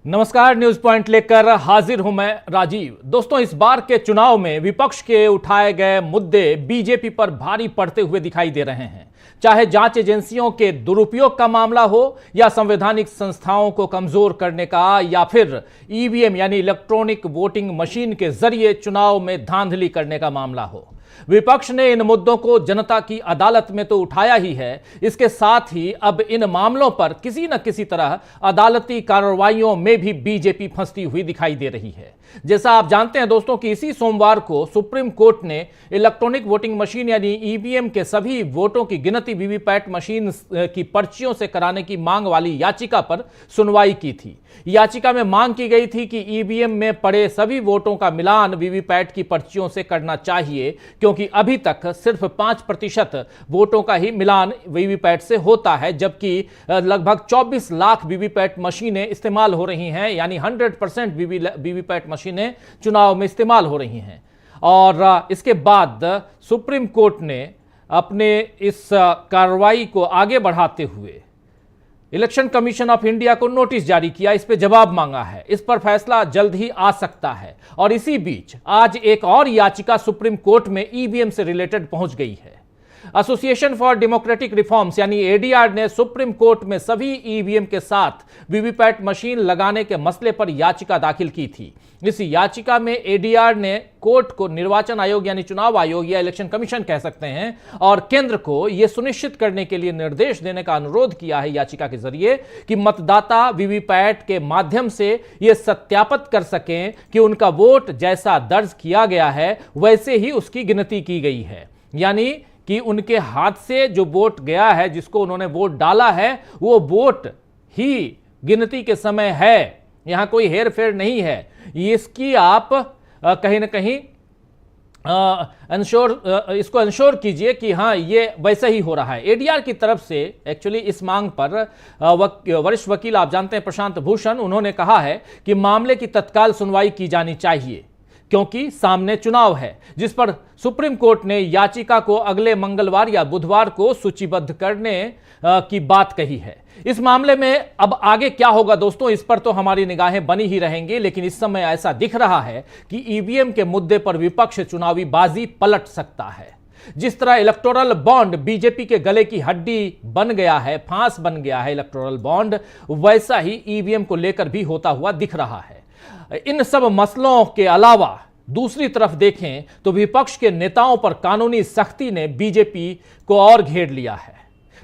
नमस्कार, news point लेकर हाजिर हूं मैं राजीव। दोस्तों, इस बार के चुनाव में विपक्ष के उठाए गए मुद्दे बीजेपी पर भारी पड़ते हुए दिखाई दे रहे हैं। चाहे जांच एजेंसियों के दुरुपयोग का मामला हो या संवैधानिक संस्थाओं को कमजोर करने का, या फिर ईवीएम यानी इलेक्ट्रॉनिक वोटिंग मशीन के जरिए चुनाव में धांधली करने का मामला हो, विपक्ष ने इन मुद्दों को जनता की अदालत में तो उठाया ही है। इसके साथ ही अब इन मामलों पर किसी न किसी तरह अदालती कार्रवाइयों में भी बीजेपी फंसती हुई दिखाई दे रही है। जैसा आप जानते हैं दोस्तों कि इसी सोमवार को सुप्रीम कोर्ट ने इलेक्ट्रॉनिक वोटिंग मशीन यानी ईवीएम के सभी वोटों की गिनती वीवीपैट मशीन की पर्चियों से कराने की मांग वाली याचिका पर सुनवाई की थी। याचिका में मांग की गई थी कि ईवीएम में पड़े सभी वोटों का मिलान वीवीपैट की पर्चियों से करना चाहिए, क्योंकि अभी तक सिर्फ 5% वोटों का ही मिलान वीवीपैट से होता है, जबकि लगभग 24 लाख वीवीपैट मशीनें इस्तेमाल हो रही हैं, यानी 100% वीवीपैट मशीनें चुनाव में इस्तेमाल हो रही हैं। और इसके बाद सुप्रीम कोर्ट ने अपने इस कार्रवाई को आगे बढ़ाते हुए इलेक्शन कमीशन ऑफ इंडिया को नोटिस जारी किया, इस पे जवाब मांगा है। इस पर फैसला जल्द ही आ सकता है। और इसी बीच आज एक और याचिका सुप्रीम कोर्ट में ईवीएम से रिलेटेड पहुंच गई है। एसोसिएशन फॉर डेमोक्रेटिक रिफॉर्म्स यानी एडीआर ने सुप्रीम कोर्ट में सभी ईवीएम के साथ वीवीपैट मशीन लगाने के मसले पर याचिका दाखिल की थी। इस याचिका में एडीआर ने कोर्ट को निर्वाचन आयोग यानी चुनाव आयोग या इलेक्शन कमीशन कह सकते हैं, और केंद्र को यह सुनिश्चित करने के लिए निर्देश देने का अनुरोध किया है याचिका के जरिए कि मतदाता वीवीपैट के माध्यम से यह सत्यापित कर सकें कि उनका वोट जैसा दर्ज किया गया है वैसे ही उसकी गिनती की गई है, यानी कि उनके हाथ से जो वोट गया है, जिसको उन्होंने वोट डाला है, वो वोट ही गिनती के समय है, यहां कोई हेर फेर नहीं है। इसकी आप कहीं ना कहीं इसको इंश्योर कीजिए कि हाँ ये वैसे ही हो रहा है। एडीआर की तरफ से एक्चुअली इस मांग पर वरिष्ठ वकील आप जानते हैं प्रशांत भूषण, उन्होंने कहा है कि मामले की तत्काल सुनवाई की जानी चाहिए, क्योंकि सामने चुनाव है, जिस पर सुप्रीम कोर्ट ने याचिका को अगले मंगलवार या बुधवार को सूचीबद्ध करने की बात कही है। इस मामले में अब आगे क्या होगा दोस्तों, इस पर तो हमारी निगाहें बनी ही रहेंगी, लेकिन इस समय ऐसा दिख रहा है कि ईवीएम के मुद्दे पर विपक्ष चुनावी बाजी पलट सकता है। जिस तरह इलेक्टोरल बॉन्ड बीजेपी के गले की हड्डी बन गया है, फांस बन गया है इलेक्टोरल बॉन्ड, वैसा ही ईवीएम को लेकर भी होता हुआ दिख रहा है। इन सब मसलों के अलावा दूसरी तरफ देखें तो विपक्ष के नेताओं पर कानूनी सख्ती ने बीजेपी को और घेर लिया है।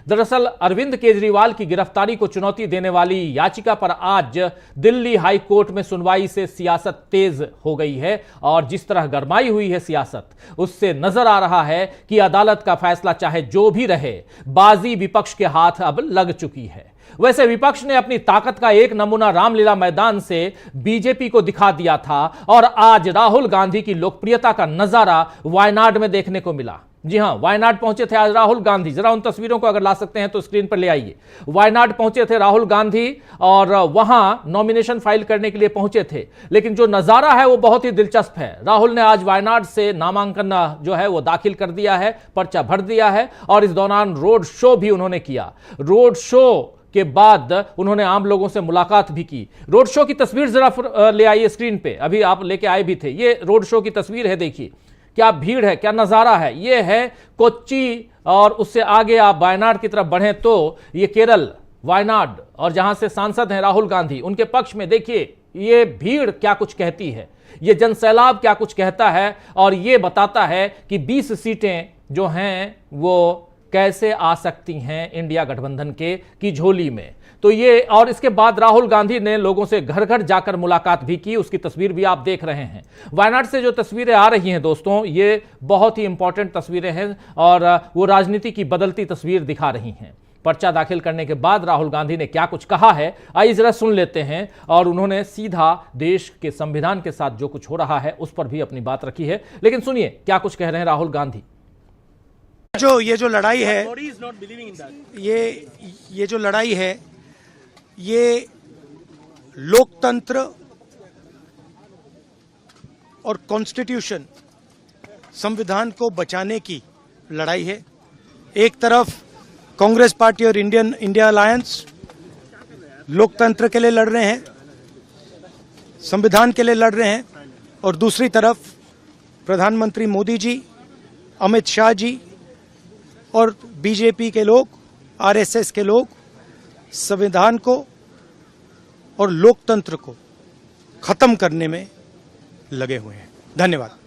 दरअसल अरविंद केजरीवाल की गिरफ्तारी को चुनौती देने वाली याचिका पर आज दिल्ली हाई कोर्ट में सुनवाई से सियासत तेज हो गई है, और जिस तरह गरमाई हुई है सियासत, उससे नजर आ रहा है कि अदालत का फैसला चाहे जो भी रहे, बाजी विपक्ष के हाथ अब लग चुकी है। वैसे विपक्ष ने अपनी ताकत का एक नमूना रामलीला मैदान से बीजेपी को दिखा दिया था, और आज राहुल गांधी की लोकप्रियता का नजारा वायनाड में देखने को मिला। जी हां, वायनाड पहुंचे थे आज राहुल गांधी। जरा उन तस्वीरों को अगर ला सकते हैं तो स्क्रीन पर ले आइए। वायनाड पहुंचे थे राहुल गांधी और वहां नॉमिनेशन फाइल करने के लिए पहुंचे थे, लेकिन जो नजारा है वो बहुत ही दिलचस्प है। राहुल ने आज वायनाड से नामांकन जो है वो दाखिल कर दिया है, पर्चा भर दिया है, और इस दौरान रोड शो भी उन्होंने किया। रोड शो के बाद उन्होंने आम लोगों से मुलाकात भी की। रोड शो की तस्वीर जरा ले आइए स्क्रीन पे, अभी आप लेके आए भी थे। ये रोड शो की तस्वीर है, देखिए क्या भीड़ है, क्या नजारा है। ये है कोच्चि, और उससे आगे आप वायनाड की तरफ बढ़ें तो ये केरल वायनाड, और जहां से सांसद हैं राहुल गांधी, उनके पक्ष में देखिए ये भीड़ क्या कुछ कहती है, ये जनसैलाब क्या कुछ कहता है, और ये बताता है कि 20 सीटें जो हैं वो कैसे आ सकती हैं इंडिया गठबंधन के की झोली में। तो ये, और इसके बाद राहुल गांधी ने लोगों से घर घर जाकर मुलाकात भी की, उसकी तस्वीर भी आप देख रहे हैं। वायनाड से जो तस्वीरें आ रही हैं दोस्तों, ये बहुत ही इंपॉर्टेंट तस्वीरें हैं, और वो राजनीति की बदलती तस्वीर दिखा रही हैं। पर्चा दाखिल करने के बाद राहुल गांधी ने क्या कुछ कहा है, आइए जरा सुन लेते हैं। और उन्होंने सीधा देश के संविधान के साथ जो कुछ हो रहा है उस पर भी अपनी बात रखी है, लेकिन सुनिए क्या कुछ कह रहे हैं राहुल गांधी। ये जो लड़ाई है, ये जो लड़ाई है, ये लोकतंत्र और कॉन्स्टिट्यूशन, संविधान को बचाने की लड़ाई है। एक तरफ कांग्रेस पार्टी और इंडिया अलायंस लोकतंत्र के लिए लड़ रहे हैं, संविधान के लिए लड़ रहे हैं और दूसरी तरफ प्रधानमंत्री मोदी जी, अमित शाह जी और बीजेपी के लोग, आरएसएस के लोग संविधान को और लोकतंत्र को खत्म करने में लगे हुए हैं। धन्यवाद।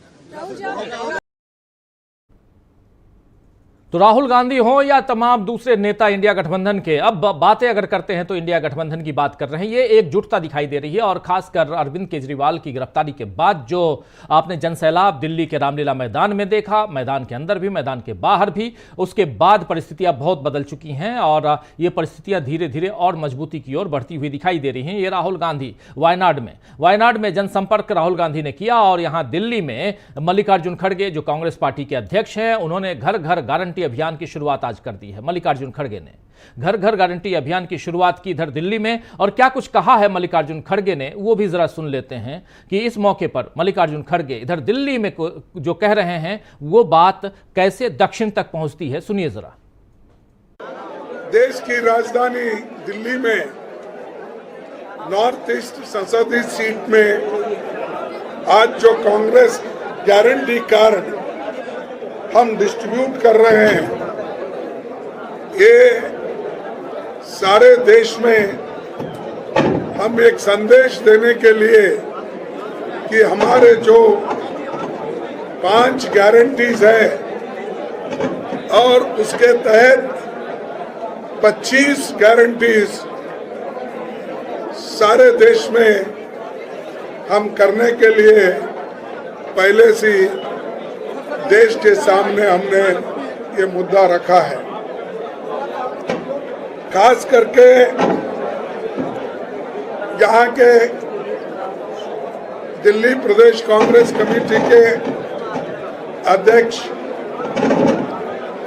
तो राहुल गांधी हो या तमाम दूसरे नेता इंडिया गठबंधन के, अब बातें अगर करते हैं तो इंडिया गठबंधन की बात कर रहे हैं। ये एकजुटता दिखाई दे रही है और खासकर अरविंद केजरीवाल की गिरफ्तारी के बाद जो आपने जनसैलाब दिल्ली के रामलीला मैदान में देखा, मैदान के अंदर भी, मैदान के बाहर भी, उसके बाद परिस्थितियां बहुत बदल चुकी हैं और ये परिस्थितियां धीरे धीरे और मजबूती की ओर बढ़ती हुई दिखाई दे रही हैं। ये राहुल गांधी वायनाड में जनसंपर्क राहुल गांधी ने किया और यहां दिल्ली में मल्लिकार्जुन खड़गे जो कांग्रेस पार्टी के अध्यक्ष हैं, उन्होंने घर घर गारंटी अभियान की शुरुआत आज कर दी है। मल्लिकार्जुन खड़गे ने घर घर गारंटी अभियान की शुरुआत की इधर दिल्ली में, और क्या कुछ कहा है मल्लिकार्जुन खड़गे ने वो भी जरा सुन लेते हैं कि इस मौके पर मल्लिकार्जुन खड़गे इधर दिल्ली में जो कह रहे हैं वो बात कैसे दक्षिण तक पहुंचती है, सुनिए जरा। देश की राजधानी दिल्ली में नॉर्थ ईस्ट संसदीय सीट में आज जो कांग्रेस गारंटी कार्ड हम डिस्ट्रीब्यूट कर रहे हैं, ये सारे देश में हम एक संदेश देने के लिए कि हमारे जो 5 गारंटीज है और उसके तहत 25 गारंटीज सारे देश में हम करने के लिए पहले से देश के सामने हमने ये मुद्दा रखा है। खास करके यहाँ के दिल्ली प्रदेश कांग्रेस कमेटी के अध्यक्ष,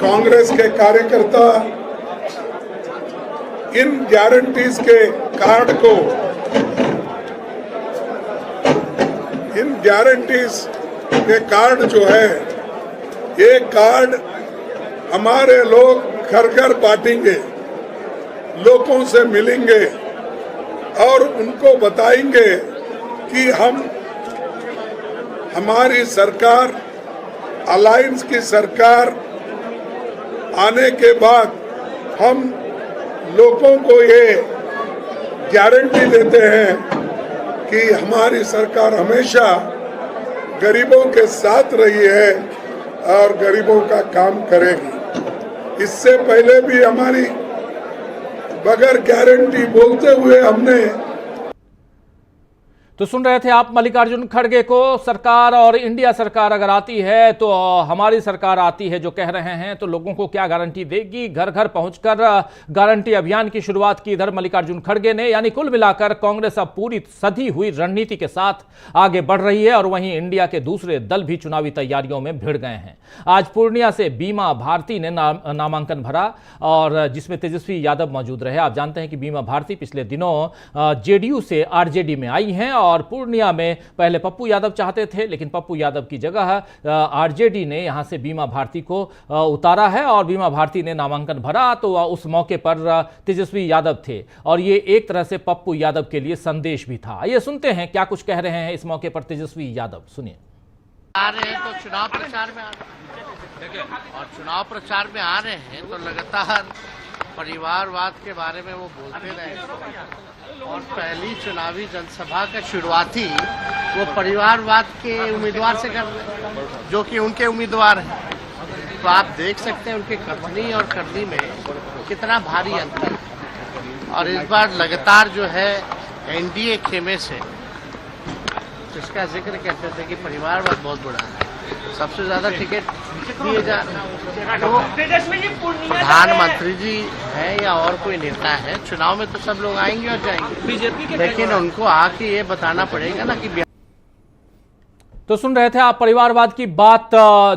कांग्रेस के कार्यकर्ता इन गारंटीज के कार्ड को, इन गारंटीज के कार्ड जो है, ये कार्ड हमारे लोग घर घर बांटेंगे, लोगों से मिलेंगे और उनको बताएंगे कि हमारी सरकार, अलायंस की सरकार आने के बाद हम लोगों को ये गारंटी देते हैं कि हमारी सरकार हमेशा गरीबों के साथ रही है और गरीबों का काम करेगी। इससे पहले भी हमारी बगैर गारंटी बोलते हुए हमने तो सुन रहे थे आप मल्लिकार्जुन खड़गे को। सरकार और इंडिया सरकार अगर आती है तो हमारी सरकार आती है जो कह रहे हैं, तो लोगों को क्या गारंटी देगी, घर घर पहुंचकर गारंटी अभियान की शुरुआत की इधर मल्लिकार्जुन खड़गे ने। यानी कुल मिलाकर कांग्रेस अब पूरी सधी हुई रणनीति के साथ आगे बढ़ रही है और वहीं इंडिया के दूसरे दल भी चुनावी तैयारियों में भिड़ गए हैं। आज पूर्णिया से बीमा भारती ने नामांकन भरा और जिसमें तेजस्वी यादव मौजूद रहे। आप जानते हैं कि बीमा भारती पिछले दिनों जेडीयू से आरजेडी में आई हैं और पूर्णिया में पहले पप्पू यादव चाहते थे, लेकिन पप्पू यादव की जगह आरजेडी ने यहां से बीमा भारती को उतारा है और बीमा भारती ने नामांकन भरा। तो उस मौके पर तेजस्वी यादव थे और ये एक तरह से पप्पू यादव के लिए संदेश भी था। ये सुनते हैं क्या कुछ कह रहे हैं इस मौके पर तेजस्वी यादव, सुनिए। आ रहे हैं तो चुनाव प्रचार में आ रहे हैं और चुनाव प्रचार में आ रहे हैं तो लगातार परिवारवाद के बारे में वो बोलते रहे और पहली चुनावी जनसभा का शुरुआती वो परिवारवाद के उम्मीदवार से कर रहे हैं जो कि उनके उम्मीदवार हैं। तो आप देख सकते हैं उनके कथनी और करनी में कितना भारी अंतर है। और इस बार लगातार जो है एनडीए खेमे से इसका जिक्र कहते थे कि परिवारवाद बहुत बड़ा है, सबसे ज्यादा टिकट दिए जा तो प्रधानमंत्री जी है या और कोई नेता है, चुनाव में तो सब लोग आएंगे और जाएंगे, लेकिन उनको आके ये बताना पड़ेगा ना कि तो सुन रहे थे आप परिवारवाद की बात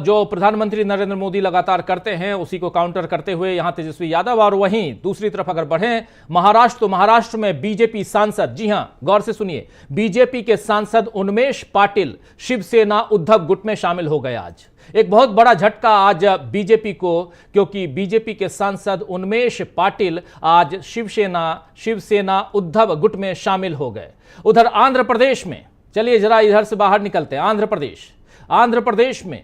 जो प्रधानमंत्री नरेंद्र मोदी लगातार करते हैं, उसी को काउंटर करते हुए यहां तेजस्वी यादव। और वहीं दूसरी तरफ अगर बढ़ें महाराष्ट्र, तो महाराष्ट्र में बीजेपी सांसद, जी हां गौर से सुनिए, बीजेपी के सांसद उन्मेष पाटिल शिवसेना उद्धव गुट में शामिल हो गए। आज एक बहुत बड़ा झटका आज बीजेपी को, क्योंकि बीजेपी के सांसद उन्मेष पाटिल आज शिवसेना उद्धव गुट में शामिल हो गए। उधर आंध्र प्रदेश में, चलिए जरा इधर से बाहर निकलते हैं। आंध्र प्रदेश में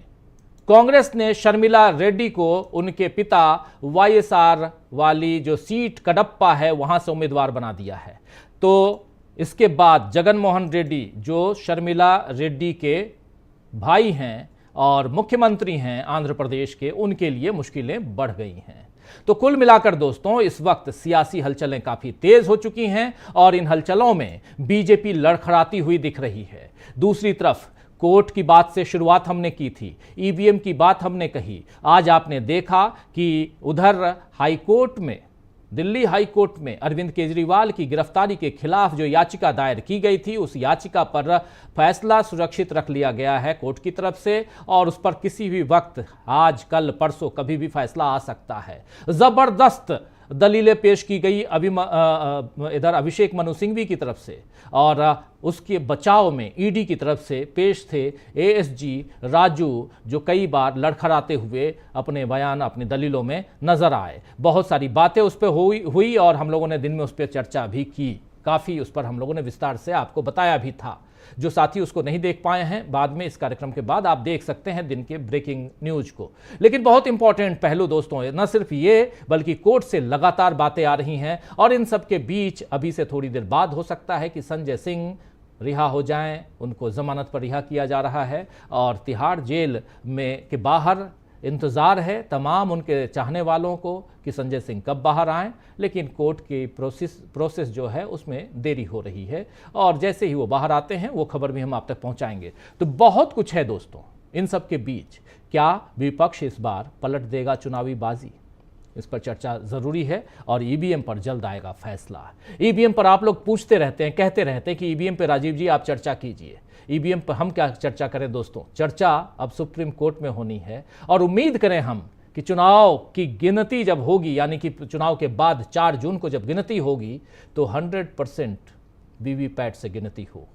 कांग्रेस ने शर्मिला रेड्डी को उनके पिता वाईएसआर वाली जो सीट कडप्पा है वहां से उम्मीदवार बना दिया है। तो इसके बाद जगन मोहन रेड्डी जो शर्मिला रेड्डी के भाई हैं और मुख्यमंत्री हैं आंध्र प्रदेश के, उनके लिए मुश्किलें बढ़ गई हैं। तो कुल मिलाकर दोस्तों इस वक्त सियासी हलचलें काफी तेज हो चुकी हैं और इन हलचलों में बीजेपी लड़खड़ाती हुई दिख रही है। दूसरी तरफ कोर्ट की बात से शुरुआत हमने की थी, ईवीएम की बात हमने कही। आज आपने देखा कि उधर हाई कोर्ट में, दिल्ली हाई कोर्ट में अरविंद केजरीवाल की गिरफ्तारी के खिलाफ जो याचिका दायर की गई थी, उस याचिका पर फैसला सुरक्षित रख लिया गया है कोर्ट की तरफ से और उस पर किसी भी वक्त, आज कल परसों, कभी भी फैसला आ सकता है। जबरदस्त दलीलें पेश की गई इधर अभिषेक मनु सिंघवी की तरफ से और उसके बचाव में ईडी की तरफ से पेश थे एएसजी राजू, जो कई बार लड़खड़ाते हुए अपने बयान, अपनी दलीलों में नजर आए। बहुत सारी बातें उस पर हुई और हम लोगों ने दिन में उस पर चर्चा भी की, काफ़ी उस पर हम लोगों ने विस्तार से आपको बताया भी था। जो साथी उसको नहीं देख पाए हैं, बाद में इस कार्यक्रम के बाद आप देख सकते हैं दिन के ब्रेकिंग न्यूज को। लेकिन बहुत इंपॉर्टेंट पहलू दोस्तों, न सिर्फ ये बल्कि कोर्ट से लगातार बातें आ रही हैं और इन सब के बीच अभी से थोड़ी देर बाद हो सकता है कि संजय सिंह रिहा हो जाएं। उनको जमानत पर रिहा किया जा रहा है और तिहाड़ जेल में के बाहर इंतज़ार है तमाम उनके चाहने वालों को कि संजय सिंह कब बाहर आएं। लेकिन कोर्ट की प्रोसेस जो है उसमें देरी हो रही है और जैसे ही वो बाहर आते हैं वो खबर भी हम आप तक पहुंचाएंगे। तो बहुत कुछ है दोस्तों इन सब के बीच। क्या विपक्ष इस बार पलट देगा चुनावी बाजी, इस पर चर्चा जरूरी है और ईवीएम पर जल्द आएगा फैसला। ईवीएम पर आप लोग पूछते रहते हैं, कहते रहते हैं कि ईवीएम पे राजीव जी आप चर्चा कीजिए। ईवीएम पर हम क्या चर्चा करें दोस्तों, चर्चा अब सुप्रीम कोर्ट में होनी है और उम्मीद करें हम कि चुनाव की गिनती जब होगी, यानी कि चुनाव के बाद 4 जून को जब गिनती होगी तो 100% वीवीपैट से गिनती हो,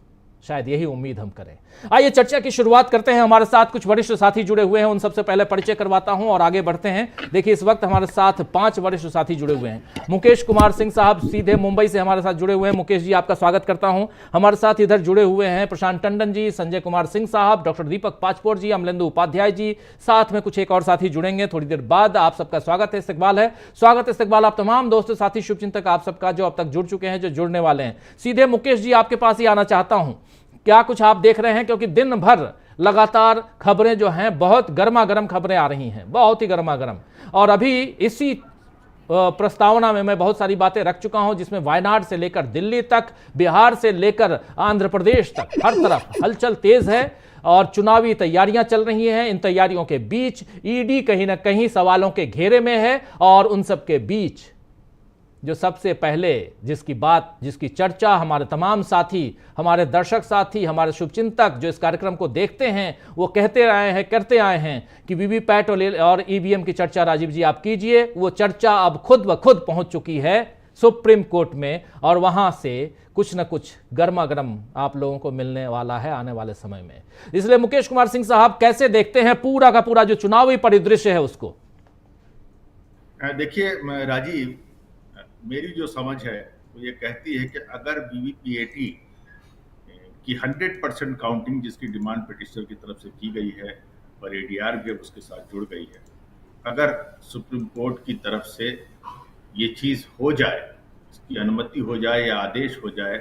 शायद यही उम्मीद हम करें। आइए चर्चा की शुरुआत करते हैं। हमारे साथ कुछ वरिष्ठ साथी जुड़े हुए हैं, उन सबसे पहले परिचय करवाता हूं और आगे बढ़ते हैं। देखिए इस वक्त हमारे साथ 5 वरिष्ठ साथी जुड़े हुए हैं। मुकेश कुमार सिंह साहब सीधे मुंबई से हमारे साथ जुड़े हुए हैं। मुकेश जी आपका स्वागत करता हूं। हमारे साथ इधर जुड़े हुए हैं प्रशांत टंडन जी, संजय कुमार सिंह साहब, डॉक्टर दीपक पाचपोर जी, अमलेंदु उपाध्याय जी, साथ में कुछ एक और साथी जुड़ेंगे थोड़ी देर बाद। आप सबका स्वागत है, इस्तकबाल आप तमाम दोस्तों, साथी, शुभचिंतक आप सबका जो अब तक जुड़ चुके हैं, जो जुड़ने वाले हैं। सीधे मुकेश जी आपके पास ही आना चाहता हूं, क्या कुछ आप देख रहे हैं, क्योंकि दिन भर लगातार खबरें जो हैं बहुत गर्मा गर्म खबरें आ रही हैं, बहुत ही गर्मा गर्म। और अभी इसी प्रस्तावना में मैं बहुत सारी बातें रख चुका हूं, जिसमें वायनाड से लेकर दिल्ली तक, बिहार से लेकर आंध्र प्रदेश तक, हर तरफ हलचल तेज है और चुनावी तैयारियां चल रही हैं। इन तैयारियों के बीच ईडी कहीं ना कहीं सवालों के घेरे में है और उन सब के बीच जो सबसे पहले जिसकी चर्चा हमारे तमाम साथी, हमारे दर्शक साथी, हमारे शुभचिंतक जो इस कार्यक्रम को देखते हैं, वो करते आए हैं कि वीवीपैट और ईवीएम की चर्चा राजीव जी आप कीजिए। वो चर्चा अब खुद ब खुद पहुंच चुकी है सुप्रीम कोर्ट में और वहां से कुछ न कुछ गर्मा गर्म आप लोगों को मिलने वाला है आने वाले समय में। इसलिए मुकेश कुमार सिंह साहब कैसे देखते हैं पूरा का पूरा जो चुनावी परिदृश्य है उसको? देखिए राजीव, मेरी जो समझ है वो ये कहती है कि अगर वीवीपीएटी की 100% काउंटिंग जिसकी डिमांड पिटिशनर की तरफ से की गई है और एडीआर भी उसके साथ जुड़ गई है, अगर सुप्रीम कोर्ट की तरफ से ये चीज़ हो जाए, इसकी अनुमति हो जाए या आदेश हो जाए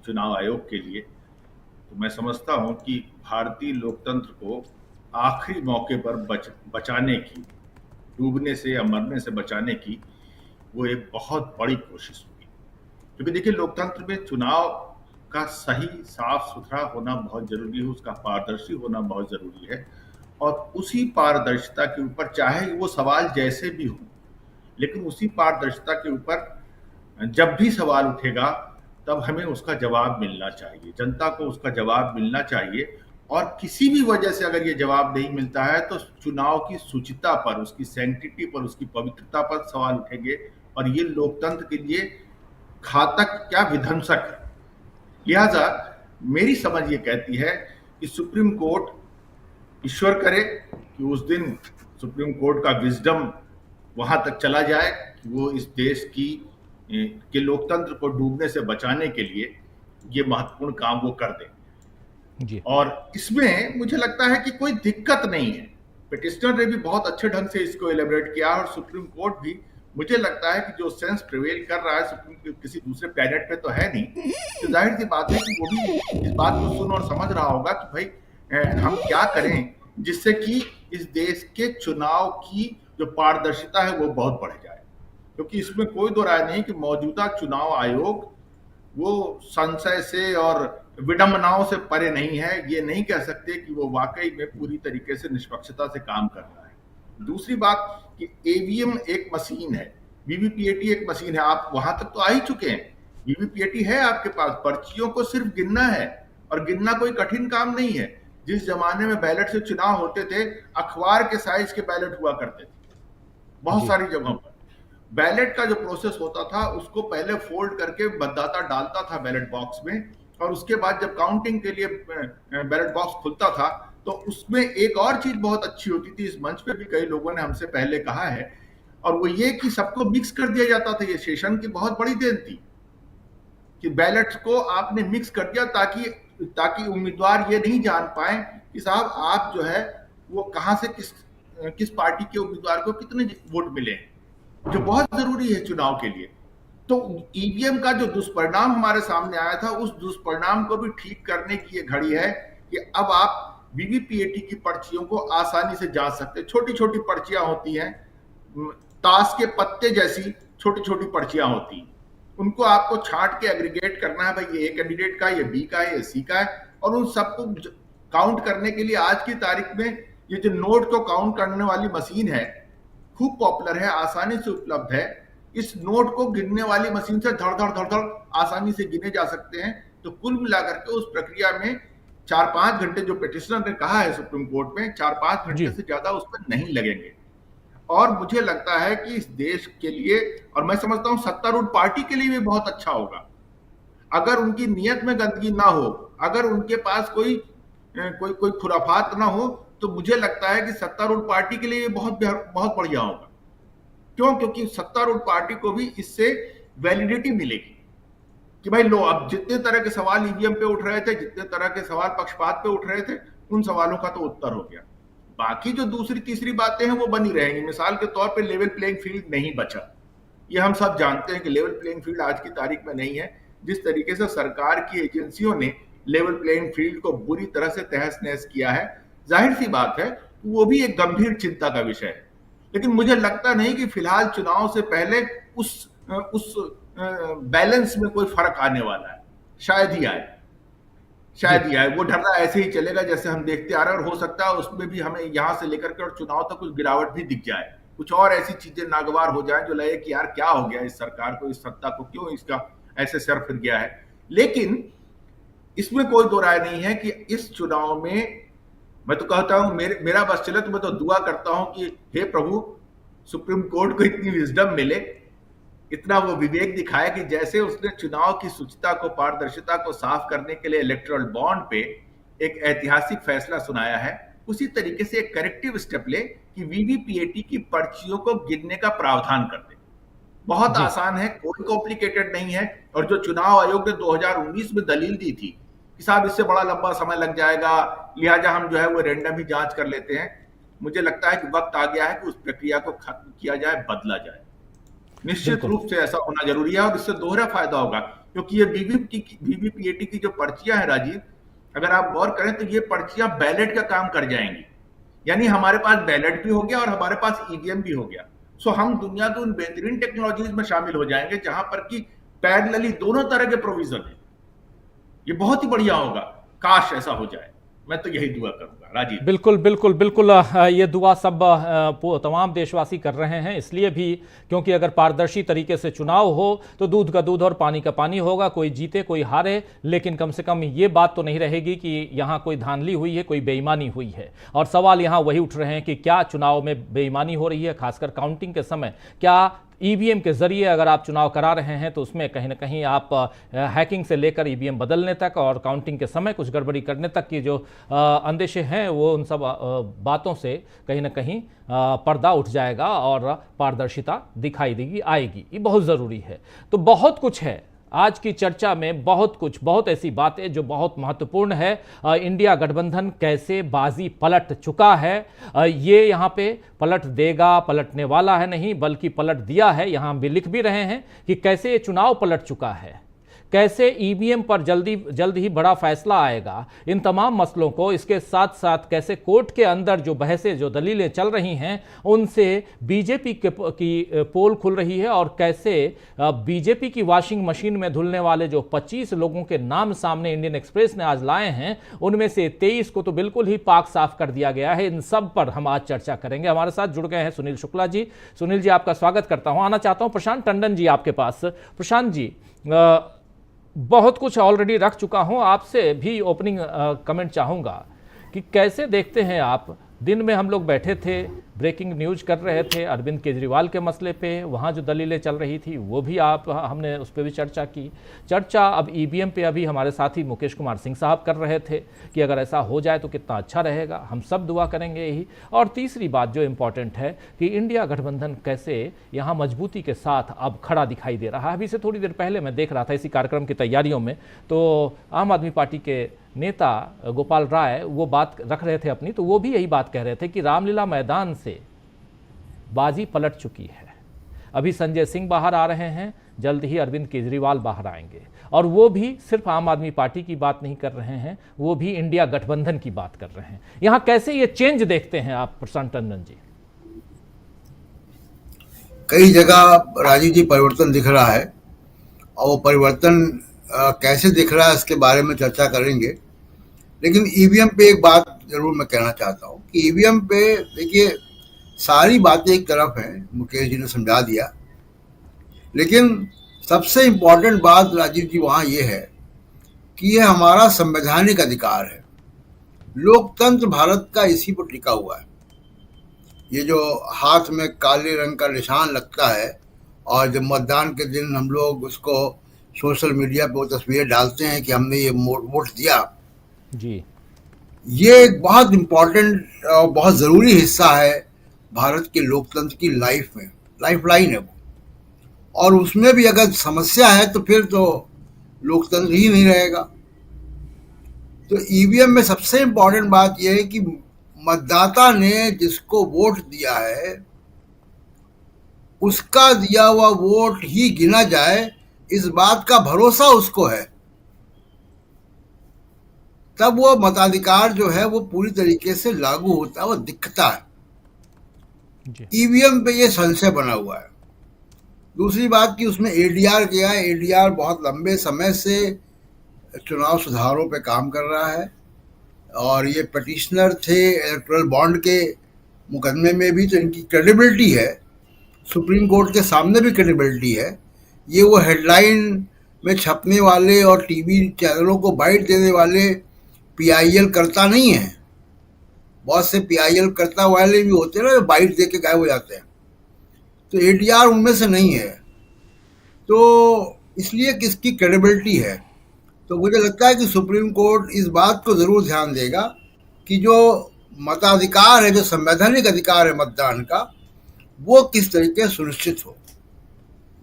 चुनाव आयोग के लिए, तो मैं समझता हूँ कि भारतीय लोकतंत्र को आखिरी मौके पर बचाने की, डूबने से या मरने से बचाने की वो एक बहुत बड़ी कोशिश होगी। क्योंकि देखिए लोकतंत्र में चुनाव का सही साफ सुथरा होना बहुत जरूरी है, उसका पारदर्शी होना बहुत जरूरी है और उसी पारदर्शिता के ऊपर, चाहे वो सवाल जैसे भी हो, लेकिन उसी पारदर्शिता के ऊपर जब भी सवाल उठेगा तब हमें उसका जवाब मिलना चाहिए, जनता को उसका जवाब मिलना चाहिए और किसी भी वजह से अगर ये जवाब नहीं मिलता है तो चुनाव की शुचिता पर, उसकी सैंक्टिटी पर, उसकी पवित्रता पर सवाल उठेंगे और ये लोकतंत्र के लिए घातक क्या विध्वंसक है। लिहाजा मेरी समझ ये कहती है कि सुप्रीम कोर्ट, ईश्वर करे कि उस दिन सुप्रीम कोर्ट का विजडम वहां तक चला जाए कि वो इस देश के लोकतंत्र को डूबने से बचाने के लिए ये महत्वपूर्ण काम वो कर दे। जी। और इसमें मुझे लगता है कि कोई दिक्कत नहीं है। पिटिशनर ने भी बहुत अच्छे ढंग से इसको एलेबरेट किया और सुप्रीम कोर्ट भी, मुझे लगता है कि जो सेंस प्रिवेल कर रहा है सुप्रीम किसी दूसरे प्लेनेट पे तो है नहीं, तो जाहिर सी बात है कि वो भी इस बात को सुन और समझ रहा होगा कि भाई हम क्या करें जिससे कि इस देश के चुनाव की जो पारदर्शिता है वो बहुत बढ़ जाए। क्योंकि इसमें कोई दो राय नहीं कि मौजूदा चुनाव आयोग वो संशय से और विडंबनाओं से परे नहीं है। ये नहीं कह सकते कि वो वाकई में पूरी तरीके से निष्पक्षता से काम कर रहा है। दूसरी बात कि ईवीएम एक मशीन है, वीवीपीएटी एक मशीन है, आप वहां तक तो आ ही चुके हैं। वीवीपीएटी है आपके पास, पर्चियों को सिर्फ गिनना है और गिनना कोई कठिन काम नहीं है। जिस जमाने में बैलेट से चुनाव होते थे, अखबार के साइज के बैलेट हुआ करते थे बहुत सारी जगहों पर। बैलेट का जो प्रोसेस होता था उसको पहले फोल्ड करके मतदाता डालता था बैलेट बॉक्स में, और उसके बाद जब काउंटिंग के लिए बैलेट बॉक्स खुलता था तो उसमें एक और चीज बहुत अच्छी होती थी, इस मंच पे भी कई लोगों ने हमसे पहले कहा है, और वो ये कि सबको मिक्स कर दिया जाता था। ये सेशन की बहुत बड़ी देन थी कि बैलेट को आपने मिक्स कर दिया ताकि उम्मीदवार ये नहीं जान पाए कि साहब आप जो है वो कहां से किस पार्टी के उम्मीदवार को कितने वोट मिले, जो बहुत जरूरी है चुनाव के लिए। तो ईवीएम का जो दुष्परिणाम हमारे सामने आया था, उस दुष्परिणाम को भी ठीक करने की ये घड़ी है कि अब आप वीवीपीएटी की पर्चियों को आसानी से जांच सकते हैं। छोटी छोटी पर्चियां होती हैं, ताश के पत्ते जैसी छोटी छोटी पर्चियां होती हैं, उनको आपको छांट के एग्रीगेट करना है, भाई ये ए कैंडिडेट का, ये बी का है, ये सी का है, और उन सबको काउंट करने के लिए आज की तारीख में ये जो नोट को काउंट करने वाली मशीन है खूब पॉपुलर है, आसानी से उपलब्ध है। इस नोट को गिनने वाली मशीन से धड़ धड़ धड़ धड़ आसानी से गिने जा सकते हैं। तो कुल मिलाकर के उस प्रक्रिया में 4-5 घंटे जो पिटिशनर ने कहा है सुप्रीम कोर्ट में, 4-5 घंटे से ज्यादा उसमें नहीं लगेंगे। और मुझे लगता है कि इस देश के लिए, और मैं समझता हूं सत्तारूढ़ पार्टी के लिए भी बहुत अच्छा होगा अगर उनकी नियत में गंदगी ना हो, अगर उनके पास कोई खुराफात ना हो, तो मुझे लगता है कि सत्तारूढ़ पार्टी के लिए बहुत बहुत बढ़िया होगा। क्यों? क्योंकि सत्तारूढ़ पार्टी को भी इससे वैलिडिटी मिलेगी कि भाई लो, अब जितने तरह के सवाल ईवीएम पे उठ रहे थे, जितने तरह के सवाल पक्षपात पे उठ रहे थे, उन सवालों का तो उत्तर हो गया। बाकी जो दूसरी तीसरी बातें हैं वो बनी रहेंगी। मिसाल के तौर पे लेवल प्लेइंग फील्ड नहीं बचा। ये हम सब जानते हैं कि लेवल प्लेइंग फील्ड आज की तारीख में नहीं है। जिस तरीके से सरकार की एजेंसियों ने लेवल प्लेइंग फील्ड को बुरी तरह से तहस नहस किया है, जाहिर सी बात है वो भी एक गंभीर चिंता का विषय है। लेकिन मुझे लगता नहीं कि फिलहाल चुनाव से पहले उस बैलेंस में कोई फर्क आने वाला है। शायद ही आए। वो ढर्रा ऐसे ही चलेगा जैसे हम देखते आ रहे हैं, और हो सकता है उसमें भी हमें यहां से लेकर के और चुनाव तक कुछ गिरावट भी दिख जाए, कुछ और ऐसी चीजें नागवार हो जाए जो लगे कि यार क्या हो गया इस सरकार को, इस सत्ता को, क्यों इसका ऐसे सर फिर गया है। लेकिन इसमें कोई दो राय नहीं है कि इस चुनाव में मैं तो कहता हूं मेरा बस चले तो मैं तो दुआ करता हूं कि हे प्रभु, सुप्रीम कोर्ट को इतनी विजडम मिले, इतना वो विवेक दिखाया कि जैसे उसने चुनाव की शुचिता को, पारदर्शिता को साफ करने के लिए इलेक्टोरल बॉन्ड पे एक ऐतिहासिक फैसला सुनाया है, उसी तरीके से एक करेक्टिव स्टेप ले कि वीवीपीएटी की पर्चियों को गिनने का प्रावधान कर दे। बहुत आसान है, कोई कॉम्प्लिकेटेड नहीं है। और जो चुनाव आयोग ने 2019 में दलील दी थी कि साहब इससे बड़ा लंबा समय लग जाएगा, लिहाजा हम जो है वो रैंडम ही जांच कर लेते हैं, मुझे लगता है कि वक्त आ गया है कि उस प्रक्रिया को खत्म किया जाए, बदला जाए। निश्चित रूप से ऐसा होना जरूरी है और इससे दोहरा फायदा होगा, क्योंकि ये वीवीपीएटी की जो पर्चियां हैं राजीव, अगर आप गौर करें तो ये पर्चियां बैलेट का काम कर जाएंगी। यानी हमारे पास बैलेट भी हो गया और हमारे पास ईवीएम भी हो गया। सो हम दुनिया की उन बेहतरीन टेक्नोलॉजीज में शामिल हो जाएंगे जहां पर कि पैरेलली दोनों तरह के प्रोविजन है। ये बहुत ही बढ़िया होगा, काश ऐसा हो जाए। मैं तो यही दुआ करूंगा। राजीव। बिल्कुल बिल्कुल बिल्कुल, ये दुआ सब तमाम देशवासी कर रहे हैं, इसलिए भी क्योंकि अगर पारदर्शी तरीके से चुनाव हो तो दूध का दूध और पानी का पानी होगा, कोई जीते कोई हारे, लेकिन कम से कम ये बात तो नहीं रहेगी कि यहाँ कोई धांधली हुई है, कोई बेईमानी हुई है। और सवाल यहाँ वही उठ रहे हैं कि क्या चुनाव में बेईमानी हो रही है, खासकर काउंटिंग के समय। क्या ईवीएम के जरिए अगर आप चुनाव करा रहे हैं तो उसमें कहीं ना कहीं आप हैकिंग से लेकर ईवीएम बदलने तक और काउंटिंग के समय कुछ गड़बड़ी करने तक की जो अंदेशे हैं, वो उन सब बातों से कहीं ना कहीं पर्दा उठ जाएगा और पारदर्शिता दिखाई देगी, आएगी। ये बहुत ज़रूरी है। तो बहुत कुछ है आज की चर्चा में, बहुत कुछ, बहुत ऐसी बातें जो बहुत महत्वपूर्ण है। इंडिया गठबंधन कैसे बाजी पलट चुका है, ये यहाँ पे पलट देगा, पलटने वाला है नहीं बल्कि पलट दिया है। यहाँ हम भी लिख भी रहे हैं कि कैसे ये चुनाव पलट चुका है, कैसे ईवीएम पर जल्द ही बड़ा फैसला आएगा। इन तमाम मसलों को, इसके साथ साथ कैसे कोर्ट के अंदर जो बहसें, जो दलीलें चल रही हैं, उनसे बीजेपी की पोल खुल रही है और कैसे बीजेपी की वॉशिंग मशीन में धुलने वाले जो 25 लोगों के नाम सामने इंडियन एक्सप्रेस ने आज लाए हैं, उनमें से 23 को तो बिल्कुल ही पाक साफ कर दिया गया है। इन सब पर हम आज चर्चा करेंगे। हमारे साथ जुड़ गए हैं सुनील शुक्ला जी। सुनील जी, आपका स्वागत करता हूं। आना चाहता हूं प्रशांत टंडन जी आपके पास। प्रशांत जी, बहुत कुछ ऑलरेडी रख चुका हूं, आपसे भी ओपनिंग कमेंट चाहूंगा कि कैसे देखते हैं आप। दिन में हम लोग बैठे थे, ब्रेकिंग न्यूज कर रहे थे अरविंद केजरीवाल के मसले पे, वहाँ जो दलीलें चल रही थी वो भी हमने उस पर भी चर्चा की। चर्चा अब ईवीएम पे अभी हमारे साथी मुकेश कुमार सिंह साहब कर रहे थे कि अगर ऐसा हो जाए तो कितना अच्छा रहेगा, हम सब दुआ करेंगे यही। और तीसरी बात जो इम्पॉर्टेंट है कि इंडिया गठबंधन कैसे यहाँ मजबूती के साथ अब खड़ा दिखाई दे रहा है। अभी से थोड़ी देर पहले मैं देख रहा था इसी कार्यक्रम की तैयारियों में, तो आम आदमी पार्टी के नेता गोपाल राय वो बात रख रहे थे अपनी, तो वो भी यही बात कह रहे थे कि रामलीला मैदान से बाजी पलट चुकी है। अभी संजय सिंह बाहर आ रहे हैं, जल्द ही अरविंद केजरीवाल बाहर आएंगे, और वो भी सिर्फ आम आदमी पार्टी की बात नहीं कर रहे हैं, वो भी इंडिया गठबंधन की बात कर रहे हैं। यहां कैसे ये चेंज देखते हैं आप प्रशांत टंडन जी? कई जगह राजीव जी परिवर्तन दिख रहा है, और वो परिवर्तन कैसे दिख रहा है इसके बारे में चर्चा करेंगे। लेकिन ईवीएम पे एक बात जरूर मैं कहना चाहता हूँ कि ईवीएम पे देखिए, सारी बातें एक तरफ हैं, मुकेश जी ने समझा दिया, लेकिन सबसे इम्पोर्टेंट बात राजीव जी वहाँ ये है कि ये हमारा संवैधानिक अधिकार है। लोकतंत्र भारत का इसी पर टिका हुआ है। ये जो हाथ में काले रंग का निशान लगता है और जब मतदान के दिन हम लोग उसको सोशल मीडिया पे वो तस्वीरें डालते हैं कि हमने ये वोट दिया जी, ये एक बहुत इम्पोर्टेंट और बहुत ज़रूरी हिस्सा है भारत के लोकतंत्र की लाइफ में, लाइफ लाइन है वो। और उसमें भी अगर समस्या है तो फिर तो लोकतंत्र ही नहीं रहेगा। तो ईवीएम में सबसे इम्पोर्टेंट बात यह है कि मतदाता ने जिसको वोट दिया है उसका दिया हुआ वोट ही गिना जाए, इस बात का भरोसा उसको है, तब वो मताधिकार जो है वो पूरी तरीके से लागू होता है, वो दिखता है। ईवीएम पे ये संशय बना हुआ है। दूसरी बात कि उसमें एडीआर किया है। एडीआर बहुत लंबे समय से चुनाव सुधारों पे काम कर रहा है, और ये पिटिशनर थे इलेक्टोरल बॉन्ड के मुकदमे में भी, तो इनकी क्रेडिबिलिटी है, सुप्रीम कोर्ट के सामने भी क्रेडिबिलिटी है। ये वो हेडलाइन में छपने वाले और टीवी चैनलों को बाइट देने वाले पीआईएल करता नहीं है। बहुत से पीआईएल करता वाले भी होते हैं ना, बाइट दे के गायब हो जाते हैं, तो एडीआर उनमें से नहीं है। तो इसलिए किसकी क्रेडिबिलिटी है। तो मुझे लगता है कि सुप्रीम कोर्ट इस बात को ज़रूर ध्यान देगा कि जो मताधिकार है, जो संवैधानिक अधिकार है मतदान का, वो किस तरीके से सुनिश्चित हो।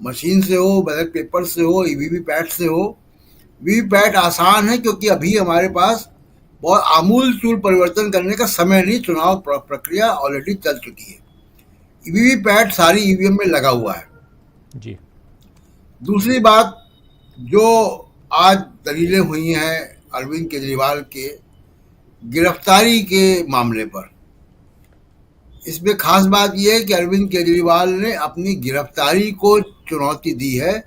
मशीन से हो, बैलेट पेपर से हो, वीवीपैट से हो। वीवीपैट आसान है क्योंकि अभी हमारे पास बहुत आमूल-चूल परिवर्तन करने का समय नहीं, चुनाव प्रक्रिया ऑलरेडी चल चुकी है। वीवीपैट सारी ईवीएम में लगा हुआ है जी। दूसरी बात, जो आज दलीलें हुई हैं अरविंद केजरीवाल के गिरफ्तारी के मामले पर, इसमें खास बात यह है कि अरविंद केजरीवाल ने अपनी गिरफ्तारी को चुनौती दी है,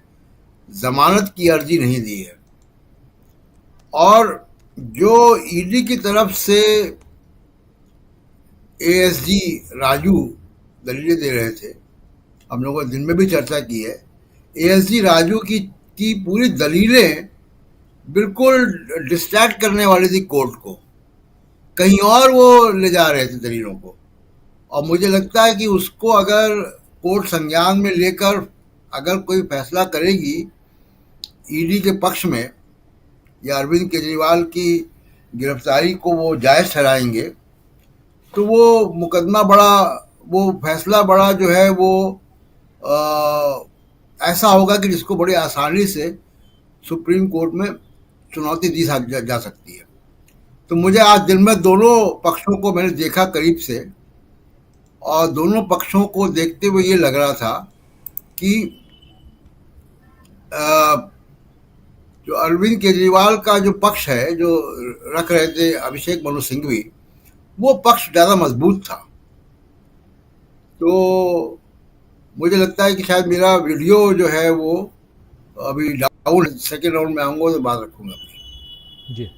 जमानत की अर्जी नहीं दी है। और जो ईडी की तरफ से एएसजी राजू दलीलें दे रहे थे, हम लोगों ने दिन में भी चर्चा की है। एएसजी राजू की पूरी दलीलें बिल्कुल डिस्ट्रैक्ट करने वाली थी कोर्ट को, कहीं और वो ले जा रहे थे दलीलों को। और मुझे लगता है कि उसको अगर कोर्ट संज्ञान में लेकर अगर कोई फैसला करेगी ईडी के पक्ष में या अरविंद केजरीवाल की गिरफ्तारी को वो जायज़ ठहराएंगे, तो वो मुकदमा बड़ा, वो फैसला बड़ा जो है वो ऐसा होगा कि जिसको बड़ी आसानी से सुप्रीम कोर्ट में चुनौती दी जा सकती है। तो मुझे आज दिन में दोनों पक्षों को मैंने देखा करीब से, और दोनों पक्षों को देखते हुए ये लग रहा था कि जो अरविंद केजरीवाल का जो पक्ष है जो रख रहे थे अभिषेक मनु सिंघवी, वो पक्ष ज़्यादा मजबूत था। तो मुझे लगता है कि शायद मेरा वीडियो जो है वो अभी डाउन, सेकेंड राउंड में आऊँगा तो बात रखूँगा अपनी। जी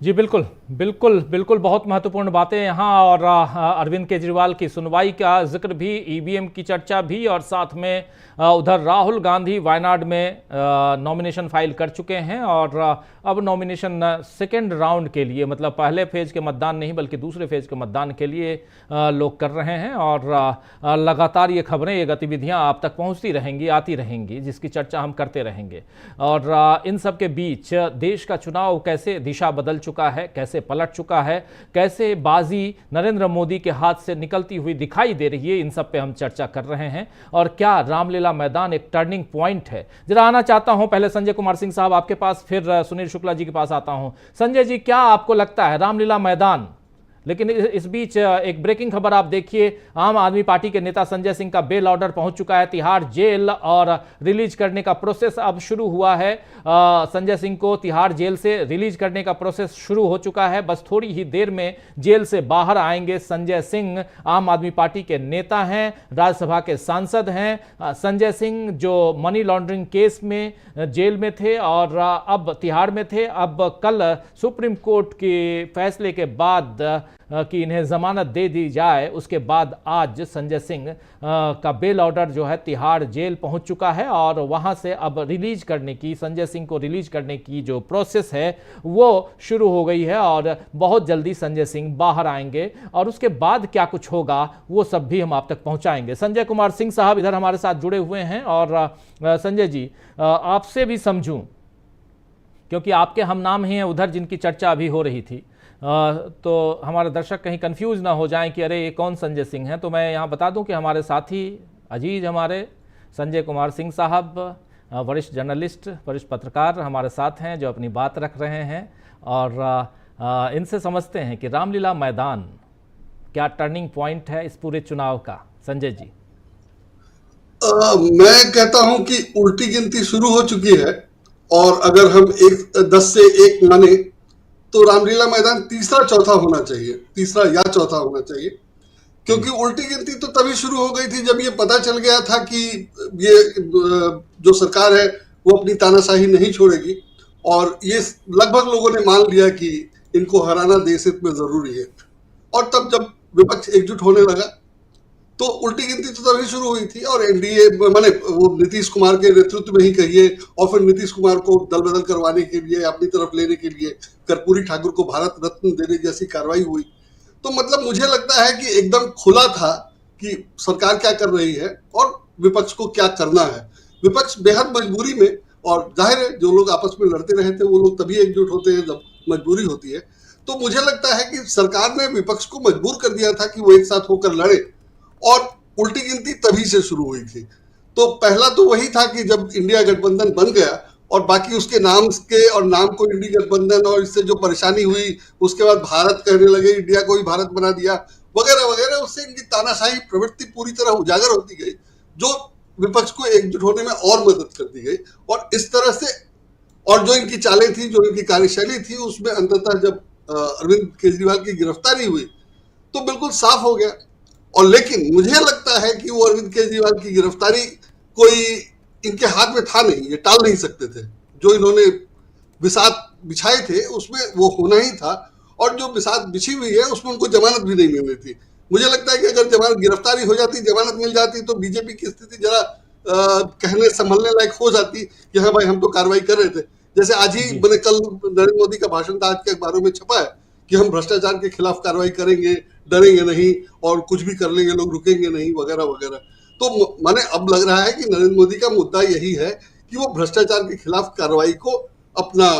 जी, बिल्कुल बिल्कुल बिल्कुल, बहुत महत्वपूर्ण बातें यहाँ। और अरविंद केजरीवाल की सुनवाई का जिक्र भी, ईवीएम की चर्चा भी, और साथ में उधर राहुल गांधी वायनाड में नॉमिनेशन फाइल कर चुके हैं और अब नॉमिनेशन सेकेंड राउंड के लिए, मतलब पहले फेज के मतदान नहीं बल्कि दूसरे फेज के मतदान के लिए लोग कर रहे हैं। और लगातार ये खबरें, ये गतिविधियां आप तक पहुंचती रहेंगी, आती रहेंगी, जिसकी चर्चा हम करते रहेंगे। और इन सब के बीच देश का चुनाव कैसे दिशा बदल चुका है, कैसे पलट चुका है, कैसे बाजी नरेंद्र मोदी के हाथ से निकलती हुई दिखाई दे रही है, इन सब पे हम चर्चा कर रहे हैं। और क्या रामलीला मैदान एक टर्निंग पॉइंट है? जरा आना चाहता हूं पहले संजय कुमार सिंह साहब आपके पास, फिर सुनील शुक्ला जी के पास आता हूं। संजय जी, क्या आपको लगता है रामलीला मैदान? लेकिन इस बीच एक ब्रेकिंग खबर आप देखिए, आम आदमी पार्टी के नेता संजय सिंह का बेल ऑर्डर पहुंच चुका है तिहाड़ जेल और रिलीज करने का प्रोसेस अब शुरू हुआ है। संजय सिंह को तिहाड़ जेल से रिलीज करने का प्रोसेस शुरू हो चुका है। बस थोड़ी ही देर में जेल से बाहर आएंगे संजय सिंह। आम आदमी पार्टी के नेता हैं, राज्यसभा के सांसद हैं संजय सिंह, जो मनी लॉन्ड्रिंग केस में जेल में थे और अब तिहाड़ में थे। अब कल सुप्रीम कोर्ट के फैसले के बाद कि इन्हें जमानत दे दी जाए, उसके बाद आज संजय सिंह का बेल ऑर्डर जो है तिहाड़ जेल पहुंच चुका है और वहां से अब रिलीज करने की, संजय सिंह को रिलीज करने की जो प्रोसेस है वो शुरू हो गई है और बहुत जल्दी संजय सिंह बाहर आएंगे। और उसके बाद क्या कुछ होगा वो सब भी हम आप तक पहुंचाएंगे। संजय कुमार सिंह साहब इधर हमारे साथ जुड़े हुए हैं और संजय जी आपसे भी समझूं, क्योंकि आपके हम नाम ही हैं उधर जिनकी चर्चा अभी हो रही थी, तो हमारे दर्शक कहीं कंफ्यूज ना हो जाएं कि अरे ये कौन संजय सिंह हैं। तो मैं यहाँ बता दूं कि हमारे साथी अजीज हमारे संजय कुमार सिंह साहब, वरिष्ठ जर्नलिस्ट, वरिष्ठ पत्रकार हमारे साथ हैं जो अपनी बात रख रहे हैं और इनसे समझते हैं कि रामलीला मैदान क्या टर्निंग पॉइंट है इस पूरे चुनाव का। संजय जी। मैं कहता हूं कि उल्टी गिनती शुरू हो चुकी है और अगर हम 10 से 1 माने तो रामलीला मैदान तीसरा चौथा होना चाहिए, तीसरा या चौथा होना चाहिए, क्योंकि उल्टी गिनती तो तभी शुरू हो गई थी जब ये पता चल गया था कि ये जो सरकार है वो अपनी तानाशाही नहीं छोड़ेगी और ये लगभग लोगों ने मान लिया कि इनको हराना देश हित में जरूरी है। और तब जब विपक्ष एकजुट होने लगा तो उल्टी गिनती तो तभी शुरू हुई थी और एनडीए माने वो नीतीश कुमार के नेतृत्व में ही कहिए और फिर नीतीश कुमार को दल बदल करवाने के लिए, अपनी तरफ लेने के लिए कर्पूरी ठाकुर को भारत रत्न देने जैसी कार्रवाई हुई। तो मतलब मुझे लगता है कि एकदम खुला था कि सरकार क्या कर रही है और विपक्ष को क्या करना है। विपक्ष बेहद मजबूरी में, और जाहिर है जो लोग आपस में लड़ते रहे थे वो लोग तभी एकजुट होते हैं जब मजबूरी होती है। तो मुझे लगता है कि सरकार ने विपक्ष को मजबूर कर दिया था कि वो एक साथ होकर लड़े और उल्टी गिनती तभी से शुरू हुई थी। तो पहला तो वही था कि जब इंडिया गठबंधन बन गया और बाकी उसके नाम के और नाम को इंडिया गठबंधन और इससे जो परेशानी हुई, उसके बाद भारत कहने लगे, इंडिया को ही भारत बना दिया वगैरह वगैरह, उससे इनकी तानाशाही प्रवृत्ति पूरी तरह उजागर होती गई, जो विपक्ष को एकजुट होने में और मदद करती गई। और इस तरह से और जो इनकी चालें थी, जो इनकी कार्यशैली थी, उसमें अंततः जब अरविंद केजरीवाल की गिरफ्तारी हुई तो बिल्कुल साफ हो गया। और लेकिन मुझे लगता है कि वो अरविंद केजरीवाल की गिरफ्तारी कोई इनके हाथ में था नहीं, ये टाल नहीं सकते थे। जो इन्होंने बिसात बिछाए थे उसमें वो होना ही था और जो बिसात बिछी हुई है उसमें उनको जमानत भी नहीं मिल रही थी। मुझे लगता है कि अगर जमानत गिरफ्तारी हो जाती, जमानत मिल जाती, तो बीजेपी की स्थिति जरा कहने संभलने लायक हो जाती कि हाँ भाई हम तो कार्रवाई कर रहे थे। जैसे आज ही मैंने कल नरेंद्र मोदी का भाषण था, आज के अखबारों में छपा है कि हम भ्रष्टाचार के खिलाफ कार्रवाई करेंगे, डरेंगे नहीं और कुछ भी कर लेंगे, लोग रुकेंगे नहीं वगैरह वगैरह। तो माने अब लग रहा है कि नरेंद्र मोदी का मुद्दा यही है कि वो भ्रष्टाचार के खिलाफ कार्रवाई को अपना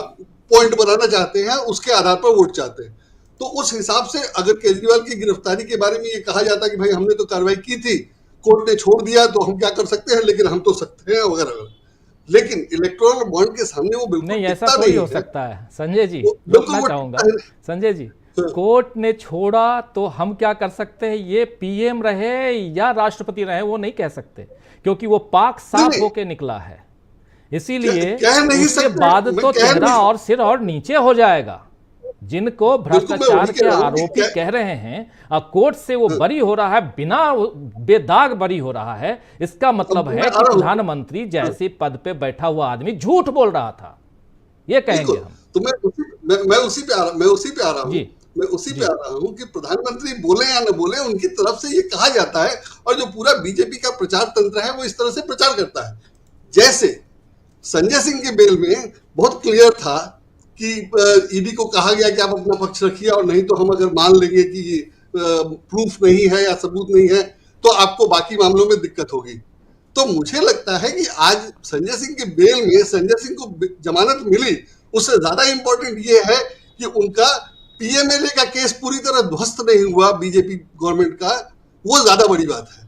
पॉइंट बनाना चाहते हैं, उसके आधार पर वोट चाहते हैं। तो उस हिसाब से अगर केजरीवाल की गिरफ्तारी के बारे में ये कहा जाता कि भाई हमने तो कार्रवाई की थी, कोर्ट ने छोड़ दिया, तो हम क्या कर सकते हैं, लेकिन हम तो सकते हैं वगैरह वगैरह। लेकिन इलेक्टोरल बॉन्ड के सामने वो बिल्कुल नहीं, ऐसा थोड़ी हो सकता है संजय जी। बिल्कुल मैं चाहूंगा संजय जी, कोर्ट ने छोड़ा तो हम क्या कर सकते हैं, ये पीएम रहे या राष्ट्रपति रहे वो नहीं कह सकते, क्योंकि वो पाक साफ होके निकला है। इसीलिए उसके बाद तो चेहरा और सिर और नीचे हो जाएगा। जिनको भ्रष्टाचार के आरोपी कह रहे हैं कोर्ट से वो बरी हो रहा है, बिना बेदाग बरी हो रहा है, इसका मतलब है कि प्रधानमंत्री जैसे पद पे बैठा हुआ आदमी झूठ बोल रहा था, ये कहेंगे हम। तो मैं उसी पे आ रहा हूँ कि प्रधानमंत्री बोले या न बोले, उनकी तरफ से ये कहा जाता है और जो पूरा बीजेपी का प्रचार तंत्र है वो इस तरह से प्रचार करता है। जैसे संजय सिंह के बेल में बहुत क्लियर था कि ईडी को कहा गया कि आप अपना पक्ष रखिए, और नहीं तो हम अगर मान लेंगे कि प्रूफ नहीं है या सबूत नहीं है तो आपको बाकी मामलों में दिक्कत होगी। तो मुझे लगता है कि आज संजय सिंह के बेल में संजय सिंह को जमानत मिली, उससे ज्यादा इंपॉर्टेंट ये है कि उनका पीएमएलए का केस पूरी तरह ध्वस्त नहीं हुआ बीजेपी गवर्नमेंट का, वो ज्यादा बड़ी बात है।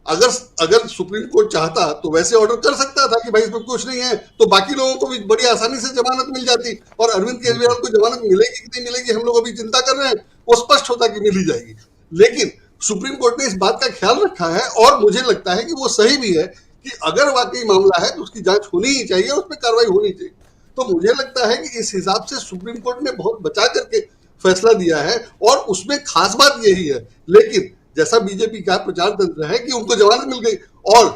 अगर सुप्रीम कोर्ट चाहता तो वैसे ऑर्डर कर सकता था कि भाई इसमें कुछ नहीं है, तो बाकी लोगों को भी बड़ी आसानी से जमानत मिल जाती, और अरविंद केजरीवाल को जमानत मिलेगी कि नहीं मिलेगी हम लोग अभी चिंता कर रहे हैं, वो स्पष्ट होता कि मिल ही जाएगी। लेकिन सुप्रीम कोर्ट ने इस बात का ख्याल रखा है, और मुझे लगता है कि वो सही भी है कि अगर वाकई मामला है तो उसकी जांच होनी ही चाहिए, उस पर कार्रवाई होनी चाहिए। तो मुझे लगता है कि इस हिसाब से सुप्रीम कोर्ट ने बहुत बचा करके फैसला दिया है, और उसमें खास बात यही है। लेकिन जैसा बीजेपी का प्रचार तंत्र है कि उनको जमानत मिल गई, और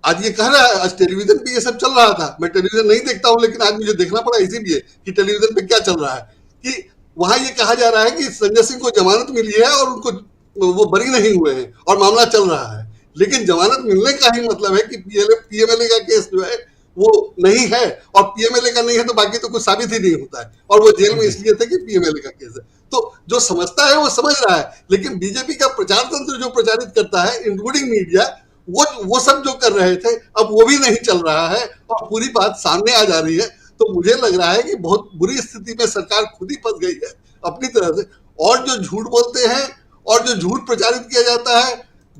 आज ये कह रहा है, आज टेलीविजन पे ये सब चल रहा था, मैं टेलीविजन नहीं देखता हूं लेकिन आज मुझे देखना पड़ा इसीलिए कि टेलीविजन पे क्या चल रहा है, कि वहां ये कहा जा रहा है कि संजय सिंह को जमानत मिली है और उनको वो बरी नहीं हुए हैं और मामला चल रहा है। लेकिन जमानत मिलने का ही मतलब है कि पीएमएलए का केस जो है वो नहीं है, और पीएमएलए का नहीं है तो बाकी तो कुछ साबित ही नहीं होता है, और वो जेल में इसलिए थे कि पीएमएलए का केस है। तो जो समझता है वो समझ रहा है, लेकिन बीजेपी का प्रचार तंत्र जो प्रचारित करता है इंक्लूडिंग मीडिया, वो सब जो कर रहे थे अब वो भी नहीं चल रहा है और पूरी बात सामने आ जा रही है। तो मुझे लग रहा है कि बहुत बुरी स्थिति में सरकार खुद ही फंस गई है अपनी तरह से, और जो झूठ बोलते हैं और जो झूठ प्रचारित किया जाता है,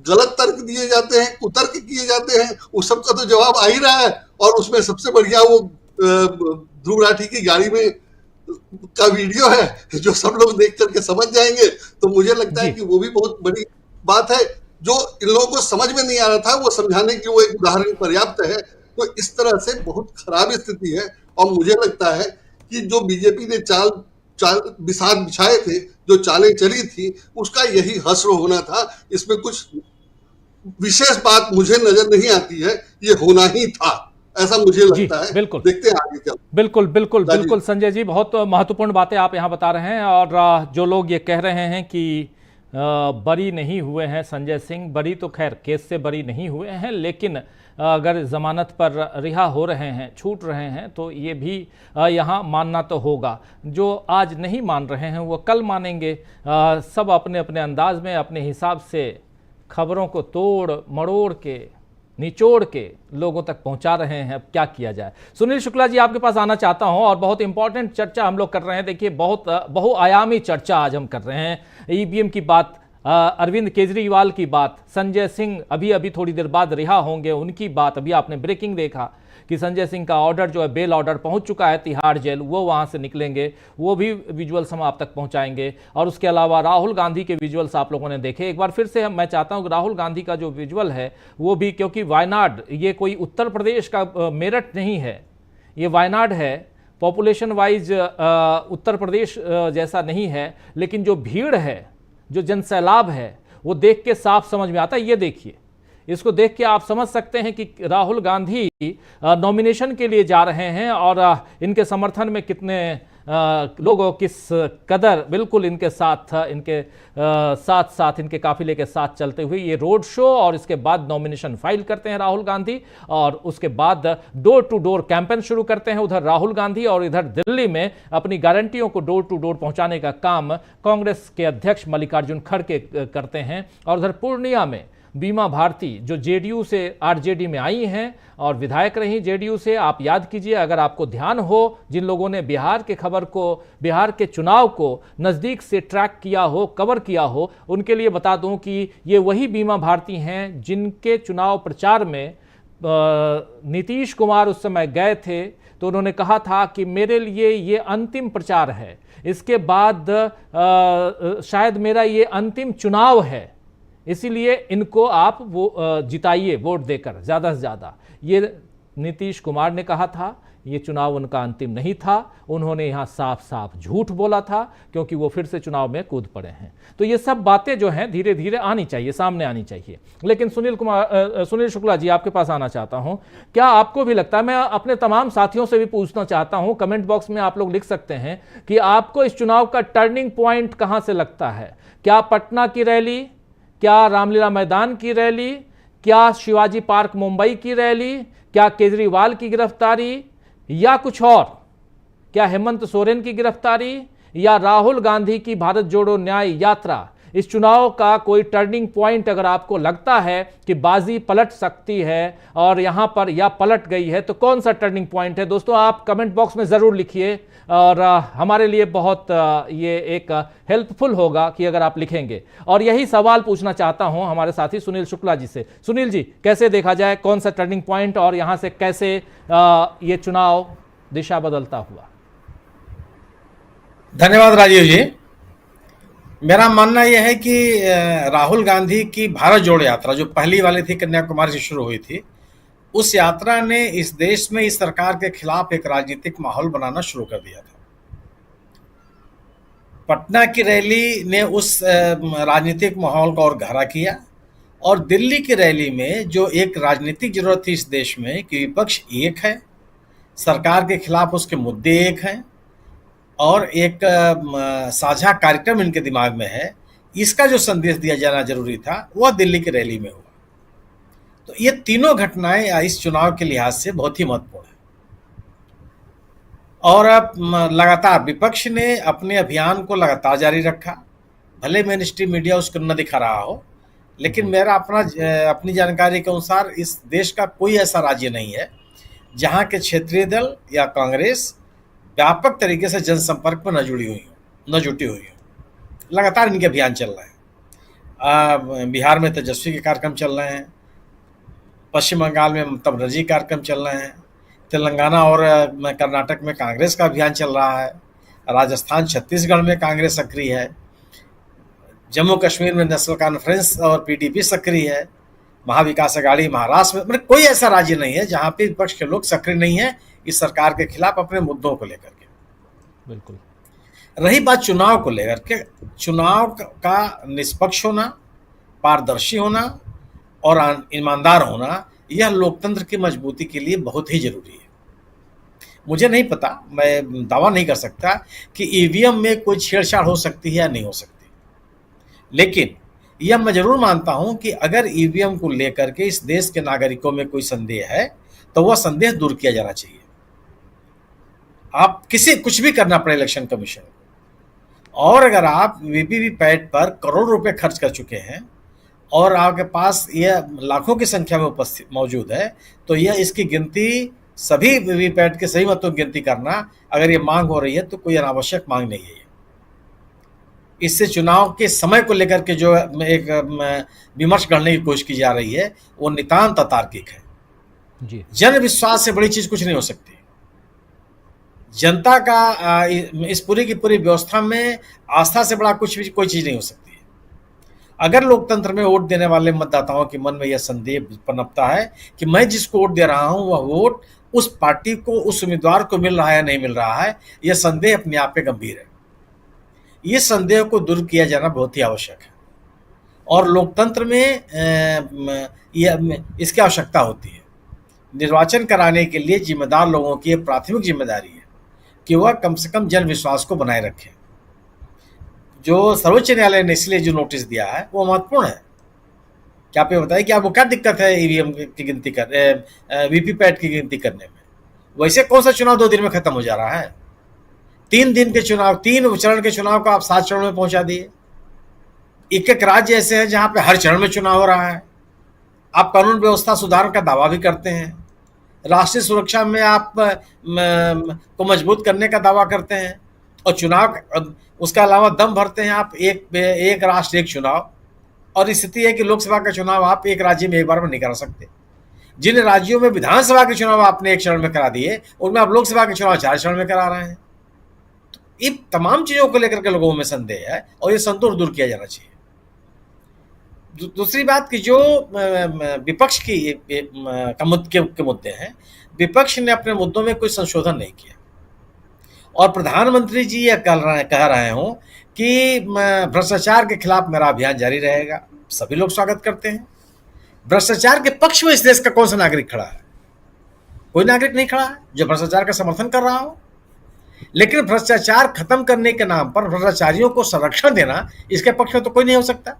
गलत तर्क दिए जाते हैं, कुतर्क किए जाते हैं, उस सब का तो जवाब आ ही रहा है। और उसमें सबसे बढ़िया वो ध्रुव राठी की गाड़ी में का वीडियो है जो सब लोग देख करके समझ जाएंगे। तो मुझे लगता है कि वो भी बहुत बड़ी बात है, जो इन लोगों को समझ में नहीं आ रहा था वो समझाने की वो एक उदाहरण पर्याप्त है। तो इस तरह से बहुत खराब स्थिति है, और मुझे लगता है कि जो बीजेपी ने चाल बिसात बिछाए थे, जो चालें चली थी, उसका यही हश्र होना था। इसमें कुछ विशेष बात मुझे नजर नहीं आती है, ये होना ही था, ऐसा मुझे लगता है। बिल्कुल, देखते हैं आगे क्या। बिल्कुल संजय जी, बहुत महत्वपूर्ण बातें आप यहाँ बता रहे हैं। और जो लोग ये कह रहे हैं कि बरी नहीं हुए हैं संजय सिंह, बरी तो खैर केस से बरी नहीं हुए हैं, लेकिन अगर जमानत पर रिहा हो रहे हैं, छूट रहे हैं, तो ये भी यहाँ मानना तो होगा। जो आज नहीं मान रहे हैं वो कल मानेंगे। सब अपने अपने अंदाज में अपने हिसाब से खबरों को तोड़ मरोड़ के निचोड़ के लोगों तक पहुंचा रहे हैं। अब क्या किया जाए। सुनील शुक्ला जी, आपके पास आना चाहता हूं, और बहुत इंपॉर्टेंट चर्चा हम लोग कर रहे हैं। देखिए, बहुत बहुआयामी चर्चा आज हम कर रहे हैं। ईवीएम की बात, अरविंद केजरीवाल की बात, संजय सिंह अभी अभी थोड़ी देर बाद रिहा होंगे उनकी बात। अभी आपने ब्रेकिंग देखा कि संजय सिंह का ऑर्डर जो है, बेल ऑर्डर पहुंच चुका है तिहाड़ जेल, वो वहां से निकलेंगे, वो भी विजुअल्स हम आप तक पहुंचाएंगे। और उसके अलावा राहुल गांधी के विजुअल्स आप लोगों ने देखे। एक बार फिर से मैं चाहता हूं कि राहुल गांधी का जो विजुअल है वो भी, क्योंकि वायनाड ये कोई उत्तर प्रदेश का मेरठ नहीं है, ये वायनाड है। पॉपुलेशन वाइज उत्तर प्रदेश जैसा नहीं है, लेकिन जो भीड़ है, जो जनसैलाब है, वो देख के साफ समझ में आता है। ये देखिए, इसको देख के आप समझ सकते हैं कि राहुल गांधी नॉमिनेशन के लिए जा रहे हैं और इनके समर्थन में कितने लोगों किस कदर बिल्कुल इनके साथ साथ साथ इनके काफिले के साथ चलते हुए ये रोड शो और इसके बाद नॉमिनेशन फाइल करते हैं राहुल गांधी, और उसके बाद डोर टू डोर कैंपेन शुरू करते हैं उधर राहुल गांधी, और इधर दिल्ली में अपनी गारंटियों को डोर टू डोर पहुंचाने का काम कांग्रेस के अध्यक्ष मल्लिकार्जुन खड़गे करते हैं। और उधर पूर्णिया में बीमा भारती जो जेडीयू से आरजेडी में आई हैं और विधायक रही जेडीयू से, आप याद कीजिए, अगर आपको ध्यान हो, जिन लोगों ने बिहार के खबर को, बिहार के चुनाव को नज़दीक से ट्रैक किया हो, कवर किया हो, उनके लिए बता दूं कि ये वही बीमा भारती हैं जिनके चुनाव प्रचार में नीतीश कुमार उस समय गए थे तो उन्होंने कहा था कि मेरे लिए ये अंतिम प्रचार है, इसके बाद शायद मेरा ये अंतिम चुनाव है, इसीलिए इनको आप वो जिताइए वोट देकर ज़्यादा से ज़्यादा। ये नीतीश कुमार ने कहा था, ये चुनाव उनका अंतिम नहीं था, उन्होंने यहाँ साफ साफ झूठ बोला था क्योंकि वो फिर से चुनाव में कूद पड़े हैं। तो ये सब बातें जो हैं धीरे धीरे आनी चाहिए, सामने आनी चाहिए। लेकिन सुनील शुक्ला जी, आपके पास आना चाहता हूं, क्या आपको भी लगता है, मैं अपने तमाम साथियों से भी पूछना चाहता हूं, कमेंट बॉक्स में आप लोग लिख सकते हैं कि आपको इस चुनाव का टर्निंग पॉइंट कहां से लगता है? क्या पटना की रैली, क्या रामलीला मैदान की रैली, क्या शिवाजी पार्क मुंबई की रैली, क्या केजरीवाल की गिरफ्तारी, या कुछ और? क्या हेमंत सोरेन की गिरफ्तारी, या राहुल गांधी की भारत जोड़ो न्याय यात्रा? इस चुनाव का कोई टर्निंग पॉइंट अगर आपको लगता है कि बाजी पलट सकती है और यहां पर या पलट गई है, तो कौन सा टर्निंग पॉइंट है? दोस्तों आप कमेंट बॉक्स में जरूर लिखिए, और हमारे लिए बहुत ये एक हेल्पफुल होगा कि अगर आप लिखेंगे। और यही सवाल पूछना चाहता हूं हमारे साथी सुनील शुक्ला जी से। सुनील जी, कैसे देखा जाए, कौन सा टर्निंग पॉइंट और यहां से कैसे ये चुनाव दिशा बदलता हुआ? धन्यवाद राजीव जी। मेरा मानना यह है कि राहुल गांधी की भारत जोड़ो यात्रा जो पहली वाली थी, कन्याकुमारी से शुरू हुई थी, उस यात्रा ने इस देश में इस सरकार के खिलाफ एक राजनीतिक माहौल बनाना शुरू कर दिया था। पटना की रैली ने उस राजनीतिक माहौल को और गहरा किया, और दिल्ली की रैली में जो एक राजनीतिक जरूरत थी इस देश में कि विपक्ष एक है, सरकार के खिलाफ उसके मुद्दे एक हैं, और एक साझा कार्यक्रम इनके दिमाग में है, इसका जो संदेश दिया जाना जरूरी था वह दिल्ली की रैली में हुआ। तो ये तीनों घटनाएं इस चुनाव के लिहाज से बहुत ही महत्वपूर्ण है। और अब लगातार विपक्ष ने अपने अभियान को लगातार जारी रखा, भले मेन स्ट्रीम मीडिया उसको न दिखा रहा हो, लेकिन मेरा अपनी जानकारी के अनुसार इस देश का कोई ऐसा राज्य नहीं है जहां के क्षेत्रीय दल या कांग्रेस व्यापक तरीके से जनसंपर्क में न जुटी हुई हो। लगातार इनके अभियान चल रहे हैं। बिहार में तेजस्वी के कार्यक्रम चल रहे हैं, पश्चिम बंगाल में ममता बनर्जी कार्यक्रम चल रहे हैं, तेलंगाना और कर्नाटक में कांग्रेस का अभियान चल रहा है, राजस्थान छत्तीसगढ़ में कांग्रेस सक्रिय है, जम्मू कश्मीर में नेशनल कॉन्फ्रेंस और पीडीपी सक्रिय है, महाविकास अघाड़ी महाराष्ट्र में, मतलब कोई ऐसा राज्य नहीं है जहां पे विपक्ष के लोग सक्रिय नहीं है इस सरकार के खिलाफ अपने मुद्दों को लेकर के। बिल्कुल। रही बात चुनाव को लेकर के, चुनाव का निष्पक्ष होना, पारदर्शी होना और ईमानदार होना, यह लोकतंत्र की मजबूती के लिए बहुत ही जरूरी है। मुझे नहीं पता, मैं दावा नहीं कर सकता कि ईवीएम में कोई छेड़छाड़ हो सकती है या नहीं हो सकती, लेकिन यह मैं जरूर मानता हूं कि अगर ईवीएम को लेकर के इस देश के नागरिकों में कोई संदेह है तो वह संदेह दूर किया जाना चाहिए। आप कुछ भी करना पड़े इलेक्शन कमीशन को, और अगर आप वीवीपैट पर करोड़ रुपए खर्च कर चुके हैं और आपके पास यह लाखों की संख्या में उपस्थित मौजूद है, तो यह इसकी गिनती सभी वीवीपैट के सही मतों की गिनती करना, अगर ये मांग हो रही है तो कोई अनावश्यक मांग नहीं है। इससे चुनाव के समय को लेकर के जो एक विमर्श करने की कोशिश की जा रही है वो नितांत अतार्किक है जी। जन विश्वास से बड़ी चीज कुछ नहीं हो सकती। जनता का इस पूरी की पूरी व्यवस्था में आस्था से बड़ा कोई चीज नहीं हो सकती। अगर लोकतंत्र में वोट देने वाले मतदाताओं के मन में यह संदेह पनपता है कि मैं जिसको वोट दे रहा हूं वह वोट उस पार्टी को, उस उम्मीदवार को मिल रहा है या नहीं मिल रहा है, यह संदेह अपने आप में गंभीर है। ये संदेह को दूर किया जाना बहुत ही आवश्यक है और लोकतंत्र में इसकी आवश्यकता होती है। निर्वाचन कराने के लिए जिम्मेदार लोगों की प्राथमिक जिम्मेदारी है कि वह कम से कम जन विश्वास को बनाए रखें। जो सर्वोच्च न्यायालय ने इसलिए जो नोटिस दिया है वो महत्वपूर्ण है। क्या आप ये बताइए कि आपको क्या दिक्कत है ईवीएम की गिनती कर वीवीपैट की गिनती करने में? वैसे कौन सा चुनाव 2 दिन में खत्म हो जा रहा है? 3 दिन के चुनाव, 3 चरण के चुनाव को आप 7 चरणों में पहुंचा दिए। एक राज्य ऐसे हैं जहां पे हर चरण में चुनाव हो रहा है। आप कानून व्यवस्था सुधार का दावा भी करते हैं, राष्ट्रीय सुरक्षा में आप को मजबूत करने का दावा करते हैं, और चुनाव उसके अलावा दम भरते हैं आप एक राष्ट्र एक चुनाव। और स्थिति है कि लोकसभा का चुनाव आप एक राज्य में एक बार में नहीं करा सकते। जिन राज्यों में विधानसभा के चुनाव आपने 1 चरण में करा दिए, उनमें आप लोकसभा के चुनाव 4 चरण में करा रहे हैं। तो इन तमाम चीजों को लेकर के लोगों में संदेह है और ये संतोष दूर किया जाना चाहिए। दूसरी बात कि जो विपक्ष की के मुद्दे हैं, विपक्ष ने अपने मुद्दों में कोई संशोधन नहीं किया, और प्रधानमंत्री जी यह कह रहे हो कि भ्रष्टाचार के खिलाफ मेरा अभियान जारी रहेगा। सभी लोग स्वागत करते हैं। भ्रष्टाचार के पक्ष में इस देश का कौन सा नागरिक खड़ा है? कोई नागरिक नहीं खड़ा है जो भ्रष्टाचार का समर्थन कर रहा हो। लेकिन भ्रष्टाचार खत्म करने के नाम पर भ्रष्टाचारियों को संरक्षण देना, इसके पक्ष में तो कोई नहीं हो सकता।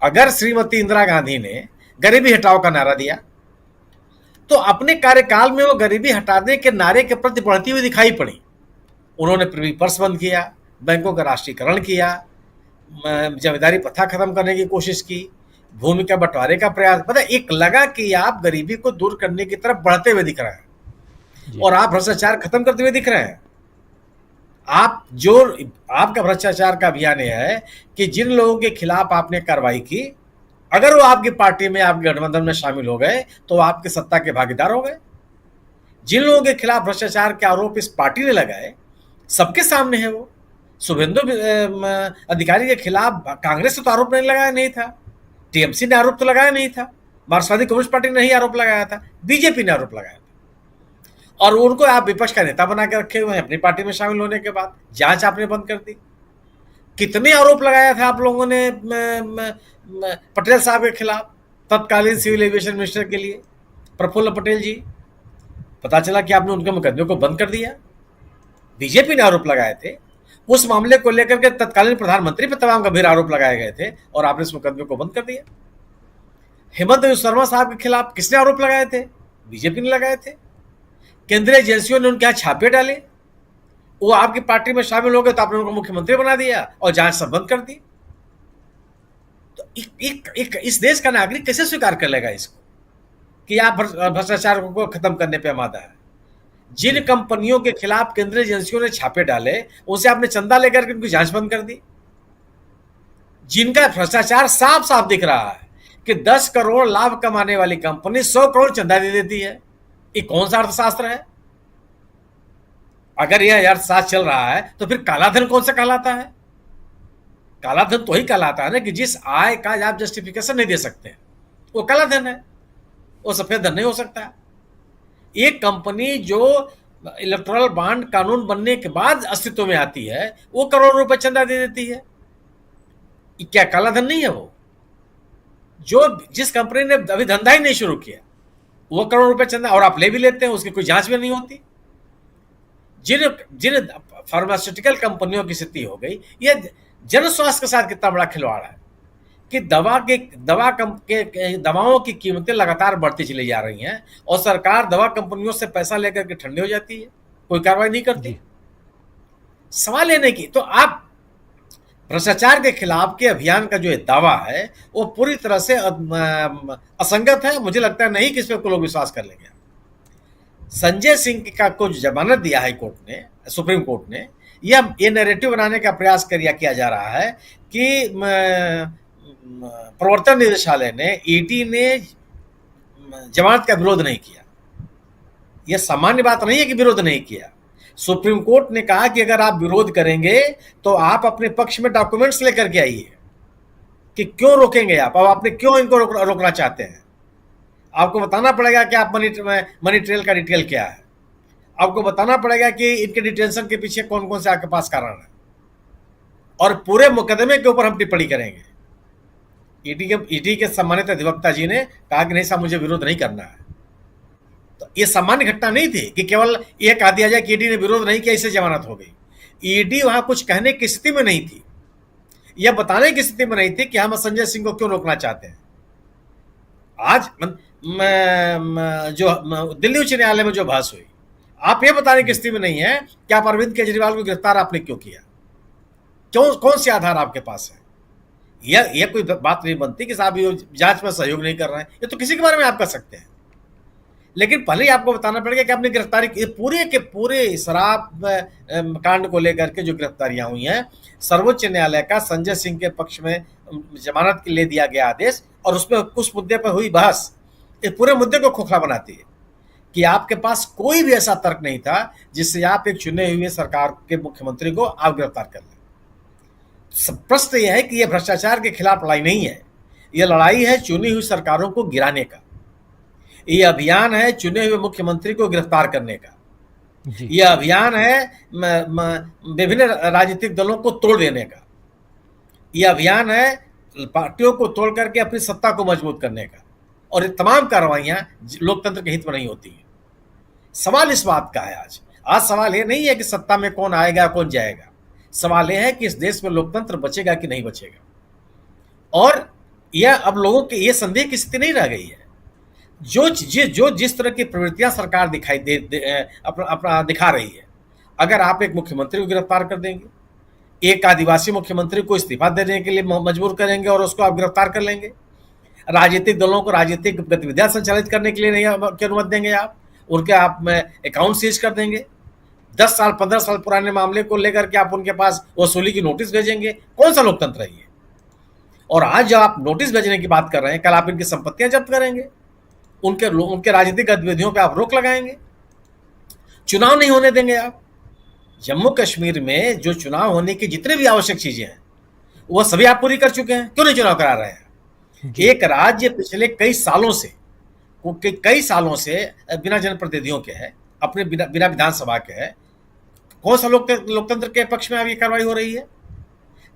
अगर श्रीमती इंदिरा गांधी ने गरीबी हटाओ का नारा दिया, तो अपने कार्यकाल में वो गरीबी हटाने के नारे के प्रति बढ़ती हुई दिखाई पड़ी। उन्होंने प्रीवी पर्स बंद किया, बैंकों का राष्ट्रीयकरण किया, जमींदारी प्रथा खत्म करने की कोशिश की, भूमि का बंटवारे का प्रयास। मतलब एक लगा कि आप गरीबी को दूर करने की तरफ बढ़ते हुए दिख रहे हैं और आप भ्रष्टाचार खत्म करते हुए दिख रहे हैं। आपका भ्रष्टाचार का अभियान यह है कि जिन लोगों के खिलाफ आपने कार्रवाई की, अगर वो आपकी पार्टी में, आपके गठबंधन में शामिल हो गए, तो आपके सत्ता के भागीदार हो गए। जिन लोगों के खिलाफ भ्रष्टाचार के आरोप इस पार्टी ने लगाए, सबके सामने है वो। शुभेंदु अधिकारी के खिलाफ कांग्रेस ने तो आरोप नहीं लगाया नहीं था, टीएमसी ने आरोप तो लगाया नहीं था, मार्क्सवादी कम्युनिस्ट पार्टी ने ही आरोप लगाया था, बीजेपी ने आरोप लगाया था, और उनको आप विपक्ष का नेता बना के रखे हुए हैं। अपनी पार्टी में शामिल होने के बाद जांच आपने बंद कर दी। कितने आरोप लगाया था आप लोगों ने पटेल साहब के खिलाफ, तत्कालीन सिविल एविएशन मिनिस्टर के लिए प्रफुल्ल पटेल जी। पता चला कि आपने उनके मुकदमे को बंद कर दिया। बीजेपी ने आरोप लगाए थे, उस मामले को लेकर के तत्कालीन प्रधानमंत्री पर तमाम गंभीर आरोप लगाए गए थे और आपने इस मुकदमे को बंद कर दिया। हेमंत बिस्वा शर्मा साहब के खिलाफ किसने आरोप लगाए थे? बीजेपी ने लगाए थे। केंद्रीय एजेंसियों ने उनके यहाँ छापे डाले, वो आपकी पार्टी में शामिल हो गए तो आपने उनको मुख्यमंत्री बना दिया और जांच सब बंद कर दी। तो इस देश का नागरिक कैसे स्वीकार कर लेगा इसको कि आप भ्रष्टाचार को खत्म करने पे आमादा है? जिन कंपनियों के खिलाफ केंद्रीय एजेंसियों ने छापे डाले, उनसे आपने चंदा लेकर के उनकी जांच बंद कर दी। जिनका भ्रष्टाचार साफ साफ दिख रहा है कि 10 करोड़ लाभ कमाने वाली कंपनी 100 करोड़ चंदा दे देती है। ये कौन सा अर्थशास्त्र है? अगर यह अर्थशास्त्र चल रहा है तो फिर कालाधन कौन सा कहलाता है? कालाधन तो ही कहलाता है ना कि जिस आय का आप जस्टिफिकेशन नहीं दे सकते, वो कालाधन है, वो सफेद धन नहीं हो सकता। एक कंपनी जो इलेक्टोरल बॉन्ड कानून बनने के बाद अस्तित्व में आती है, वो करोड़ रुपए चंदा दे देती है, क्या कालाधन नहीं है? वो जिस कंपनी ने अभी धंधा ही नहीं शुरू किया, वो करोड़ रुपए चंदा, और आप ले भी लेते हैं, उसकी कोई जांच भी नहीं होती। जिन फार्मास्यूटिकल कंपनियों की स्थिति हो गई, यह जन स्वास्थ्य के साथ कितना बड़ा खिलवाड़ है कि दवाओं की कीमतें लगातार बढ़ती चली जा रही हैं और सरकार दवा कंपनियों से पैसा लेकर के ठंडी हो जाती है, कोई कार्रवाई नहीं करती। सवाल लेने की तो आप भ्रष्टाचार के खिलाफ के अभियान का जो दावा है वो पूरी तरह से असंगत है। मुझे लगता है नहीं कि इस पर लोग विश्वास कर लेंगे। संजय सिंह का को जमानत दिया है कोर्ट ने, सुप्रीम कोर्ट ने, ये नैरेटिव बनाने का प्रयास किया जा रहा है कि प्रवर्तन निदेशालय ने, ईडी ने जमानत का विरोध नहीं किया। यह सामान्य बात नहीं है कि विरोध नहीं किया। सुप्रीम कोर्ट ने कहा कि अगर आप विरोध करेंगे तो आप अपने पक्ष में डॉक्यूमेंट्स लेकर के आइए कि क्यों रोकेंगे आप, अब आपने क्यों इनको रोकना चाहते हैं। आपको बताना पड़ेगा कि आप मनी ट्रेल का डिटेल क्या है, आपको बताना पड़ेगा कि इनके डिटेंशन के पीछे कौन कौन से आपके पास कारण है, और पूरे मुकदमे के ऊपर हम टिप्पणी करेंगे। ईडी के सम्मानित अधिवक्ता जी ने कहा कि नहीं साहब, मुझे विरोध नहीं करना है। तो ये सामान्य घटना नहीं थी कि केवल यह कह दिया जाए कि ईडी ने विरोध नहीं किया इससे जमानत हो गई। ईडी वहां कुछ कहने की स्थिति में नहीं थी, यह बताने की स्थिति में नहीं थी कि हम संजय सिंह को क्यों रोकना चाहते हैं। आज जो दिल्ली उच्च न्यायालय में जो बहस हुई, आप ये बताने की स्थिति में नहीं है कि आप अरविंद केजरीवाल को गिरफ्तार आपने क्यों किया, क्यों, कौन से आधार आपके पास है। यह कोई बात नहीं बनती कि साहब ये जांच में सहयोग नहीं कर रहे हैं, ये तो किसी के बारे में आप कर सकते हैं, लेकिन पहले ही आपको बताना पड़ेगा कि आपने गिरफ्तारी पूरे के पूरे शराब कांड को लेकर के जो गिरफ्तारियां हुई हैं, सर्वोच्च न्यायालय का संजय सिंह के पक्ष में जमानत के लिए दिया गया आदेश और उसमें उस मुद्दे पर हुई बहस इस पूरे मुद्दे को खोखला बनाती है कि आपके पास कोई भी ऐसा तर्क नहीं था जिससे आप एक चुने हुए सरकार के मुख्यमंत्री को आप गिरफ्तार कर लें। प्रश्न यह है कि यह भ्रष्टाचार के खिलाफ लड़ाई नहीं है, यह लड़ाई है चुनी हुई सरकारों को गिराने का, ये अभियान है चुने हुए मुख्यमंत्री को गिरफ्तार करने का, यह अभियान है विभिन्न राजनीतिक दलों को तोड़ देने का, यह अभियान है पार्टियों को तोड़ करके अपनी सत्ता को मजबूत करने का, और ये तमाम कार्रवाइयां लोकतंत्र के हित में नहीं होती हैं। सवाल इस बात का है आज सवाल ये नहीं है कि सत्ता में कौन आएगा कौन जाएगा, सवाल यह है कि इस देश में लोकतंत्र बचेगा कि नहीं बचेगा। और यह अब लोगों के ये संदेह की स्थिति नहीं रह गई है। जो जिस तरह की प्रवृत्तियां सरकार अपना दिखा रही है, अगर आप एक मुख्यमंत्री को गिरफ्तार कर देंगे, एक आदिवासी मुख्यमंत्री को इस्तीफा देने के लिए मजबूर करेंगे और उसको आप गिरफ्तार कर लेंगे, राजनीतिक दलों को राजनीतिक गतिविधियां संचालित करने के लिए नहीं की अनुमति देंगे, आप उनके आप अकाउंट सीज कर देंगे, 10 साल 15 साल पुराने मामले को लेकर के आप उनके पास वसूली की नोटिस भेजेंगे, कौन सा लोकतंत्र है ये। और आज जब आप नोटिस भेजने की बात कर रहे हैं, कल आप इनकी संपत्तियां जब्त करेंगे, उनके राजनीतिक गतिविधियों पे आप रोक लगाएंगे, चुनाव नहीं होने देंगे आप। जम्मू कश्मीर में जो चुनाव होने की जितने भी आवश्यक चीजें हैं वह सभी आप पूरी कर चुके हैं, क्यों नहीं चुनाव करा रहे हैं। एक राज्य पिछले कई सालों से बिना जनप्रतिनिधियों के है, अपने बिना विधानसभा के है, कौन सा लोकतंत्र के पक्ष में अब ये कार्रवाई हो रही है।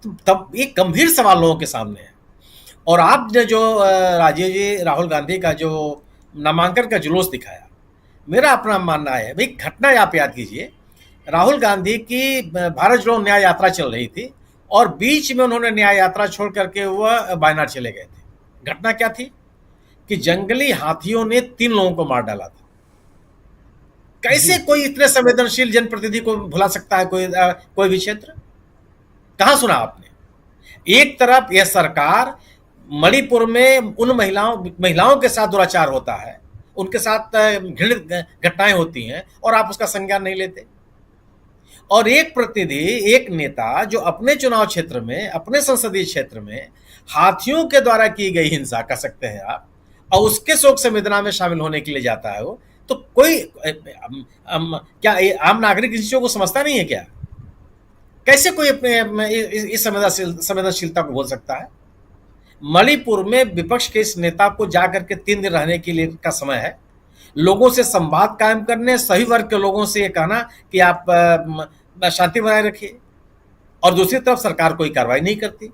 तो तब एक गंभीर सवाल लोगों के सामने है। और आपने जो राजीव जी राहुल गांधी का जो नामांकन का जुलूस दिखाया, मेरा अपना मानना है भाई, घटना आप याद कीजिए, राहुल गांधी की भारत जोड़ो न्याय यात्रा चल रही थी और बीच में उन्होंने न्याय यात्रा छोड़ करके वह वायनाड चले गए थे। घटना क्या थी कि जंगली हाथियों ने 3 लोगों को मार डाला था। कैसे कोई इतने संवेदनशील जनप्रतिनिधि को भुला सकता है कोई भी क्षेत्र? कहां सुना आपने? एक तरफ यह सरकार मणिपुर में उन महिलाओं के साथ दुराचार होता है, उनके साथ घृणित घटनाएं होती हैं और आप उसका संज्ञान नहीं लेते। और एक प्रतिनिधि, एक नेता जो अपने चुनाव क्षेत्र में, अपने संसदीय क्षेत्र में हाथियों के द्वारा की गई हिंसा कर सकते हैं आप, और उसके शोक संवेदना में शामिल होने के लिए जाता है वो, तो कोई क्या आम नागरिक इस चीजों को समझता नहीं है क्या? कैसे कोई अपने इस संवेदनशीलता को बोल सकता है? मणिपुर में विपक्ष के इस नेता को जाकर के 3 दिन रहने के लिए का समय है, लोगों से संवाद कायम करने, सभी वर्ग के लोगों से ये कहना कि आप शांति बनाए रखिए, और दूसरी तरफ सरकार कोई कार्रवाई नहीं करती।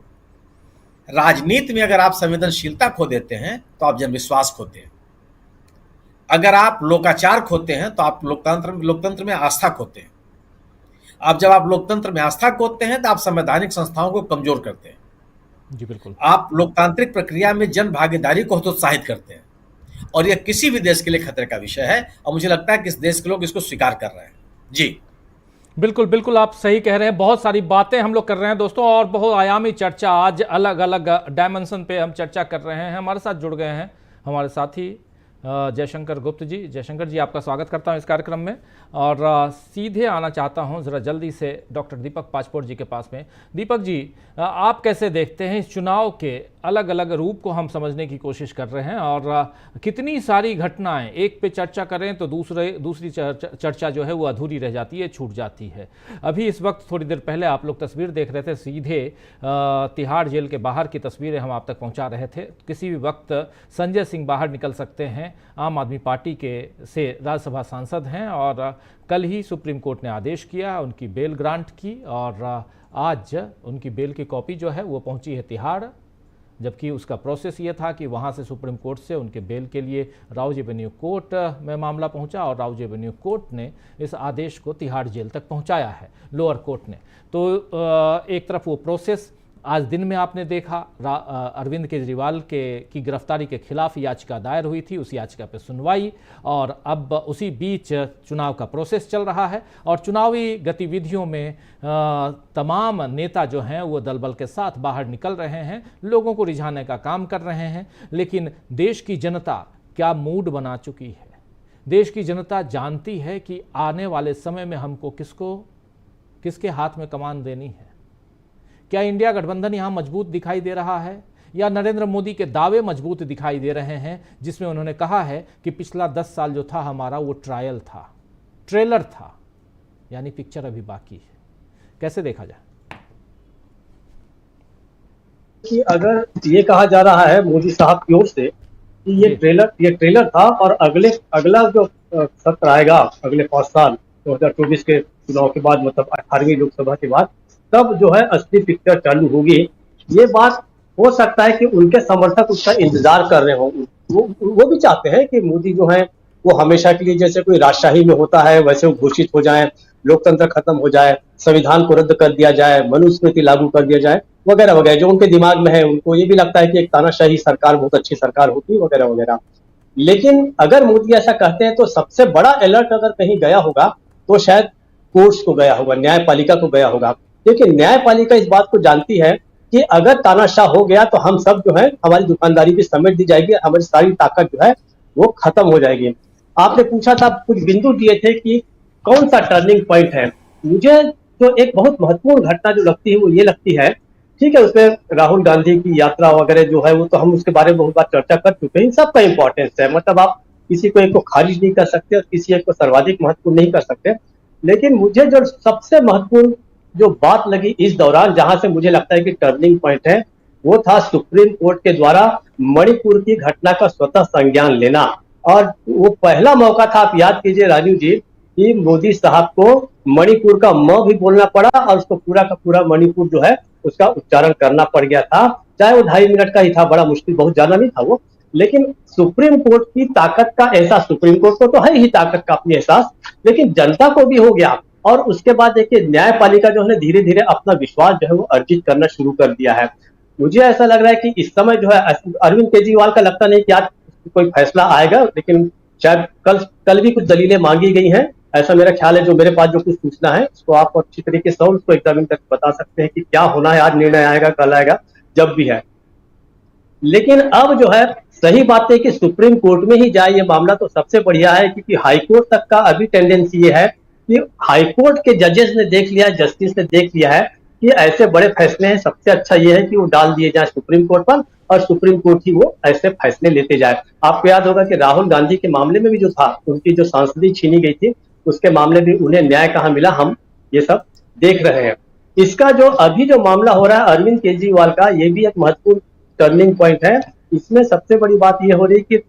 राजनीति में अगर आप संवेदनशीलता खो देते हैं तो आप जनविश्वास खोते हैं, अगर आप लोकाचार खोते हैं तो आप लोकतंत्र में आस्था खोते हैं। अब जब आप लोकतंत्र में आस्था खोते हैं तो आप संवैधानिक संस्थाओं को कमजोर करते हैं। जी बिल्कुल। आप लोकतांत्रिक प्रक्रिया में जन भागीदारी को हतोत्साहित करते हैं, और यह किसी भी देश के लिए खतरे का विषय है, और मुझे लगता है कि इस देश के लोग इसको स्वीकार कर रहे हैं। जी बिल्कुल बिल्कुल, आप सही कह रहे हैं। बहुत सारी बातें हम लोग कर रहे हैं दोस्तों, और बहुत आयामी चर्चा, आज अलग अलग डायमेंशन पे हम चर्चा कर रहे हैं। हमारे साथ जुड़ गए हैं हमारे साथी जयशंकर गुप्त जी। जयशंकर जी, आपका स्वागत करता हूं इस कार्यक्रम में, और सीधे आना चाहता हूं ज़रा जल्दी से डॉक्टर दीपक पासपोर्ट जी के पास में। दीपक जी, आप कैसे देखते हैं इस चुनाव के अलग अलग रूप को? हम समझने की कोशिश कर रहे हैं, और कितनी सारी घटनाएं, एक पे चर्चा करें तो दूसरी चर्चा जो है वो अधूरी रह जाती है, छूट जाती है। अभी इस वक्त थोड़ी देर पहले आप लोग तस्वीर देख रहे थे, सीधे तिहाड़ जेल के बाहर की तस्वीरें हम आप तक पहुँचा रहे थे। किसी भी वक्त संजय सिंह बाहर निकल सकते हैं। आम आदमी पार्टी से राज्यसभा सांसद हैं, और कल ही सुप्रीम कोर्ट ने आदेश किया, उनकी बेल ग्रांट की, और आज उनकी बेल की कॉपी जो है वो पहुंची है तिहाड़। जबकि उसका प्रोसेस ये था कि वहाँ से सुप्रीम कोर्ट से उनके बेल के लिए राउज एवेन्यू कोर्ट में मामला पहुँचा और राउज एवेन्यू कोर्ट ने इस आदेश को तिहाड़ जेल तक पहुँचाया है, लोअर कोर्ट ने। तो एक तरफ वो प्रोसेस आज दिन में आपने देखा, अरविंद केजरीवाल की गिरफ्तारी के खिलाफ याचिका दायर हुई थी, उस याचिका पर सुनवाई, और अब उसी बीच चुनाव का प्रोसेस चल रहा है और चुनावी गतिविधियों में तमाम नेता जो हैं वो दलबल के साथ बाहर निकल रहे हैं, लोगों को रिझाने का काम कर रहे हैं। लेकिन देश की जनता क्या मूड बना चुकी है? देश की जनता जानती है कि आने वाले समय में हमको किसके हाथ में कमान देनी है। क्या इंडिया गठबंधन यहाँ मजबूत दिखाई दे रहा है या नरेंद्र मोदी के दावे मजबूत दिखाई दे रहे हैं, जिसमें उन्होंने कहा है कि पिछला 10 साल जो था हमारा वो ट्रायल था, ट्रेलर था, यानी पिक्चर अभी बाकी है। कैसे देखा जाए? कि अगर ये कहा जा रहा है मोदी साहब की ओर से कि ये ट्रेलर था और अगला जो सत्र आएगा अगले 5 साल 2024 के चुनाव के बाद, मतलब 18वीं लोकसभा के बाद, तब जो है असली पिक्चर चालू होगी। ये बात हो सकता है कि उनके समर्थक उसका इंतजार कर रहे हों। वो भी चाहते हैं कि मोदी जो है वो हमेशा के लिए जैसे कोई राजशाही में होता है वैसे वो घोषित हो जाए, लोकतंत्र खत्म हो जाए, संविधान को रद्द कर दिया जाए, मनुस्मृति लागू कर दिया जाए, वगैरह वगैरह, जो उनके दिमाग में है। उनको ये भी लगता है कि एक तानाशाही सरकार बहुत अच्छी सरकार होती, वगैरह वगैरह। लेकिन अगर मोदी ऐसा कहते हैं तो सबसे बड़ा अलर्ट अगर कहीं गया होगा तो शायद कोर्ट्स को गया होगा, न्यायपालिका को गया होगा, क्योंकि न्यायपालिका इस बात को जानती है कि अगर तानाशाह हो गया तो हम सब जो है हमारी दुकानदारी भी समेट दी जाएगी, हमारी सारी ताकत जो है वो खत्म हो जाएगी। आपने पूछा था, कुछ बिंदु दिए थे कि कौन सा टर्निंग पॉइंट है। मुझे जो एक बहुत महत्वपूर्ण घटना जो लगती है वो ये लगती है, ठीक है, उसमें राहुल गांधी की यात्रा वगैरह जो है वो तो हम उसके बारे में बहुत बार चर्चा कर चुके हैं। इन सबका इंपॉर्टेंस है, मतलब आप किसी को एक को खारिज नहीं कर सकते और किसी एक को सर्वाधिक महत्वपूर्ण नहीं कर सकते। लेकिन मुझे जो सबसे महत्वपूर्ण जो बात लगी इस दौरान, जहां से मुझे लगता है कि टर्निंग पॉइंट है, वो था सुप्रीम कोर्ट के द्वारा मणिपुर की घटना का स्वतः संज्ञान लेना। और वो पहला मौका था, आप याद कीजिए राजीव जी, कि मोदी साहब को मणिपुर का म भी बोलना पड़ा और उसको पूरा का पूरा मणिपुर जो है उसका उच्चारण करना पड़ गया था, चाहे वो 2.5 मिनट का ही था, बड़ा मुश्किल, बहुत ज्यादा नहीं था वो। लेकिन सुप्रीम कोर्ट की ताकत का एहसास, सुप्रीम कोर्ट को तो है ही ताकत का अपनी एहसास, लेकिन जनता को भी हो गया। और उसके बाद देखिए न्यायपालिका जो है धीरे धीरे अपना विश्वास जो है वो अर्जित करना शुरू कर दिया है। मुझे ऐसा लग रहा है कि इस समय जो है अरविंद केजरीवाल का लगता नहीं कि आज कोई फैसला आएगा, लेकिन शायद कल भी कुछ दलीलें मांगी गई हैं, ऐसा मेरा ख्याल है। जो मेरे पास जो कुछ सूचना है उसको आप अच्छी तरीके से उसको एग्जामिन तक बता सकते हैं कि क्या होना है, आज निर्णय आएगा, कल आएगा, जब भी है। लेकिन अब जो है सही बात है कि सुप्रीम कोर्ट में ही जाए ये मामला तो सबसे बढ़िया है, क्योंकि हाईकोर्ट तक का अभी टेंडेंसी ये है कि हाईकोर्ट के जजेस ने देख लिया, जस्टिस ने देख लिया है कि ऐसे बड़े फैसले हैं, सबसे अच्छा ये है कि वो डाल दिए जाए सुप्रीम कोर्ट पर और सुप्रीम कोर्ट ही वो ऐसे फैसले लेते जाए। आपको याद होगा कि राहुल गांधी के मामले में भी जो था, उनकी जो सांसदी छीनी गई थी, उसके मामले में उन्हें न्याय कहाँ मिला, हम ये सब देख रहे हैं। इसका जो अभी जो मामला हो रहा है अरविंद केजरीवाल का, ये भी एक महत्वपूर्ण टर्निंग पॉइंट है। इसमें सबसे बड़ी बात यह हो रही कि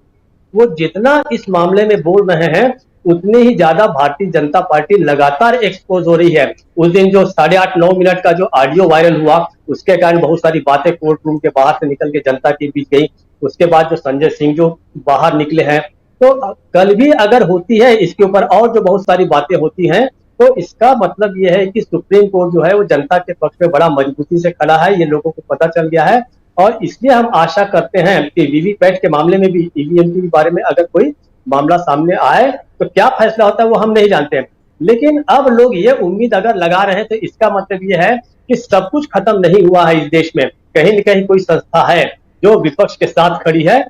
वो जितना इस मामले में बोल रहे हैं उतने ही ज्यादा भारतीय जनता पार्टी लगातार एक्सपोज हो रही है। उस दिन जो 8.5-9 मिनट का जो ऑडियो वायरल हुआ, उसके कारण बहुत सारी बातें कोर्ट रूम के बाहर से निकल के जनता के बीच गई। उसके बाद जो संजय सिंह जो बाहर निकले हैं, तो कल भी अगर होती है इसके ऊपर और जो बहुत सारी बातें होती हैं, तो इसका मतलब ये है कि सुप्रीम कोर्ट जो है वो जनता के पक्ष में बड़ा मजबूती से खड़ा है, ये लोगों को पता चल गया है। और इसलिए हम आशा करते हैं कि वीवीपैट के मामले में भी, ईवीएम के बारे में अगर कोई मामला सामने आए तो क्या फैसला होता है वो हम नहीं जानते हैं। लेकिन अब लोग ये उम्मीद अगर लगा रहे हैं तो इसका मतलब ये है कि सब कुछ खत्म नहीं हुआ है इस देश में, कहीं न कहीं कोई संस्था है जो विपक्ष के साथ खड़ी है।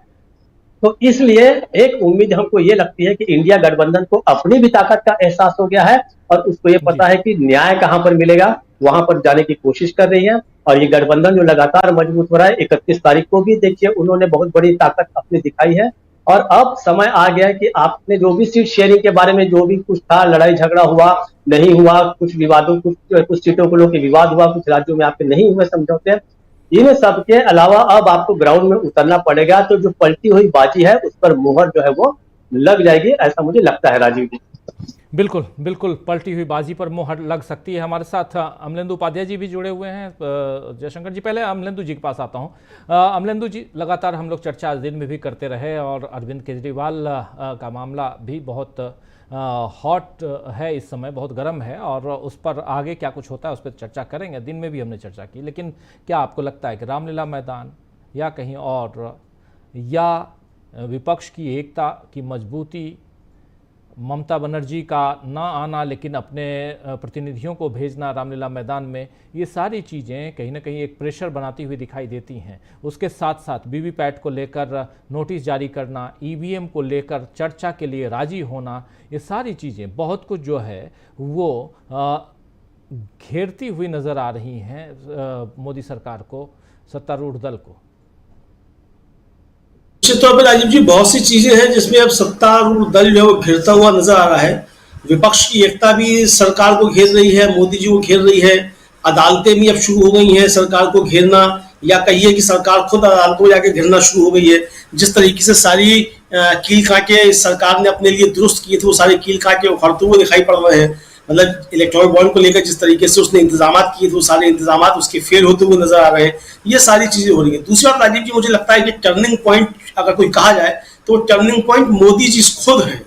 तो इसलिए एक उम्मीद हमको ये लगती है कि इंडिया गठबंधन को अपनी भी ताकत का एहसास हो गया है और उसको ये पता है कि न्याय कहां पर मिलेगा, वहां पर जाने की कोशिश कर रही है। और ये गठबंधन जो लगातार मजबूत हो रहा है, 31 तारीख को भी देखिए उन्होंने बहुत बड़ी ताकत अपनी दिखाई है। और अब समय आ गया है कि आपने जो भी सीट शेयरिंग के बारे में जो भी कुछ था, लड़ाई झगड़ा हुआ नहीं हुआ, कुछ विवादों कुछ सीटों को लेकर विवाद हुआ, कुछ राज्यों में आपके नहीं हुए समझौते, इन सब के अलावा अब आपको ग्राउंड में उतरना पड़ेगा। तो जो पलटी हुई बाजी है उस पर मुहर जो है वो लग जाएगी, ऐसा मुझे लगता है राजीव जी। बिल्कुल बिल्कुल, पलटी हुई बाजी पर मुहर लग सकती है। हमारे साथ अमलेंदु उपाध्याय जी भी जुड़े हुए हैं। जयशंकर जी, पहले अमलेंदु जी के पास आता हूं। अमलेंदु जी, लगातार हम लोग चर्चा आज दिन में भी करते रहे और अरविंद केजरीवाल का मामला भी बहुत हॉट है इस समय, बहुत गर्म है और उस पर आगे क्या कुछ होता है उस पर चर्चा करेंगे। दिन में भी हमने चर्चा की, लेकिन क्या आपको लगता है कि रामलीला मैदान या कहीं और, या विपक्ष की एकता की मजबूती, ममता बनर्जी का ना आना लेकिन अपने प्रतिनिधियों को भेजना रामलीला मैदान में, ये सारी चीज़ें कहीं ना कहीं एक प्रेशर बनाती हुई दिखाई देती हैं। उसके साथ साथ वीवीपैट को लेकर नोटिस जारी करना, ईवीएम को लेकर चर्चा के लिए राजी होना, ये सारी चीज़ें बहुत कुछ जो है वो घेरती हुई नज़र आ रही हैं मोदी सरकार को, सत्तारूढ़ दल को। निश्चित तौर पर राजीव जी, बहुत सी चीजें हैं जिसमें अब सत्तारूढ़ दल जो घिरता हुआ नजर आ रहा है। विपक्ष की एकता भी सरकार को घेर रही है, मोदी जी को घेर रही है। अदालतें भी अब शुरू हो गई हैं सरकार को घेरना, या कहिए कि सरकार खुद अदालतों में जाके घेरना शुरू हो गई है। जिस तरीके से सारी कील खाके सरकार ने अपने लिए दुरुस्त किए थे, वो सारे कील खाके उखड़ते हुए दिखाई पड़ रहे हैं। मतलब इलेक्ट्रॉनिक बॉन्ड को लेकर जिस तरीके से उसने इंतजाम किए थे, वो सारे इंतजाम उसके फेल होते हुए नजर आ रहे हैं। ये सारी चीजें हो रही है। दूसरी बात राजीव जी, मुझे लगता है कि टर्निंग पॉइंट अगर कोई कहा जाए तो टर्निंग पॉइंट मोदी जी खुद है।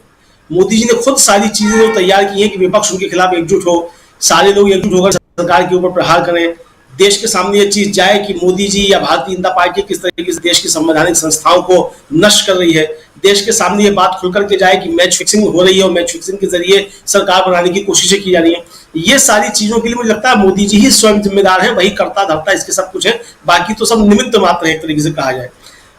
मोदी जी ने खुद सारी चीजें तैयार की हैं कि विपक्ष उनके खिलाफ एकजुट हो, सारे लोग एकजुट होकर सरकार के ऊपर प्रहार करें। देश के सामने ये चीज जाए कि मोदी जी या भारतीय जनता पार्टी किस तरीके से देश की संवैधानिक संस्थाओं को नष्ट कर रही है। देश के सामने ये बात खुल करके जाए कि मैच फिक्सिंग हो रही है और मैच फिक्सिंग के जरिए सरकार बनाने की कोशिशें की जा रही है। ये सारी चीजों के लिए मुझे लगता है मोदी जी ही स्वयं जिम्मेदार है, वही करता धरता इसके सब कुछ है, बाकी तो सब निमित्त मात्र है एक तरीके से कहा जाए।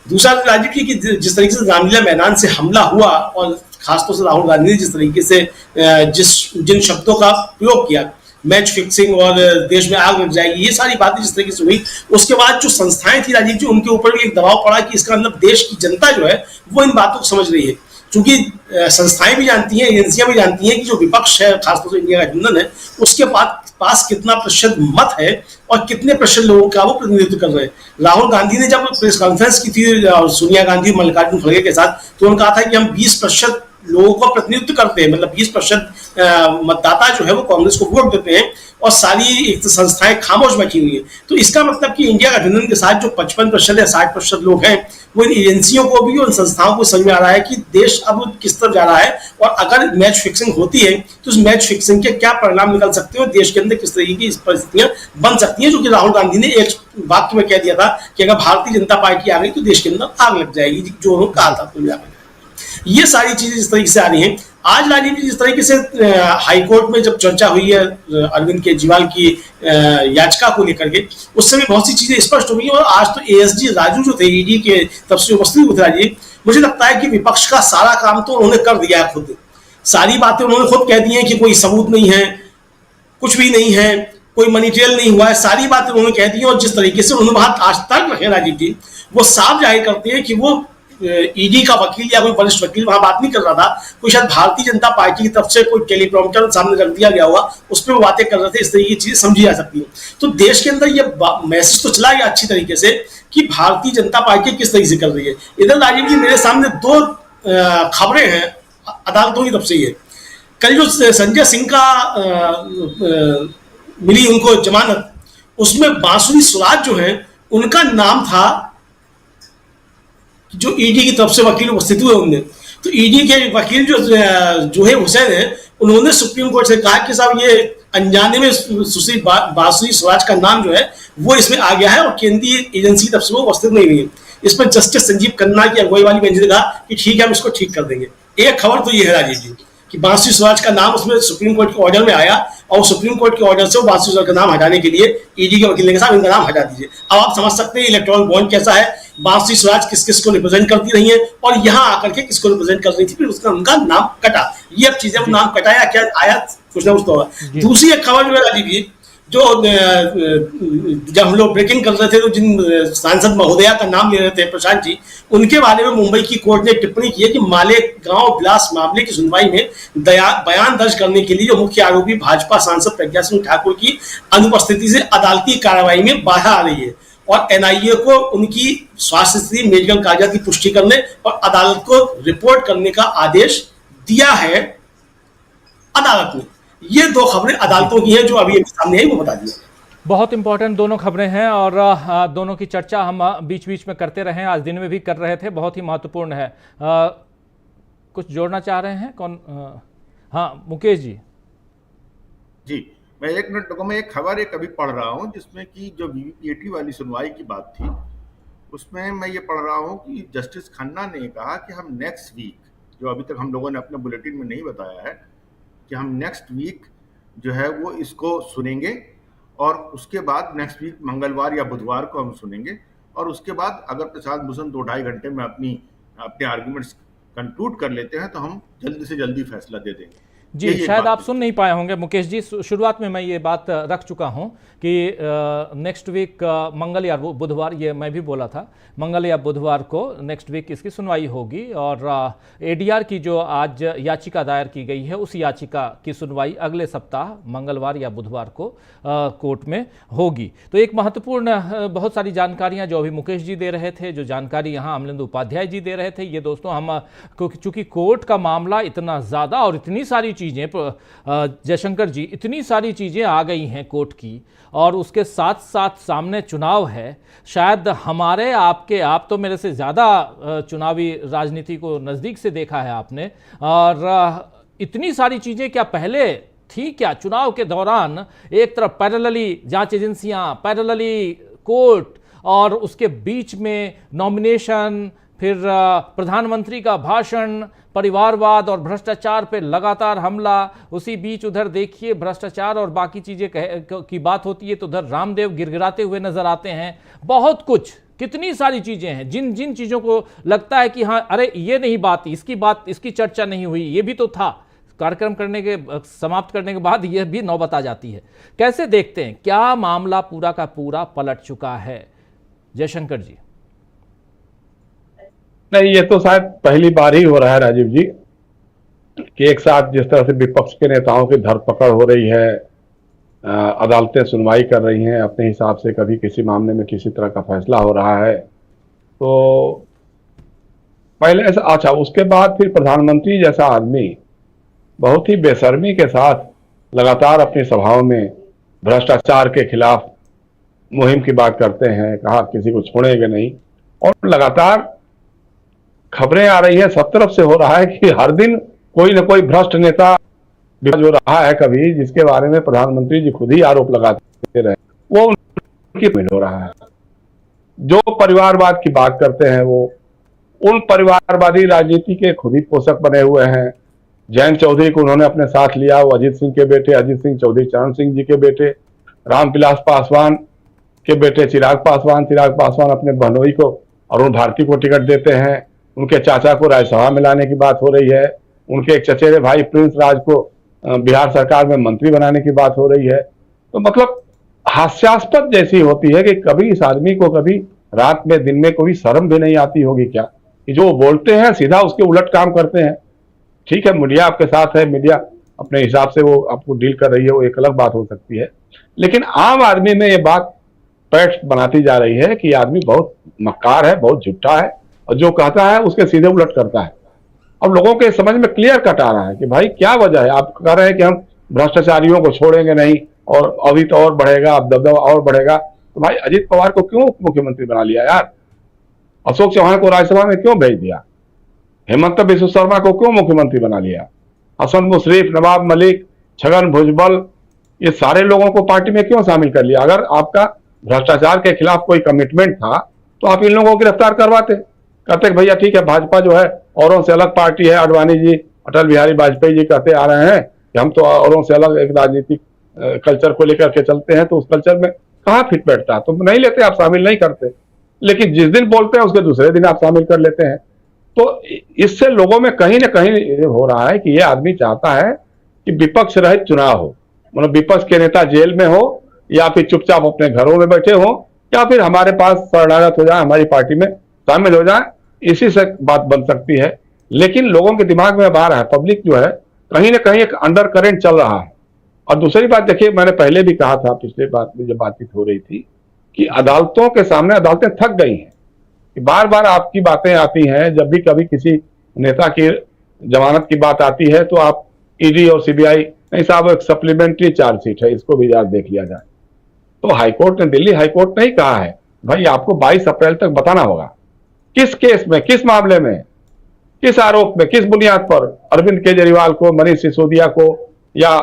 दूसरा राजीव जी की जिस तरीके से रामलीला मैदान से हमला हुआ और खासतौर से राहुल गांधी ने जिस तरीके से जिन शब्दों का प्रयोग किया, मैच फिक्सिंग और देश में आग लग जाएगी, ये सारी बातें जिस तरीके से हुई, उसके बाद जो संस्थाएं थी राजीव जी, उनके ऊपर भी एक दबाव पड़ा कि इसका मतलब देश की जनता जो है वो इन बातों को समझ रही है। क्योंकि संस्थाएं भी जानती हैं, एजेंसियां भी जानती हैं कि जो विपक्ष है, खासतौर से इंडिया गठबंधन है, उसके पास कितना प्रतिशत मत है और कितने प्रतिशत लोगों का वो प्रतिनिधित्व कर रहे हैं। राहुल गांधी ने जब प्रेस कॉन्फ्रेंस की थी सोनिया गांधी और मल्लिकार्जुन खड़गे के साथ, तो उन्होंने कहा था कि हम 20% लोगों का प्रतिनिधित्व करते हैं, मतलब 20% मतदाता जो है वो कांग्रेस को वोट देते हैं और सारी संस्थाएं खामोश बैठी हुई है। तो इसका मतलब कि इंडिया गठबंधन के साथ जो 55% या 60% लोग हैं, वो इन एजेंसियों को भी और संस्थाओं को समझ में आ रहा है कि देश अब किस तरफ जा रहा है और अगर मैच फिक्सिंग होती है तो उस मैच फिक्सिंग के क्या परिणाम निकल सकते हैं और देश के अंदर किस तरीके की परिस्थितियां बन सकती हैं। जो कि राहुल गांधी ने एक वाक्य में कह दिया था कि अगर भारतीय जनता पार्टी आ गई तो देश के अंदर आग लग जाएगी, जो उन्होंने कहा था। ये सारी चीजें जिस तरीके से आ रही हैं आज राजीव जी, जिस तरीके से हाईकोर्ट में जब चर्चा हुई है अरविंद केजरीवाल की याचिका को लेकर के, उससे भी बहुत सी चीजें स्पष्ट हो गई और आज तो एएसजी राजू जो थे ईडी के तरफ से उपस्थित हुए थे राजीव, मुझे लगता है कि विपक्ष का सारा काम तो उन्होंने कर दिया है खुद। सारी बातें उन्होंने खुद कह दी हैं कि कोई सबूत नहीं है, कुछ भी नहीं है, कोई मनी ट्रेल नहीं हुआ है, सारी बातें उन्होंने कह दी। और जिस तरीके से उन्होंने बात आज तक रखे राजीव जी, वो साफ जाहिर करते हैं कि वो ईडी का वकील या कोई वरिष्ठ वकील वहां बात नहीं कर रहा था, कोई शायद भारतीय जनता पार्टी की तरफ से कोई टेलीप्रॉम्प्टर सामने रख दिया गया हुआ, उस पर वो बातें कर रहे थे। इस तरह की चीजें समझी जा सकती है। तो देश के अंदर ये मैसेज तो चला गया अच्छी तरीके से कि भारतीय जनता पार्टी किस तरीके से कर रही है। इधर राजीव जी मेरे सामने दो खबरें हैं अदालतों की तरफ से। ये कल जो संजय सिंह का मिली उनको जमानत, उसमें बांसुरी स्वराज जो है उनका नाम था जो ईडी की तरफ से वकील उपस्थित हुए होंगे। तो ईडी के वकील जो है हुसैन है, उन्होंने सुप्रीम कोर्ट से कहा कि साहब ये अनजाने में सुश्री बांसुरी स्वराज का नाम जो है वो इसमें आ गया है और केंद्रीय एजेंसी की तरफ से वो उपस्थित नहीं हुई है। इस पर जस्टिस संजीव खन्ना की अगुवाई वाली बेंच ने कहा कि ठीक है, हम इसको ठीक कर देंगे। एक खबर तो ये है राजीव जी कि बांसुरी स्वराज का नाम उसमें सुप्रीम कोर्ट के ऑर्डर में आया और सुप्रीम कोर्ट के ऑर्डर से बांसुरी स्वराज का नाम हटाने के लिए ईडी के वकील ने कहा इनका नाम हटा दीजिए। अब आप समझ सकते हैं इलेक्ट्रॉनिक बॉन्ड कैसा है, बांसुरी स्वराज किस किस को रिप्रेजेंट करती रही है और यहाँ आकर के किसको रिप्रेजेंट कर रही थी, फिर उसका उनका नाम कटा। ये अब चीजें नाम कटाया क्या आया, कुछ ना कुछ तो होगा। दूसरी एक खबर जो है राजीव जी, जो जब हम लोग ब्रेकिंग कर रहे थे तो जिन सांसद महोदया का नाम ले रहे थे प्रशांत जी, उनके बारे में मुंबई की कोर्ट ने टिप्पणी की है कि मालेगांव ब्लास्ट मामले की सुनवाई में बयान दर्ज करने के लिए जो मुख्य आरोपी भाजपा सांसद प्रज्ञा सिंह ठाकुर की अनुपस्थिति से अदालती कार्रवाई में बाधा आ रही है और एनआईए को उनकी स्वास्थ्य स्थिति, मेडिकल कागजात की पुष्टि करने और अदालत को रिपोर्ट करने का आदेश दिया है। अदालत ने। ये दो खबरें अदालतों की हैं जो अभी सामने आई, वो बता दिए। बहुत इंपॉर्टेंट दोनों खबरें हैं और दोनों की चर्चा हम बीच बीच में करते रहे, आज दिन में भी कर रहे थे, बहुत ही महत्वपूर्ण है। कुछ जोड़ना चाह रहे हैं कौन? हाँ मुकेश जी। जी, मैं 1 मिनट रुको, मैं एक खबर अभी पढ़ रहा हूँ जिसमें कि जो वीवीपीएटी वाली सुनवाई की बात थी, उसमें मैं ये पढ़ रहा हूँ कि जस्टिस खन्ना ने कहा कि हम नेक्स्ट वीक, जो अभी तक हम लोगों ने अपने बुलेटिन में नहीं बताया है, कि हम नेक्स्ट वीक जो है वो इसको सुनेंगे और उसके बाद नेक्स्ट वीक मंगलवार या बुधवार को हम सुनेंगे और उसके बाद अगर प्रशांत भूषण 2-2.5 घंटे में अपने आर्गुमेंट्स कंक्लूड कर लेते हैं तो हम जल्दी से जल्दी फैसला दे देंगे। जी शायद आप सुन नहीं पाए होंगे मुकेश जी, शुरुआत में मैं ये बात रख चुका हूँ कि नेक्स्ट वीक मंगल या बुधवार, ये मैं भी बोला था, मंगल या बुधवार को नेक्स्ट वीक इसकी सुनवाई होगी और एडीआर की जो आज याचिका दायर की गई है उस याचिका की सुनवाई अगले सप्ताह मंगलवार या बुधवार को कोर्ट में होगी। तो एक महत्वपूर्ण बहुत सारी जानकारियाँ जो अभी मुकेश जी दे रहे थे, जो जानकारी यहाँ अमलेंदु उपाध्याय जी दे रहे थे, ये दोस्तों हम चूँकि कोर्ट का मामला इतना ज़्यादा और इतनी सारी चीज़ें, जयशंकर जी, इतनी सारी चीज़ें आ गई हैं कोर्ट की और उसके साथ साथ सामने चुनाव है, शायद हमारे आपके, आप तो मेरे से ज़्यादा चुनावी राजनीति को नज़दीक से देखा है आपने, और इतनी सारी चीज़ें क्या पहले थी क्या? चुनाव के दौरान एक तरफ पैरेलली जांच एजेंसियां, पैरेलली कोर्ट और उसके बीच में नॉमिनेशन, फिर प्रधानमंत्री का भाषण, परिवारवाद और भ्रष्टाचार पे लगातार हमला, उसी बीच उधर देखिए भ्रष्टाचार और बाकी चीज़ें की बात होती है तो उधर रामदेव गिड़गिड़ाते हुए नजर आते हैं। बहुत कुछ, कितनी सारी चीज़ें हैं जिन जिन चीज़ों को लगता है कि हाँ अरे ये नहीं बात, इसकी चर्चा नहीं हुई, ये भी तो था, कार्यक्रम करने के समाप्त करने के बाद यह भी नौबत आ जाती है। कैसे देखते हैं, क्या मामला पूरा का पूरा पलट चुका है जयशंकर जी? नहीं, ये तो शायद पहली बार ही हो रहा है राजीव जी कि एक साथ जिस तरह से विपक्ष के नेताओं की धरपकड़ हो रही है, अदालतें सुनवाई कर रही हैं अपने हिसाब से, कभी किसी मामले में किसी तरह का फैसला हो रहा है, तो पहले ऐसा, अच्छा उसके बाद फिर प्रधानमंत्री जैसा आदमी बहुत ही बेशर्मी के साथ लगातार अपनी सभाओं में भ्रष्टाचार के खिलाफ मुहिम की बात करते हैं, कहा किसी को छोड़ेंगे नहीं, और लगातार खबरें आ रही है, सब तरफ से हो रहा है कि हर दिन कोई न कोई भ्रष्ट नेता जो रहा है कभी, जिसके बारे में प्रधानमंत्री जी खुद ही आरोप लगाते रहे, वो उनकी हो रहा है। जो परिवारवाद की बात करते हैं वो उन परिवारवादी राजनीति के खुद ही पोषक बने हुए हैं। जयंत चौधरी को उन्होंने अपने साथ लिया, वो अजीत सिंह के बेटे, अजीत सिंह चौधरी चरण सिंह जी के बेटे, रामविलास पासवान के बेटे चिराग पासवान अपने बहनोई को, अरुण भारती को टिकट देते हैं, उनके चाचा को राज्यसभा में लाने की बात हो रही है, उनके एक चचेरे भाई प्रिंस राज को बिहार सरकार में मंत्री बनाने की बात हो रही है। तो मतलब हास्यास्पद जैसी होती है कि कभी इस आदमी को कभी रात में दिन में कोई शर्म भी नहीं आती होगी क्या, कि जो बोलते हैं सीधा उसके उलट काम करते हैं। ठीक है, मीडिया आपके साथ है, मीडिया अपने हिसाब से वो आपको डील कर रही है, वो एक अलग बात हो सकती है, लेकिन आम आदमी में ये बात पैठ बनाती जा रही है कि आदमी बहुत मक्कार है, बहुत झूठा है और जो कहता है उसके सीधे उलट करता है। अब लोगों के समझ में क्लियर कट आ रहा है कि भाई क्या वजह है, आप कह रहे हैं कि हम भ्रष्टाचारियों को छोड़ेंगे नहीं और अभी तो और बढ़ेगा, अब दबदबा और बढ़ेगा, तो भाई अजीत पवार को क्यों मुख्यमंत्री बना लिया यार? अशोक चौहान को राज्यसभा में क्यों भेज दिया? हेमंत बिस्व शर्मा को क्यों मुख्यमंत्री बना लिया? हसन मुशर्रफ, नवाब मलिक, छगन भुजबल, ये सारे लोगों को पार्टी में क्यों शामिल कर लिया? अगर आपका भ्रष्टाचार के खिलाफ कोई कमिटमेंट था तो आप इन लोगों को गिरफ्तार करवाते, कहते भैया ठीक है, भाजपा जो है औरों से अलग पार्टी है, आडवाणी जी, अटल बिहारी वाजपेयी जी कहते आ रहे हैं कि हम तो औरों से अलग एक राजनीतिक कल्चर को लेकर के चलते हैं, तो उस कल्चर में कहाँ फिट बैठता, तो नहीं लेते, आप शामिल नहीं करते। लेकिन जिस दिन बोलते हैं उसके दूसरे दिन आप शामिल कर लेते हैं। तो इससे लोगों में कहीं ना कहीं हो रहा है कि ये आदमी चाहता है कि विपक्ष रहित चुनाव हो, मतलब विपक्ष के नेता जेल में हो या फिर चुपचाप अपने घरों में बैठे हो या फिर हमारे पास शरणागत हो जाए, हमारी पार्टी में शामिल हो जाए, इसी से बात बन सकती है। लेकिन लोगों के दिमाग में अब आ रहा है, पब्लिक जो है कहीं ना कहीं एक अंडर करेंट चल रहा है। और दूसरी बात देखिए, मैंने पहले भी कहा था, पिछले बात में जब बातचीत हो रही थी, कि अदालतों के सामने अदालतें थक गई हैं कि बार बार आपकी बातें आती हैं। जब भी कभी किसी नेता की जमानत की बात आती है तो आप ईडी और सीबीआई, नहीं साहब एक सप्लीमेंट्री चार्जशीट है, इसको भी याद देख लिया जाए। तो हाईकोर्ट ने, दिल्ली हाईकोर्ट ने ही कहा है भाई आपको 22 अप्रैल तक बताना होगा किस केस में, किस मामले में, किस आरोप में, किस बुनियाद पर अरविंद केजरीवाल को, मनीष सिसोदिया को या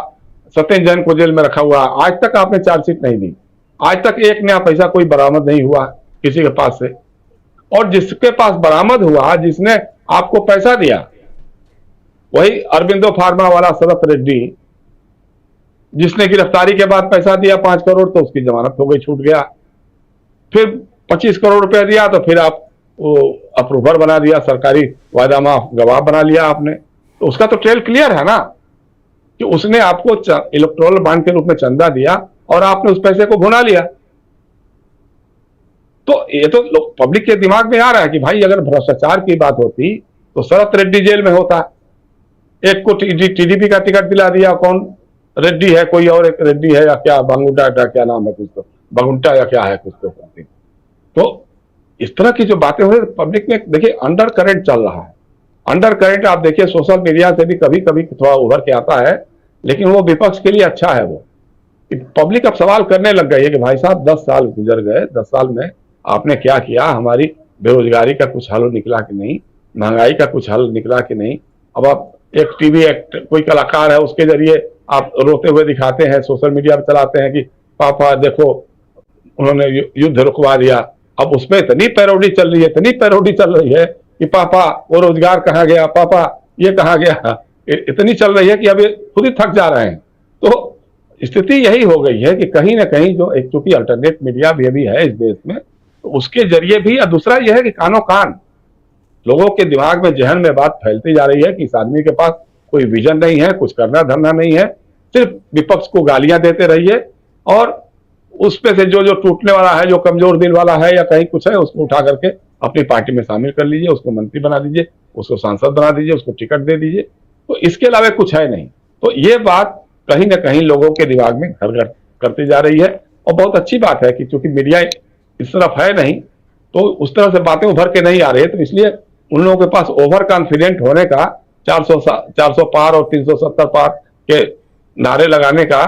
सत्येंद्र जैन को जेल में रखा हुआ। आज तक आपने चार्जशीट नहीं दी, आज तक एक नया पैसा कोई बरामद नहीं हुआ किसी के पास से। और जिसके पास बरामद हुआ, जिसने आपको पैसा दिया, वही अरविंदो फार्मा वाला शरत रेड्डी, जिसने गिरफ्तारी के बाद पैसा दिया 5 करोड़, तो उसकी जमानत हो गई, छूट गया। फिर 25 करोड़ रुपया दिया तो फिर आप वो अप्रूवर बना दिया, सरकारी वायदा माफ गवाह बना लिया आपने। तो उसका तो ट्रेल क्लियर है ना कि उसने आपको इलेक्टोरल बॉन्ड के रूप में चंदा दिया और आपने उस पैसे को भुना लिया। तो ये तो पब्लिक के दिमाग में आ रहा है कि भाई अगर भ्रष्टाचार की बात होती तो शरत रेड्डी जेल में होता, एक को टीडीपी का टिकट दिला दिया, कौन रेड्डी है, कोई और एक रेड्डी है या क्या, बांगुंटा क्या नाम है कुछ, तो बगुंटा या क्या है कुछ तो इस तरह की जो बातें हो रही पब्लिक में, देखिए अंडर करंट चल रहा है। अंडर करंट आप देखिए सोशल मीडिया से भी कभी कभी थोड़ा उभर के आता है, लेकिन वो विपक्ष के लिए अच्छा है। वो पब्लिक अब सवाल करने लग गई है कि भाई साहब 10 साल गुजर गए, 10 साल में आपने क्या किया, हमारी बेरोजगारी का कुछ हल निकला कि नहीं, महंगाई का कुछ हल निकला कि नहीं। अब आप एक टीवी कोई कलाकार है, उसके जरिए आप रोते हुए दिखाते हैं, सोशल मीडिया पर चलाते हैं कि पापा देखो उन्होंने युद्ध रुकवा दिया। अब उसमें इतनी पैरोडी चल रही है, इतनी पैरोडी चल रही है कि पापा वो रोजगार कहाँ गया, पापा ये कहाँ गया, इतनी चल रही है कि अब ये खुद ही थक जा रहे हैं। तो स्थिति यही हो गई है कि कहीं ना कहीं जो एक चूंकि अल्टरनेट मीडिया भी अभी है इस देश में, तो उसके जरिए भी, और दूसरा यह है कि कानो कान लोगों के दिमाग में, जहन में बात फैलती जा रही है कि इस आदमी के पास कोई विजन नहीं है, कुछ करना धरना नहीं है, सिर्फ विपक्ष को गालियां देते रहिए और उस पे से जो टूटने वाला है, जो कमजोर दिल वाला है या कहीं कुछ है, उसको उठा करके अपनी पार्टी में शामिल कर लीजिए, उसको मंत्री बना दीजिए, उसको सांसद बना दीजिए, उसको टिकट दे दीजिए। तो इसके अलावा कुछ है नहीं। तो ये बात कहीं ना कहीं लोगों के दिमाग में घर घर करती जा रही है और बहुत अच्छी बात है कि चूंकि मीडिया इस तरफ है नहीं, तो उस तरह से बातें उभर के नहीं आ रही है। तो इसलिए उन लोगों के पास ओवर कॉन्फिडेंट होने का, 400 पार और 370 पार के नारे लगाने का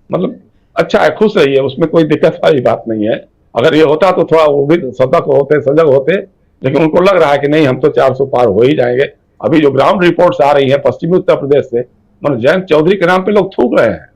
मतलब अच्छा है, खुश रही है, उसमें कोई दिक्कत वाली बात नहीं है। अगर ये होता तो थोड़ा वो भी सतर्क होते, सजग होते, लेकिन उनको लग रहा है कि नहीं हम तो 400 पार हो ही जाएंगे। अभी जो ग्राउंड रिपोर्ट्स आ रही है पश्चिमी उत्तर प्रदेश से, मतलब जयंत चौधरी के नाम पे लोग थूक रहे हैं।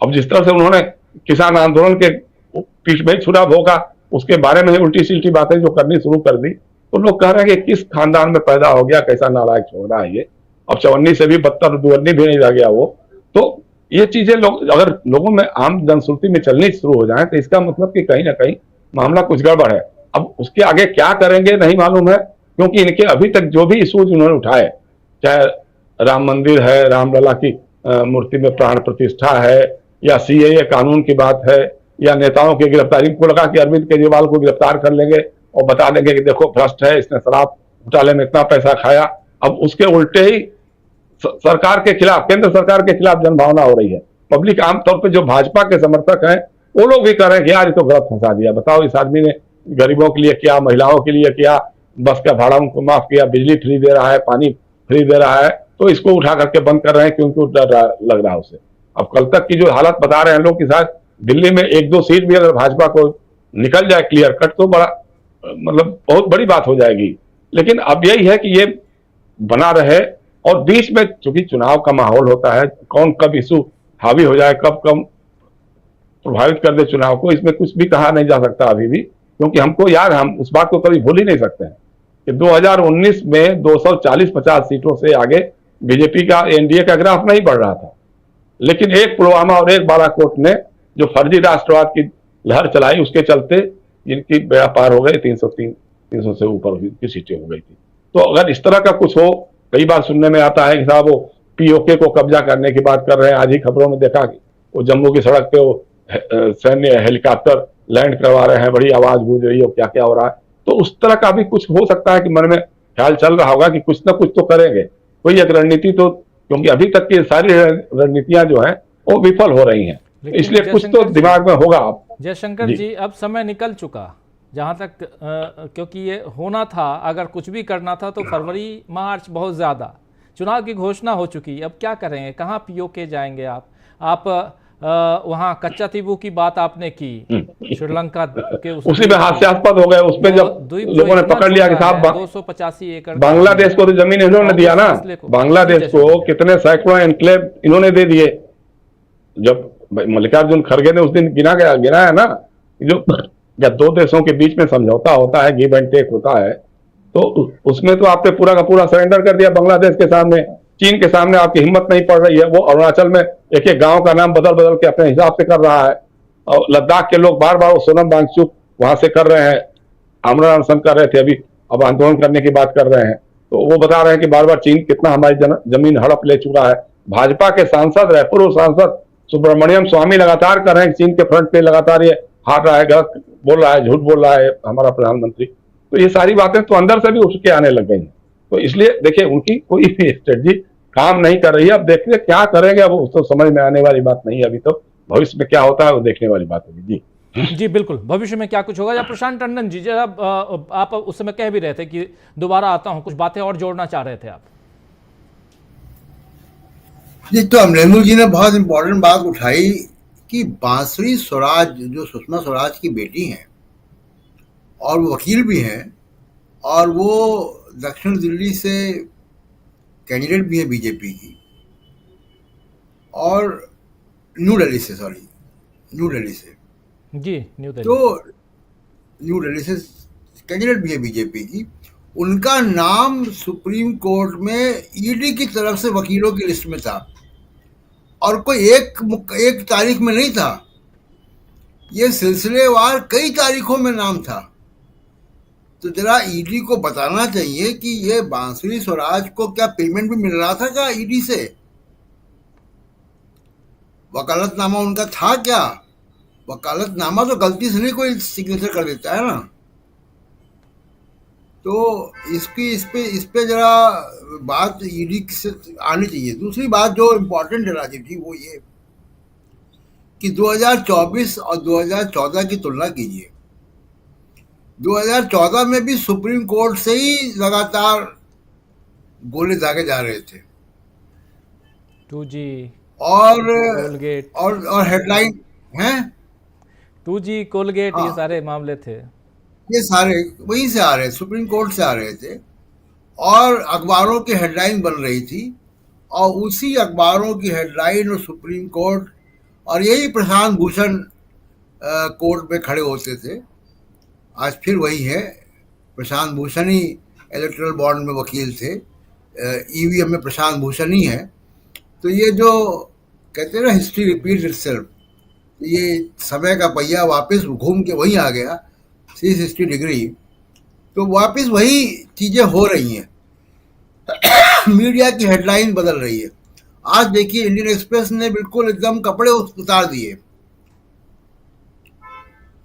अब जिस तरह से उन्होंने किसान आंदोलन के पीठ में छुरा भोगा, उसके बारे में उल्टी सील्टी बातें जो करनी शुरू कर दी, तो लोग कह रहे हैं कि किस खानदान में पैदा हो गया, कैसा नालायक छोड़ा है ये। अब चवन्नी से भी बदतर दुअन्नी भी नहीं रह गया वो। तो ये चीजें लोग अगर लोगों में आम जनश्रुति में चलनी शुरू हो जाए तो इसका मतलब कि कहीं ना कहीं मामला कुछ गड़बड़ है। अब उसके आगे क्या करेंगे नहीं मालूम है, क्योंकि इनके अभी तक जो भी इशूज उन्होंने उठाए, चाहे राम मंदिर है, रामलला की मूर्ति में प्राण प्रतिष्ठा है, या सीएए कानून की बात है, या नेताओं की गिरफ्तारी, को लगा कि अरविंद केजरीवाल को गिरफ्तार कर लेंगे और बता देंगे कि देखो भ्रष्ट है, इसने शराब घोटाले में इतना पैसा खाया। अब उसके उल्टे ही सरकार के खिलाफ, केंद्र सरकार के खिलाफ जनभावना हो रही है। पब्लिक आमतौर पर जो भाजपा के समर्थक हैं वो लोग भी कह रहे हैं कि यार ये तो गलत फंसा दिया, बताओ इस आदमी ने गरीबों के लिए किया, महिलाओं के लिए किया, बस का भाड़ा उनको माफ किया, बिजली फ्री दे रहा है, पानी फ्री दे रहा है, तो इसको उठा करके बंद कर रहे हैं क्योंकि डर लग रहा है उसे। अब कल तक की जो हालत बता रहे हैं लोग कि शायद दिल्ली में 1-2 सीट भी अगर भाजपा को निकल जाए क्लियर कट तो बड़ा मतलब बहुत बड़ी बात हो जाएगी। लेकिन अब यही है कि ये बना रहे और बीच में चूंकि चुनाव का माहौल होता है, कौन कब इशू हावी हो जाए, कब कम प्रभावित कर दे चुनाव को, इसमें कुछ भी कहा नहीं जा सकता अभी भी। क्योंकि हमको याद, हम उस बात को कभी भूल ही नहीं सकते हैं कि 2019 में 240-50 सीटों से आगे बीजेपी का, एनडीए का ग्राफ नहीं बढ़ रहा था। लेकिन एक पुलवामा और एक बालाकोट ने जो फर्जी राष्ट्रवाद की लहर चलाई, उसके चलते जिनकी बेड़ा पार हो गई, 303-300 से ऊपर की सीटें हो गई थी। तो अगर इस तरह का कुछ हो, कई बार सुनने में आता है कि साहब वो पीओके को कब्जा करने की बात कर रहे हैं। आज ही खबरों में देखा कि वो जम्मू की सड़क पे वो सैन्य हेलीकॉप्टर लैंड करवा रहे हैं, बड़ी आवाज गूंज रही है, क्या क्या हो रहा है। तो उस तरह का भी कुछ हो सकता है कि मन में ख्याल चल रहा होगा कि कुछ ना कुछ तो करेंगे, कोई एक रणनीति तो, क्योंकि अभी तक की सारी रणनीतियां जो हैं वो विफल हो रही हैं, इसलिए कुछ तो दिमाग में होगा। जयशंकर जी, अब समय निकल चुका जहाँ तक क्योंकि ये होना था, अगर कुछ भी करना था तो फरवरी मार्च बहुत ज़्यादा चुनाव की घोषणा हो चुकी, अब क्या करेंगे, कहाँ पीओके जाएंगे आप वहाँ कच्चा तीबू की बात आपने की, श्रीलंका के उसी में हास्यास्पद हो गए। उसमें जब लोगों ने पकड़ लिया कि साहब 285 एकड़ बांग्लादेश को तो जमीन इन्होंने दिया ना, बांग्लादेश को कितने सैकड़ों एनक्लेव इन्होंने दे दिए। जब मल्लिकार्जुन खड़गे ने उस दिन गिनाया ना, जो जब दो देशों के बीच में समझौता होता है, गिव एंड टेक होता है, तो उसमें तो आपने पूरा का पूरा सरेंडर कर दिया बांग्लादेश के सामने। चीन के सामने आपकी हिम्मत नहीं पड़ रही है। वो अरुणाचल में एक एक गांव का नाम बदल बदल के अपने हिसाब से कर रहा है, और लद्दाख के लोग बार बार सोनम वांगचुक वहां से कर रहे हैं, आमरण अनशन कर रहे थे, अभी अब आंदोलन करने की बात कर रहे हैं। तो वो बता रहे हैं कि बार बार चीन कितना हमारी जमीन हड़प ले चुका है। भाजपा के सांसद, रायपुर सांसद सुब्रमण्यम स्वामी लगातार कर रहे हैं, चीन के फ्रंट पे लगातार ये हार रहा है, गलत बोल रहा है, झूठ बोल रहा है हमारा प्रधानमंत्री। तो ये सारी बातें तो अंदर से भी उठ के आने लग गई हैं। तो इसलिए देखिए, उनकी कोई भी स्ट्रेटजी काम नहीं कर रही है। अब देखिए क्या करेंगे, अब उसको समझ में आने वाली बात नहीं है। अभी तो भविष्य में क्या होता है वो देखने वाली बात होगी। जी बिल्कुल, भविष्य में क्या कुछ होगा। या प्रशांत टंडन जी, जब आप उस समय कह भी रहे थे कि दोबारा आता हूं, कुछ बातें और जोड़ना चाह रहे थे आप? जी, तो अमरेंद्र जी ने बहुत इंपॉर्टेंट बात उठाई कि बांसुरी स्वराज, जो सुषमा स्वराज की बेटी हैं और वो वकील भी हैं, और वो दक्षिण दिल्ली से कैंडिडेट भी है बीजेपी की, और न्यू दिल्ली से जी, न्यू दिल्ली, तो न्यू दिल्ली से कैंडिडेट भी है बीजेपी की। उनका नाम सुप्रीम कोर्ट में ईडी की तरफ से वकीलों की लिस्ट में था, और कोई एक तारीख में नहीं था, ये सिलसिलेवार कई तारीखों में नाम था। तो जरा ईडी को बताना चाहिए कि ये बांसुरी स्वराज को क्या पेमेंट भी मिल रहा था क्या ईडी से? वकालतनामा उनका था क्या? वकालतनामा तो गलती से नहीं कोई सिग्नेचर कर देता है ना। तो इस पे जरा बात ईडी से आनी चाहिए। दूसरी बात जो इम्पोर्टेंट है राजीव जी, वो ये कि 2024 और 2014 की तुलना कीजिए। 2014 में भी सुप्रीम कोर्ट से ही लगातार गोले दागे जा रहे थे, 2G और कोलगेट और हेडलाइन हैं, 2G कोलगेट, ये सारे मामले थे, ये सारे वहीं से आ रहे, सुप्रीम कोर्ट से आ रहे थे, और अखबारों की हेडलाइन बन रही थी, और उसी अखबारों की हेडलाइन और सुप्रीम कोर्ट, और यही प्रशांत भूषण कोर्ट में खड़े होते थे। आज फिर वही है, प्रशांत भूषण ही इलेक्टोरल बॉन्ड में वकील थे, ईवीएम में प्रशांत भूषण ही है। तो ये जो कहते हैं ना, हिस्ट्री रिपीट्स इटसेल्फ, ये समय का पहिया वापस घूम के वहीं आ गया 360 डिग्री। तो वापस वही चीजें हो रही हैं। मीडिया की हेडलाइन बदल रही है। आज देखिए, इंडियन एक्सप्रेस ने बिल्कुल एकदम कपड़े उतार दिए।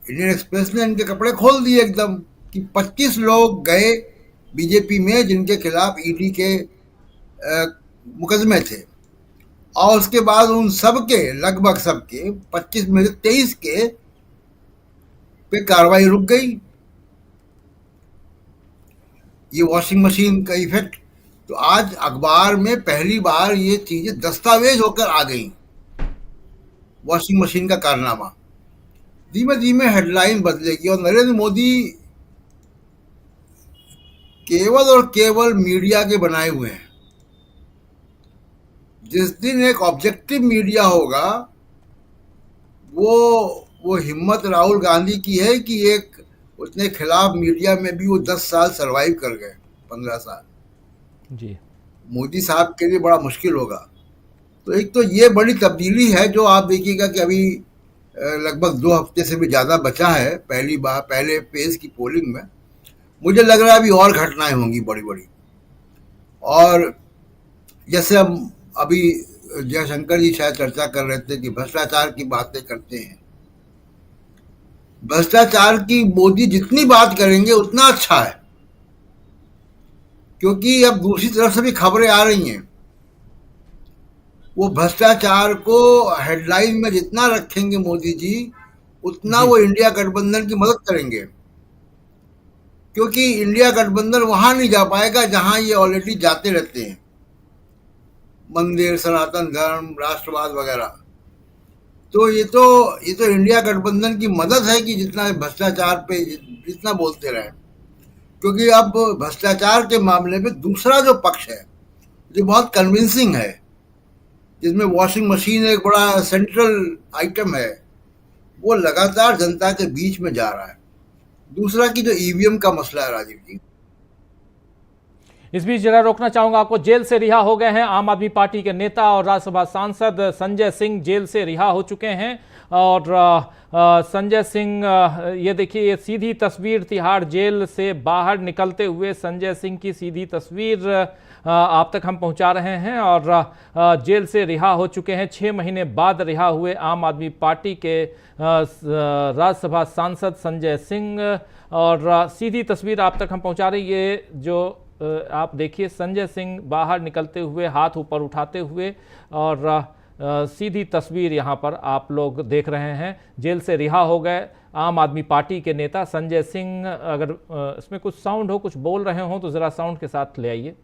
इंडियन एक्सप्रेस ने इनके कपड़े खोल दिए एकदम, कि 25 लोग गए बीजेपी में जिनके खिलाफ ईडी के मुकदमे थे, और उसके बाद उन सबके, लगभग सबके 25 में से 23 के पे कार्रवाई रुक गई। ये वॉशिंग मशीन का इफेक्ट। तो आज अखबार में पहली बार ये चीजें दस्तावेज होकर आ गई, वॉशिंग मशीन का कारनामा। धीमे धीमे हेडलाइन बदलेगी, और नरेंद्र मोदी केवल और केवल मीडिया के बनाए हुए हैं। जिस दिन एक ऑब्जेक्टिव मीडिया होगा, वो हिम्मत राहुल गांधी की है कि एक उसने खिलाफ मीडिया में भी वो 10 साल सरवाइव कर गए, 15 साल। जी, मोदी साहब के लिए बड़ा मुश्किल होगा। तो एक तो ये बड़ी तब्दीली है जो आप देखिएगा कि अभी लगभग 2 हफ्ते से भी ज़्यादा बचा है पहले फेज की पोलिंग में। मुझे लग रहा है अभी और घटनाएं होंगी बड़ी बड़ी। और जैसे हम अभी जयशंकर जी शायद चर्चा कर रहे थे कि भ्रष्टाचार की बातें करते हैं। भ्रष्टाचार की मोदी जितनी बात करेंगे उतना अच्छा है, क्योंकि अब दूसरी तरफ से भी खबरें आ रही हैं। वो भ्रष्टाचार को हेडलाइन में जितना रखेंगे मोदी जी, उतना वो इंडिया गठबंधन की मदद करेंगे, क्योंकि इंडिया गठबंधन वहां नहीं जा पाएगा जहां ये ऑलरेडी जाते रहते हैं। मंदिर, सनातन धर्म, राष्ट्रवाद वगैरह। तो ये तो इंडिया गठबंधन की मदद है कि जितना भ्रष्टाचार पे जितना बोलते रहे, क्योंकि अब भ्रष्टाचार के मामले में दूसरा जो पक्ष है जो बहुत कन्विंसिंग है, जिसमें वॉशिंग मशीन एक बड़ा सेंट्रल आइटम है, वो लगातार जनता के बीच में जा रहा है। दूसरा की जो ईवीएम का मसला है राजीव जी, इस बीच जरा रोकना चाहूंगा आपको, जेल से रिहा हो गए हैं आम आदमी पार्टी के नेता और राज्यसभा सांसद संजय सिंह जेल से रिहा हो चुके हैं। और संजय सिंह, ये देखिए, ये सीधी तस्वीर तिहाड़ जेल से बाहर निकलते हुए संजय सिंह की सीधी तस्वीर आप तक हम पहुंचा रहे हैं। और जेल से रिहा हो चुके हैं, 6 महीने बाद रिहा हुए आम आदमी पार्टी के राज्यसभा सांसद संजय सिंह। और सीधी तस्वीर आप तक हम पहुंचा रहे हैं, ये जो आप देखिए संजय सिंह बाहर निकलते हुए हाथ ऊपर उठाते हुए, और सीधी तस्वीर यहाँ पर आप लोग देख रहे हैं। जेल से रिहा हो गए आम आदमी पार्टी के नेता संजय सिंह। अगर इसमें कुछ साउंड हो, कुछ बोल रहे हो तो ज़रा साउंड के साथ ले आइए।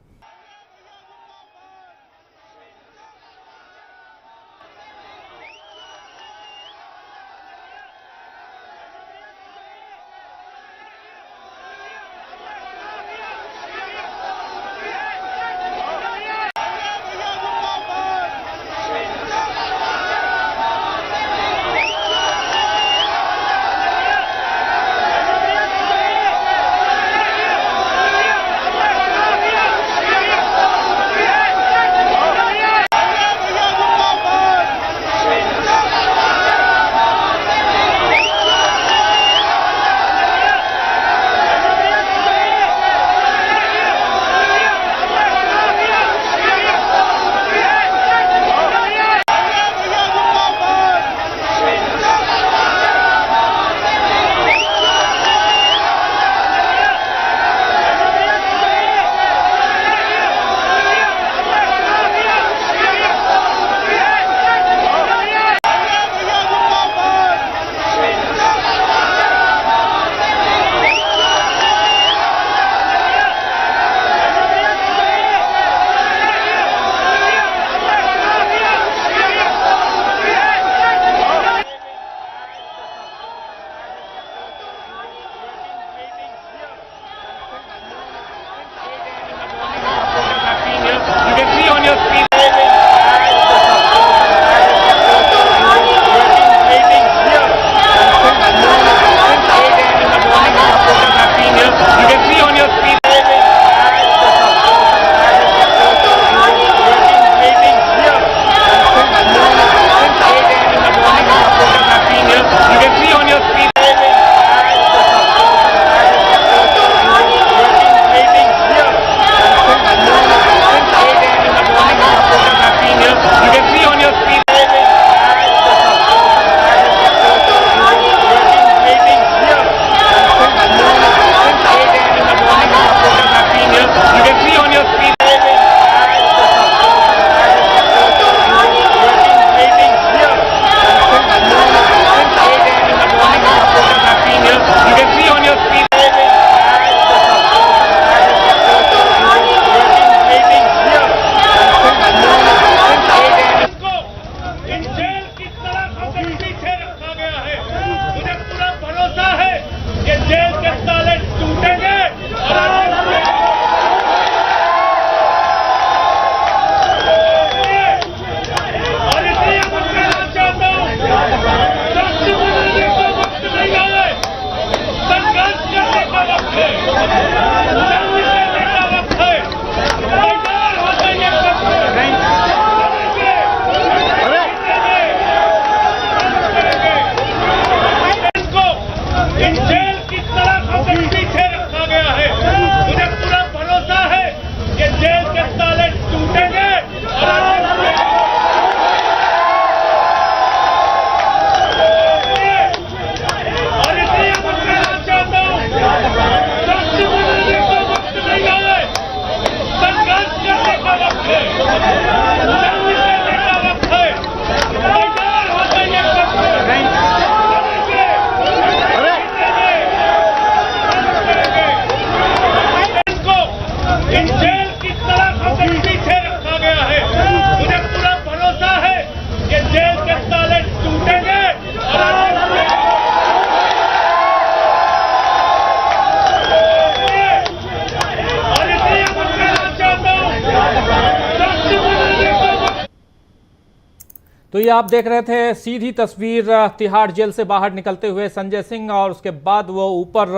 तो ये आप देख रहे थे सीधी तस्वीर तिहाड़ जेल से बाहर निकलते हुए संजय सिंह, और उसके बाद वो ऊपर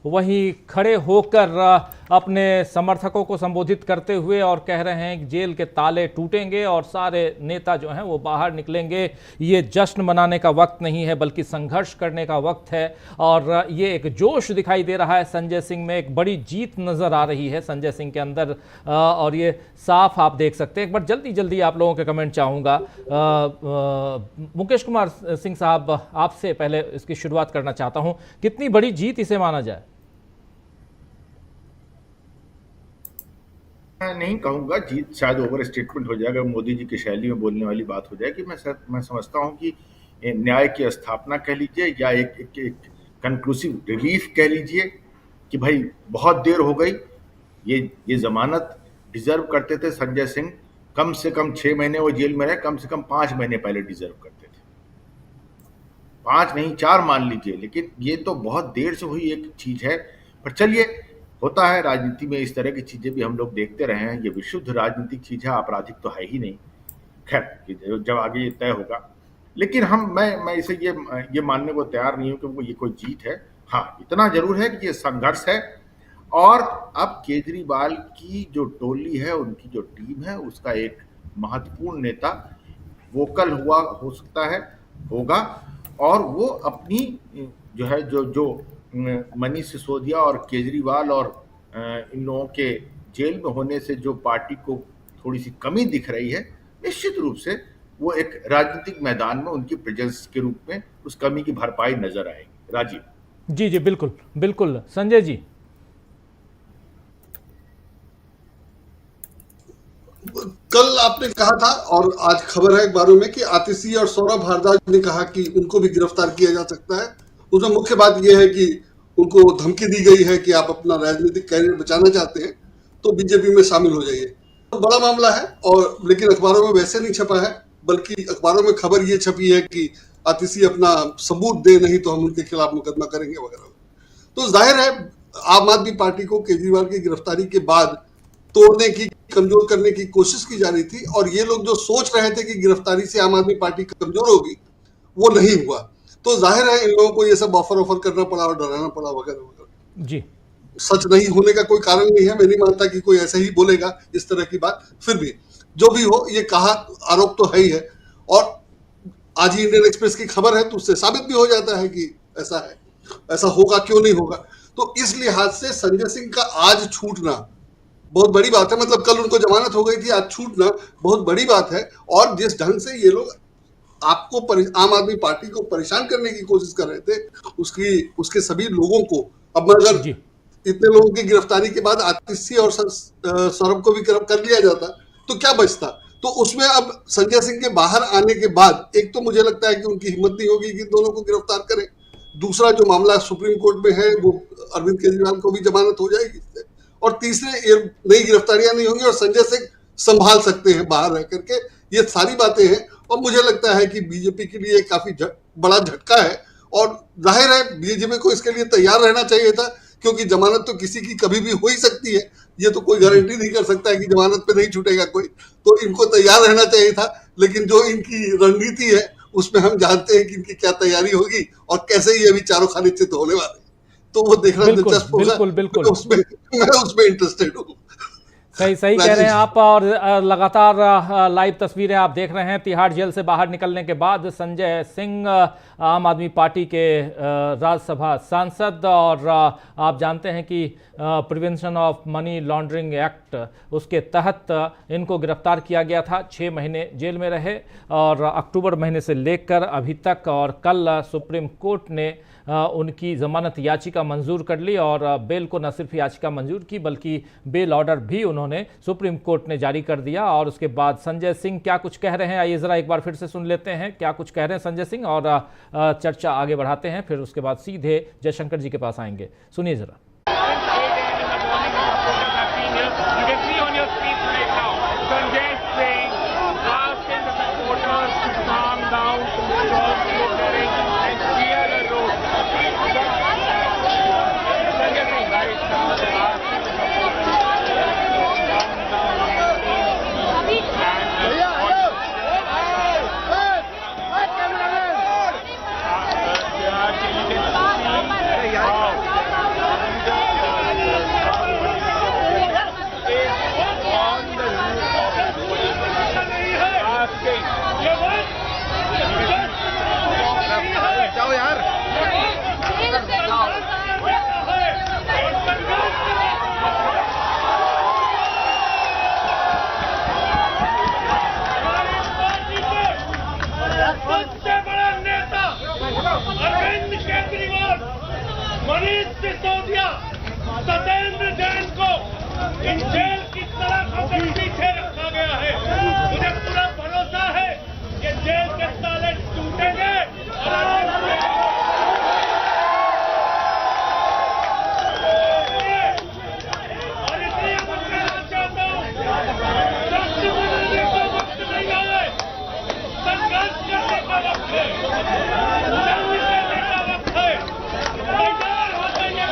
वहीं खड़े होकर अपने समर्थकों को संबोधित करते हुए और कह रहे हैं कि जेल के ताले टूटेंगे और सारे नेता जो हैं वो बाहर निकलेंगे। ये जश्न मनाने का वक्त नहीं है बल्कि संघर्ष करने का वक्त है। और ये एक जोश दिखाई दे रहा है संजय सिंह में, एक बड़ी जीत नज़र आ रही है संजय सिंह के अंदर, और ये साफ आप देख सकते हैं। एक बार जल्दी जल्दी आप लोगों के कमेंट चाहूँगा। मुकेश कुमार सिंह साहब, आपसे पहले इसकी शुरुआत करना चाहता हूँ, कितनी बड़ी जीत इसे माना जाए? मैं नहीं कहूंगा जीत, शायद ओवर स्टेटमेंट हो जाएगा, मोदी जी की शैली में बोलने वाली बात हो जाएगी। मैं समझता हूं कि न्याय की स्थापना कह लीजिए या एक कंक्लूसिव रिलीफ कह लीजिए कि भाई बहुत देर हो गई, ये जमानत डिजर्व करते थे संजय सिंह। कम से कम 6 महीने वो जेल में रहे, कम से कम 5 महीने पहले डिजर्व करते थे। 5 नहीं 4 मान लीजिए, लेकिन ये तो बहुत देर से हुई एक चीज है। पर चलिए, होता है राजनीति में, इस तरह की चीजें भी हम लोग देखते रहे हैं। ये विशुद्ध राजनीतिक चीज है, आपराधिक तो है ही नहीं। खैर, जब आगे ये तय होगा। लेकिन मैं इसे ये मानने को तैयार नहीं हूं कि ये कोई जीत है। हाँ, इतना जरूर है कि ये संघर्ष है, और अब केजरीवाल की जो टोली है, उनकी जो टीम है, उसका एक महत्वपूर्ण नेता वोकल हो सकता है, होगा, और वो अपनी जो है जो मनीष सिसोदिया और केजरीवाल और इन लोगों के जेल में होने से जो पार्टी को थोड़ी सी कमी दिख रही है, निश्चित रूप से वो एक राजनीतिक मैदान में उनकी प्रेजेंस के रूप में उस कमी की भरपाई नजर आएगी। राजीव जी बिल्कुल बिल्कुल। संजय जी, कल आपने कहा था और आज खबर है अखबारों में कि आतिशी और सौरभ भारद्वाज ने कहा कि उनको भी गिरफ्तार किया जा सकता है। उसमें मुख्य बात यह है कि उनको धमकी दी गई है कि आप अपना राजनीतिक कैरियर बचाना चाहते हैं तो बीजेपी में शामिल हो जाइए। तो बड़ा मामला है, और लेकिन अखबारों में वैसे नहीं छपा है, बल्कि अखबारों में खबर ये छपी है कि आतिशी अपना सबूत दे, नहीं तो हम उनके खिलाफ मुकदमा करेंगे वगैरह। तो जाहिर है आम आदमी पार्टी को केजरीवाल की गिरफ्तारी के बाद तोड़ने की, कमजोर करने की कोशिश की जा रही थी, और ये लोग जो सोच रहे थे कि गिरफ्तारी से आम आदमी पार्टी कमजोर होगी, वो नहीं हुआ। तो जाहिर है इन लोगों को ये सब ऑफर करना पड़ा और डराना पड़ा वगैरह वगैरह। जी, सच नहीं होने का कोई कारण नहीं है। मैं नहीं मानता कि कोई ऐसे ही बोलेगा इस तरह की बात। फिर भी जो भी हो, ये कहा आरोप तो है ही है, और आज ही इंडियन एक्सप्रेस की खबर है तो उससे साबित भी हो जाता है कि ऐसा है। ऐसा होगा, क्यों नहीं होगा। तो इस लिहाज से संजय सिंह का आज छूटना बहुत बड़ी बात है। मतलब कल उनको जमानत हो गई थी, आज छूटना बहुत बड़ी बात है। और जिस ढंग से ये लोग आपको आम आदमी पार्टी को परेशान करने की कोशिश कर रहे थे, उसके सभी लोगों को, अब अगर इतने लोगों की गिरफ्तारी के बाद आतिशी और सौरभ को भी कर लिया जाता तो क्या बचता। तो उसमें अब संजय सिंह के बाहर आने के बाद एक तो मुझे लगता है कि उनकी हिम्मत नहीं होगी कि दोनों को गिरफ्तार करें। दूसरा जो मामला सुप्रीम कोर्ट में है, वो अरविंद केजरीवाल को भी जमानत हो जाएगी इससे। और तीसरे, ये नई गिरफ्तारियां नहीं होंगी और संजय सिंह संभाल सकते हैं बाहर रह करके। ये सारी बातें हैं, और मुझे लगता है कि बीजेपी के लिए काफी बड़ा झटका है। और जाहिर है बीजेपी को इसके लिए तैयार रहना चाहिए था, क्योंकि जमानत तो किसी की कभी भी हो ही सकती है। ये तो कोई गारंटी नहीं कर सकता है कि जमानत पे नहीं छूटेगा कोई। तो इनको तैयार रहना चाहिए था। लेकिन जो इनकी रणनीति है उसमें हम जानते हैं कि इनकी क्या तैयारी होगी और कैसे ये अभी चारों खाने चित होने वाले। तो वो देखना दिलचस्प होगा। बिल्कुल मैं उसमें इंटरेस्टेड हूँ। सही कह रहे हैं आप। और लगातार लाइव तस्वीरें आप देख रहे हैं तिहाड़ जेल से बाहर निकलने के बाद संजय सिंह, आम आदमी पार्टी के राज्यसभा सांसद, और आप जानते हैं कि prevention of money laundering act, उसके तहत इनको गिरफ्तार किया गया था। 6 महीने जेल में रहे, और अक्टूबर महीने से लेकर अभी तक, और कल सुप्रीम कोर्ट ने उनकी जमानत याचिका मंजूर कर ली, और बेल को न सिर्फ याचिका मंजूर की बल्कि बेल ऑर्डर भी उन्होंने सुप्रीम कोर्ट ने जारी कर दिया। और उसके बाद संजय सिंह क्या कुछ कह रहे हैं, आइए जरा एक बार फिर से सुन लेते हैं क्या कुछ कह रहे हैं संजय सिंह, और चर्चा आगे बढ़ाते हैं। फिर उसके बाद सीधे जयशंकर जी के पास आएंगे, सुनिए जरा। इन जेल की सलाखों को पीछे रखा गया है। मुझे पूरा भरोसा है कि जेल के ताले टूटेंगे और इसलिए मैं कहना चाहता हूँ, शक्ति बदलने का वक्त नहीं है, संघर्ष करने का वक्त है, जंग करने का वक्त है। तैयार हो जाइए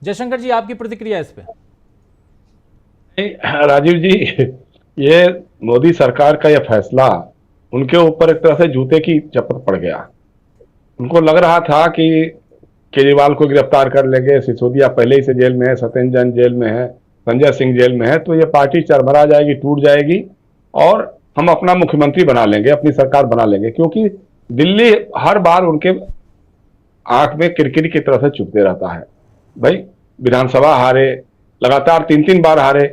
जयशंकर जी, आपकी प्रतिक्रिया इस पे? राजीव जी, ये मोदी सरकार का यह फैसला उनके ऊपर एक तरह से जूते की चपत पड़ गया। उनको लग रहा था कि केजरीवाल को गिरफ्तार कर लेंगे, सिसोदिया पहले ही से जेल में है, सत्येंद्र जैन जेल में है, संजय सिंह जेल में है, तो ये पार्टी चरमरा जाएगी, टूट जाएगी और हम अपना मुख्यमंत्री बना लेंगे, अपनी सरकार बना लेंगे। क्योंकि दिल्ली हर बार उनके आंख में किरकिरी की तरह से चुभते रहता है। भाई विधानसभा हारे, लगातार 3-3 बार हारे,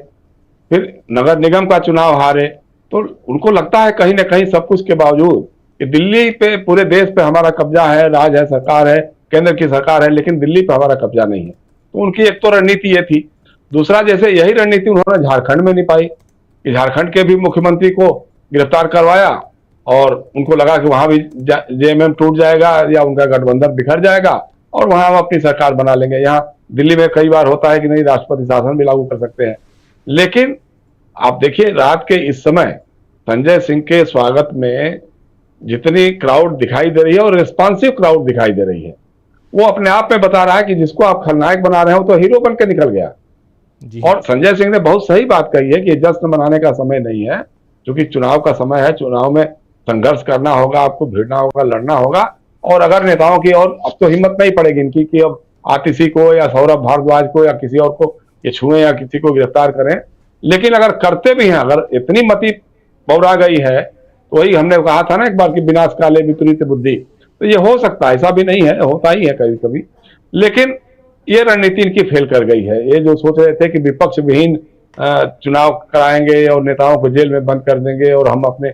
फिर नगर निगम का चुनाव हारे, तो उनको लगता है कहीं ना कहीं सब कुछ के बावजूद कि दिल्ली पे, पूरे देश पे हमारा कब्जा है, राज है, सरकार है, केंद्र की सरकार है, लेकिन दिल्ली पे हमारा कब्जा नहीं है। तो उनकी एक तो रणनीति ये थी। दूसरा, जैसे यही रणनीति उन्होंने झारखंड में नहीं पाई कि झारखंड के भी मुख्यमंत्री को गिरफ्तार करवाया और उनको लगा कि वहां भी जेएमएम टूट जाएगा या उनका गठबंधन बिखर जाएगा और वहां हम अपनी सरकार बना लेंगे। यहाँ दिल्ली में कई बार होता है कि नहीं, राष्ट्रपति शासन भी लागू कर सकते हैं। लेकिन आप देखिए, रात के इस समय संजय सिंह के स्वागत में जितनी क्राउड दिखाई दे रही है और रिस्पॉन्सिव क्राउड दिखाई दे रही है, वो अपने आप में बता रहा है कि जिसको आप खलनायक बना रहे हो तो हीरो बन के निकल गया। और संजय सिंह ने बहुत सही बात कही है कि जश्न मनाने का समय नहीं है, क्योंकि चुनाव का समय है। चुनाव में संघर्ष करना होगा, आपको भिड़ना होगा, लड़ना होगा। और अगर नेताओं की, और अब तो हिम्मत नहीं पड़ेगी इनकी कि अब आतिशी को या सौरभ भारद्वाज को या किसी और को ये छुएं या किसी को गिरफ्तार करें। लेकिन अगर करते भी हैं, अगर इतनी मति बौरा गई है, तो वही हमने कहा था ना एक बार कि विनाश काले विपरीत बुद्धि, तो ये हो सकता है, ऐसा भी नहीं है, होता ही है कभी कभी। लेकिन ये रणनीति इनकी फेल कर गई है। ये जो सोच रहे थे कि विपक्ष विहीन चुनाव कराएंगे और नेताओं को जेल में बंद कर देंगे और हम अपने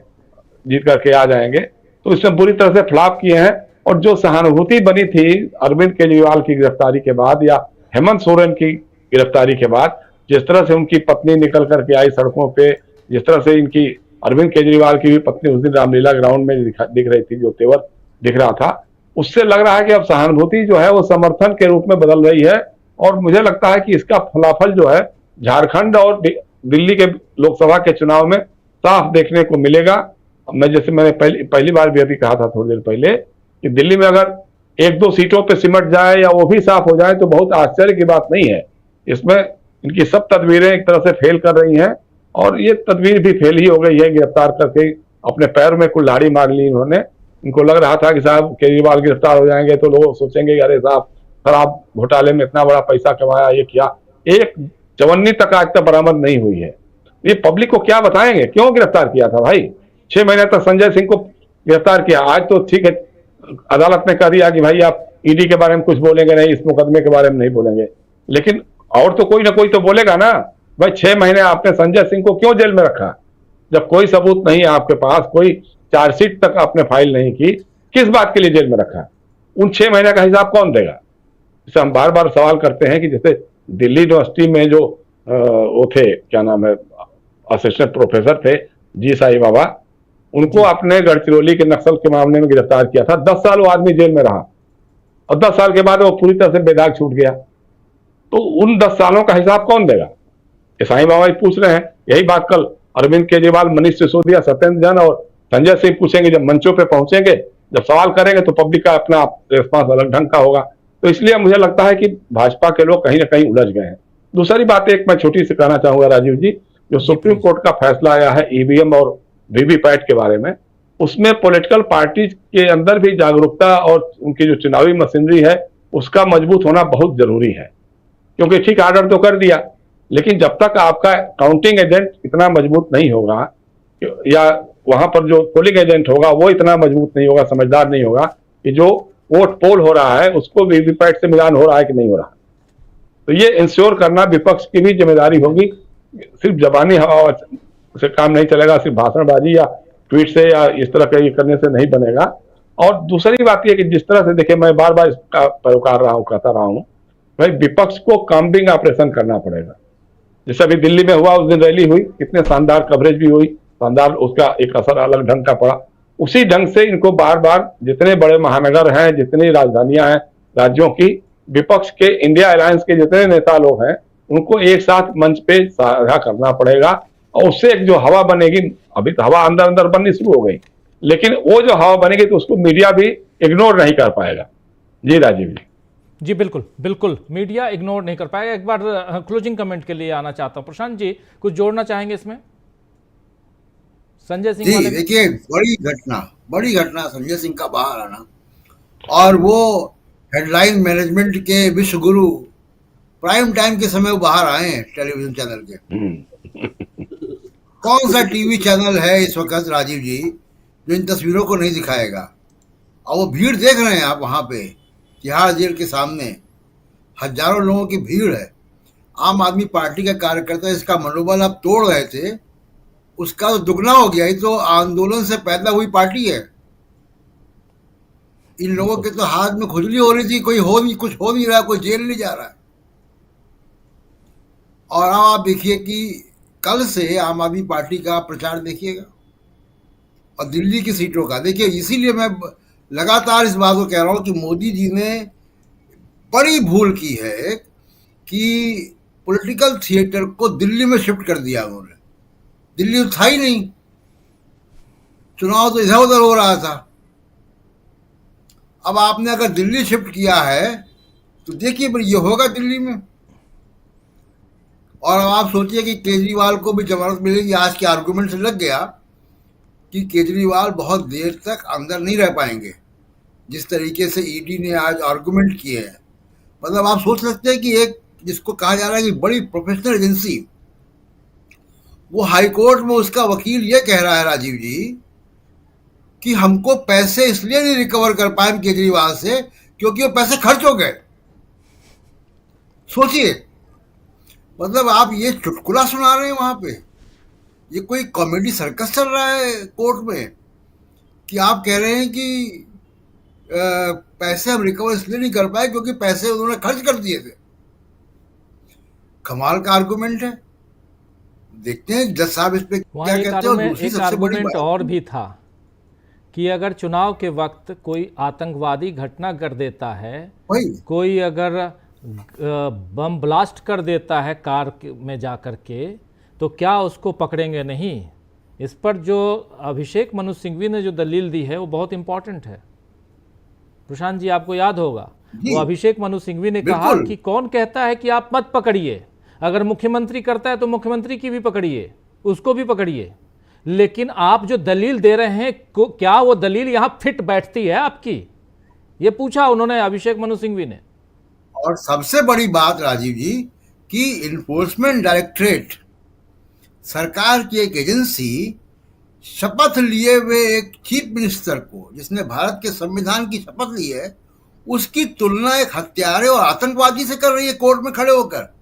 जीत करके आ जाएंगे, तो इसमें बुरी तरह से फ्लॉप किए हैं। और जो सहानुभूति बनी थी अरविंद केजरीवाल की गिरफ्तारी के बाद या हेमंत सोरेन की गिरफ्तारी के बाद, जिस तरह से उनकी पत्नी निकल करके आई सड़कों पे, जिस तरह से इनकी अरविंद केजरीवाल की भी पत्नी उस दिन रामलीला ग्राउंड में दिख रही थी, जो तेवर दिख रहा था, उससे लग रहा है कि अब सहानुभूति जो है वो समर्थन के रूप में बदल रही है। और मुझे लगता है कि इसका फलाफल जो है झारखंड और दिल्ली के लोकसभा के चुनाव में साफ देखने को मिलेगा। मैंने पहली बार भी अभी कहा था थोड़ी देर पहले कि दिल्ली में अगर 1-2 सीटों पे सिमट जाए या वो भी साफ हो जाए तो बहुत आश्चर्य की बात नहीं है। इसमें इनकी सब तदबीरें एक तरह से फेल कर रही हैं और ये तदबीर भी फेल ही हो गई है। गिरफ्तार करके अपने पैर में कुल्हाड़ी मार ली इन्होंने। इनको लग रहा था कि साहब केजरीवाल गिरफ्तार हो जाएंगे तो लोग सोचेंगे अरे साहब शराब घोटाले में इतना बड़ा पैसा कमाया, ये किया। एक चवन्नी तक आज तक बरामद नहीं हुई है। ये पब्लिक को क्या बताएंगे, क्यों गिरफ्तार किया था भाई? 6 महीने तक संजय सिंह को गिरफ्तार किया, आज तो ठीक है अदालत ने कह दिया कि भाई आप ईडी के बारे में कुछ बोलेंगे नहीं, इस मुकदमे के बारे में नहीं बोलेंगे। लेकिन और तो कोई ना कोई तो बोलेगा ना। भाई 6 महीने आपने संजय सिंह को क्यों जेल में रखा? जब कोई सबूत नहीं है आपके पास, कोई चार्जशीट तक आपने फाइल नहीं की, किस बात के लिए जेल में रखा? उन 6 महीने का हिसाब कौन देगा? इसे हम बार बार सवाल करते हैं कि जैसे दिल्ली यूनिवर्सिटी में जो वो थे, क्या नाम है, असिस्टेंट प्रोफेसर थे जी साई बाबा, उनको आपने गढ़चिरौली के नक्सल के मामले में गिरफ्तार किया था। 10 साल वो आदमी जेल में रहा और 10 साल के बाद वो पूरी तरह से बेदाग छूट गया। तो उन 10 सालों का हिसाब कौन देगा? ये साई बाबा ही पूछ रहे हैं। यही बात कल अरविंद केजरीवाल, मनीष सिसोदिया, सत्येंद्र जैन और संजय सिंह पूछेंगे। जब मंचों पे पहुंचेंगे, जब सवाल करेंगे तो पब्लिक का अपना रिस्पॉन्स अलग ढंग का होगा। तो इसलिए मुझे लगता है कि भाजपा के लोग कहीं ना कहीं उलझ गए हैं। दूसरी बात एक मैं छोटी सी कहना चाहूंगा राजीव जी, जो सुप्रीम कोर्ट का फैसला आया है ईवीएम और वीवीपैट के बारे में, उसमें पॉलिटिकल पार्टी के अंदर भी जागरूकता और उनकी जो चुनावी मशीनरी है उसका मजबूत होना बहुत जरूरी है। क्योंकि ठीक आर्डर तो कर दिया, लेकिन जब तक आपका काउंटिंग एजेंट इतना मजबूत नहीं होगा या वहां पर जो पोलिंग एजेंट होगा वो इतना मजबूत नहीं होगा, समझदार नहीं होगा कि जो वोट पोल हो रहा है उसको वीवीपैट से मिलान हो रहा है कि नहीं हो रहा, तो ये इंश्योर करना विपक्ष की भी जिम्मेदारी होगी। सिर्फ जबानी हवा से काम नहीं चलेगा, सिर्फ भाषणबाजी या ट्वीट से या इस तरह का ये करने से नहीं बनेगा। और दूसरी बात यह कि जिस तरह से देखिए, मैं बार बार इसका पैरोकार रहा हूँ, कहता रहा हूँ, भाई विपक्ष को काम्बिंग ऑपरेशन करना पड़ेगा। जैसे अभी दिल्ली में हुआ, उस दिन रैली हुई, कितने शानदार कवरेज भी हुई, शानदार उसका एक असर अलग ढंग का पड़ा। उसी ढंग से इनको बार बार जितने बड़े महानगर हैं, जितनी राजधानियां हैं राज्यों की, विपक्ष के इंडिया अलायंस के जितने नेता लोग हैं, उनको एक साथ मंच पे साझा करना पड़ेगा। और उससे एक जो हवा बनेगी, अभी तो हवा अंदर अंदर बननी शुरू हो गई, लेकिन वो जो हवा बनेगी तो उसको मीडिया भी इग्नोर नहीं कर पाएगा। जी राजीव जी। जी बिल्कुल बिल्कुल, मीडिया इग्नोर नहीं कर पाएगा। एक बार क्लोजिंग कमेंट के लिए आना चाहता हूं, प्रशांत जी कुछ जोड़ना चाहेंगे इसमें? संजय सिंह जी देखिए, बड़ी घटना संजय सिंह का बाहर आना, और वो हेडलाइन मैनेजमेंट के विश्व गुरु प्राइम टाइम के समय वो बाहर आए हैं टेलीविजन चैनल के। कौन सा टीवी चैनल है इस वक्त राजीव जी जो इन तस्वीरों को नहीं दिखाएगा? और वो भीड़ देख रहे हैं आप, वहां पे तिहाड़ जेल के सामने हजारों लोगों की भीड़ है। आम आदमी पार्टी का कार्यकर्ता इसका मनोबल आप तोड़ रहे थे, उसका तो दुगना हो गया। ये तो आंदोलन से पैदा हुई पार्टी है। इन लोगों के तो हाथ में खुजली हो रही थी, कोई हो नहीं, कुछ हो नहीं रहा, कोई जेल नहीं जा रहा है। और अब आप देखिए कि कल से आम आदमी पार्टी का प्रचार देखिएगा, और दिल्ली की सीटों का देखिए। इसीलिए मैं लगातार इस बात को कह रहा हूं कि मोदी जी ने बड़ी भूल की है कि पॉलिटिकल थिएटर को दिल्ली में शिफ्ट कर दिया उन्होंने। दिल्ली तो था ही नहीं, चुनाव तो इधर उधर हो रहा था। अब आपने अगर दिल्ली शिफ्ट किया है तो देखिए फिर ये होगा दिल्ली में। और अब आप सोचिए कि केजरीवाल को भी जमानत मिलेगी। आज के आर्गुमेंट से लग गया कि केजरीवाल बहुत देर तक अंदर नहीं रह पाएंगे, जिस तरीके से ईडी ने आज आर्गुमेंट किए हैं। मतलब आप सोच सकते हैं कि एक जिसको कहा जा रहा है कि बड़ी प्रोफेशनल एजेंसी, वो हाई कोर्ट में उसका वकील ये कह रहा है राजीव जी कि हमको पैसे इसलिए नहीं रिकवर कर पाए केजरीवाल से क्योंकि वो पैसे खर्च हो गए। सोचिए, मतलब आप ये चुटकुला सुना रहे हैं वहां पे, ये कोई कॉमेडी सर्कस चल रहा है कोर्ट में कि आप कह रहे हैं कि पैसे हम रिकवर इसलिए नहीं कर पाए क्योंकि पैसे उन्होंने खर्च कर दिए थे। कमाल का आर्गुमेंट है। देखते हैं जज साहब इस पे क्या कहते हैं। और दूसरी सबसे बड़ी बात और भी था कि अगर चुनाव के वक्त कोई आतंकवादी घटना कर देता है, कोई अगर बम ब्लास्ट कर देता है कार में जाकर के, तो क्या उसको पकड़ेंगे नहीं? इस पर जो अभिषेक मनु सिंघवी ने जो दलील दी है वो बहुत इंपॉर्टेंट है। प्रशांत जी आपको याद होगा, वो अभिषेक मनु सिंघवी ने कहा कि कौन कहता है कि आप मत पकड़िए, अगर मुख्यमंत्री करता है तो मुख्यमंत्री की भी पकड़िए, उसको भी पकड़िए, लेकिन आप जो दलील दे रहे हैं क्या वो दलील यहां फिट बैठती है आपकी? ये पूछा उन्होंने अभिषेक मनु सिंघवी ने। और सबसे बड़ी बात राजीव जी कि इन्फोर्समेंट डायरेक्टरेट, सरकार की एक एजेंसी, शपथ लिए हुए एक चीफ मिनिस्टर को जिसने भारत के संविधान की शपथ ली है, उसकी तुलना एक हत्यारे और आतंकवादी से कर रही है कोर्ट में खड़े होकर।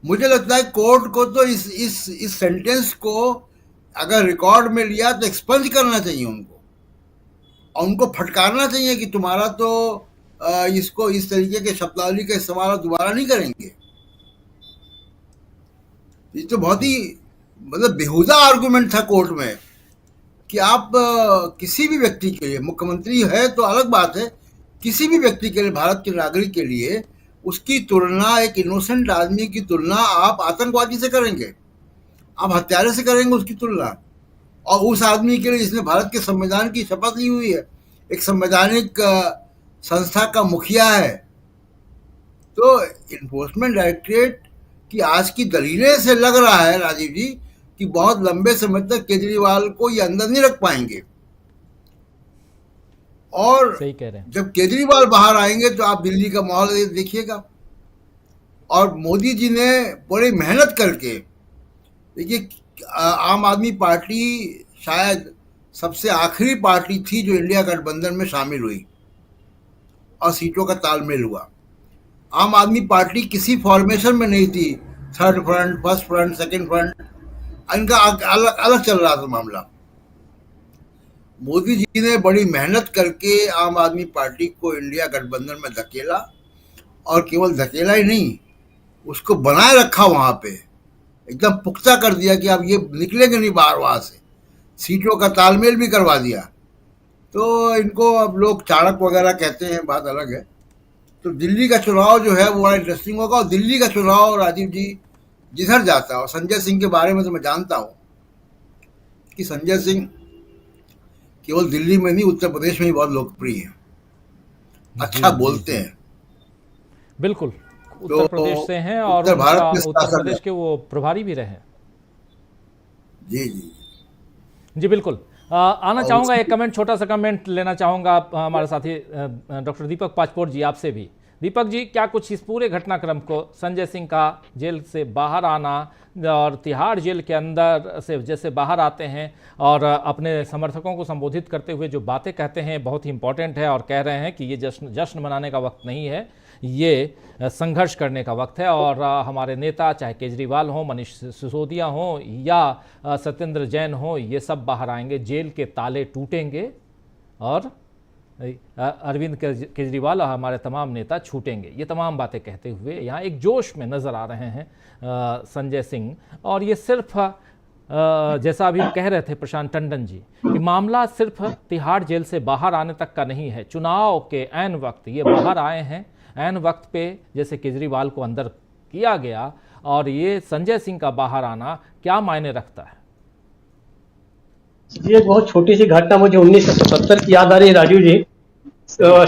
मुझे लगता है कोर्ट को तो इस सेंटेंस को अगर रिकॉर्ड में लिया तो एक्सपंज करना चाहिए उनको, और उनको फटकारना चाहिए कि तुम्हारा तो इसको इस तरीके के शब्दावली का इस्तेमाल दोबारा नहीं करेंगे। ये तो बहुत ही मतलब बेहुदा आर्गुमेंट था कोर्ट में कि आप किसी भी व्यक्ति के लिए, मुख्यमंत्री है तो अलग बात है, किसी भी व्यक्ति के लिए, भारत के नागरिक के लिए उसकी तुलना, एक इनोसेंट आदमी की तुलना आप आतंकवादी से करेंगे, आप हत्यारे से करेंगे उसकी तुलना, और उस आदमी के लिए जिसने भारत के संविधान की शपथ ली हुई है, एक संवैधानिक संस्था का मुखिया है। तो इन्फोर्समेंट डायरेक्टरेट की आज की दलीलें से लग रहा है राजीव जी कि बहुत लंबे समय तक केजरीवाल को ये अंदर नहीं रख पाएंगे। और सही कह रहे हैं। जब केजरीवाल बाहर आएंगे तो आप दिल्ली का माहौल देखिएगा। और मोदी जी ने बड़ी मेहनत करके, देखिए आम आदमी पार्टी शायद सबसे आखिरी पार्टी थी जो इंडिया गठबंधन में शामिल हुई और सीटों का तालमेल हुआ। आम आदमी पार्टी किसी फॉर्मेशन में नहीं थी, third front, first front, second front. इनका अलग अलग चल रहा था मामला। मोदी जी ने बड़ी मेहनत करके आम आदमी पार्टी को इंडिया गठबंधन में धकेला, और केवल धकेला ही नहीं, उसको बनाए रखा वहां पे, एकदम पुख्ता कर दिया कि अब ये निकलेंगे नहीं बाहर वहां से, सीटों का तालमेल भी करवा दिया। तो इनको अब लोग चाणक्य वगैरह कहते हैं, बात अलग है। तो दिल्ली का चुनाव जो है वो बड़ा इंटरेस्टिंग होगा, और दिल्ली का चुनाव राजीव जी जिधर जाता है, और संजय सिंह के बारे में तो मैं जानता हूँ कि संजय सिंह केवल दिल्ली में नहीं, उत्तर प्रदेश में भी बहुत लोकप्रिय है, अच्छा बोलते हैं। बिल्कुल, उत्तर प्रदेश से हैं और उत्तर भारत में उत्तर प्रदेश के वो प्रभारी भी रहे। जी जी जी बिल्कुल। आना चाहूँगा, एक कमेंट, छोटा सा कमेंट लेना चाहूँगा हमारे साथी डॉक्टर दीपक पाचपोर जी आपसे भी। दीपक जी, क्या कुछ इस पूरे घटनाक्रम को, संजय सिंह का जेल से बाहर आना और तिहाड़ जेल के अंदर से जैसे बाहर आते हैं और अपने समर्थकों को संबोधित करते हुए जो बातें कहते हैं बहुत ही इंपॉर्टेंट है, और कह रहे हैं कि ये जश्न मनाने का वक्त नहीं है, ये संघर्ष करने का वक्त है, और हमारे नेता चाहे केजरीवाल हों, मनीष सिसोदिया हों या सत्येंद्र जैन हों, ये सब बाहर आएंगे, जेल के ताले टूटेंगे और अरविंद केजरीवाल और हमारे तमाम नेता छूटेंगे। ये तमाम बातें कहते हुए यहाँ एक जोश में नज़र आ रहे हैं संजय सिंह। और ये सिर्फ जैसा अभी कह रहे थे प्रशांत टंडन जी कि मामला सिर्फ तिहाड़ जेल से बाहर आने तक का नहीं है, चुनाव के ऐन वक्त ये बाहर आए हैं, ऐन वक्त पे जैसे केजरीवाल को अंदर किया गया, और ये संजय सिंह का बाहर आना क्या मायने रखता है? ये बहुत छोटी सी घटना मुझे 1977 की याद आ रही है राजीव जी।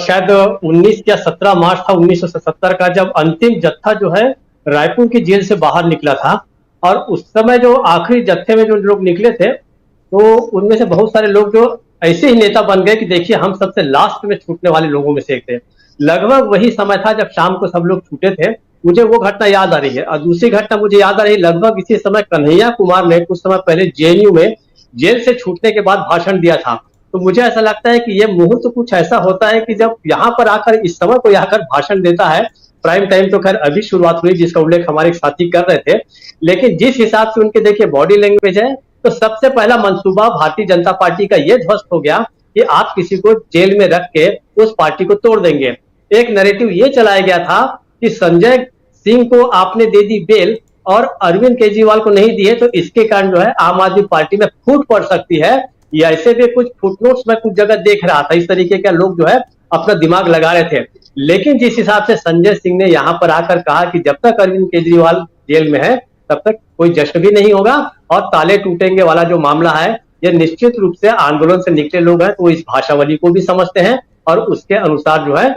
शायद 19 या 17 मार्च था 1977 का, जब अंतिम जत्था जो है रायपुर की जेल से बाहर निकला था। और उस समय जो आखिरी जत्थे में जो लोग निकले थे, तो उनमें से बहुत सारे लोग जो ऐसे ही नेता बन गए कि देखिए हम सबसे लास्ट में छूटने वाले लोगों में से एक थे। लगभग वही समय था जब शाम को सब लोग छूटे थे, मुझे वो घटना याद आ रही है। और दूसरी घटना मुझे याद आ रही है, लगभग इसी समय कन्हैया कुमार ने कुछ समय पहले जेएनयू में जेल से छूटने के बाद भाषण दिया था। तो मुझे ऐसा लगता है कि ये मुहूर्त कुछ ऐसा होता है कि जब यहाँ पर आकर, इस समय कोई आकर भाषण देता है, प्राइम टाइम तो खैर अभी शुरुआत हुई जिसका उल्लेख हमारे साथी कर रहे थे, लेकिन जिस हिसाब से उनके देखिए बॉडी लैंग्वेज है, तो सबसे पहला मंसूबा भारतीय जनता पार्टी का ये ध्वस्त हो गया कि आप किसी को जेल में रख के उस पार्टी को तोड़ देंगे। एक नैरेटिव ये चलाया गया था कि संजय सिंह को आपने दे दी बेल और अरविंद केजरीवाल को नहीं दिए, तो इसके कारण जो है आम आदमी पार्टी में फूट पड़ सकती है। या ऐसे भी कुछ फुटनोट्स में कुछ जगह देख रहा था, इस तरीके के लोग जो है अपना दिमाग लगा रहे थे। लेकिन जिस हिसाब से संजय सिंह ने यहाँ पर आकर कहा कि जब तक अरविंद केजरीवाल जेल में है तब तक कोई जश्न भी नहीं होगा और ताले टूटेंगे वाला जो मामला है, यह निश्चित रूप से आंदोलन से निकले लोग हैं तो इस भाषावली को भी समझते हैं, और उसके अनुसार जो है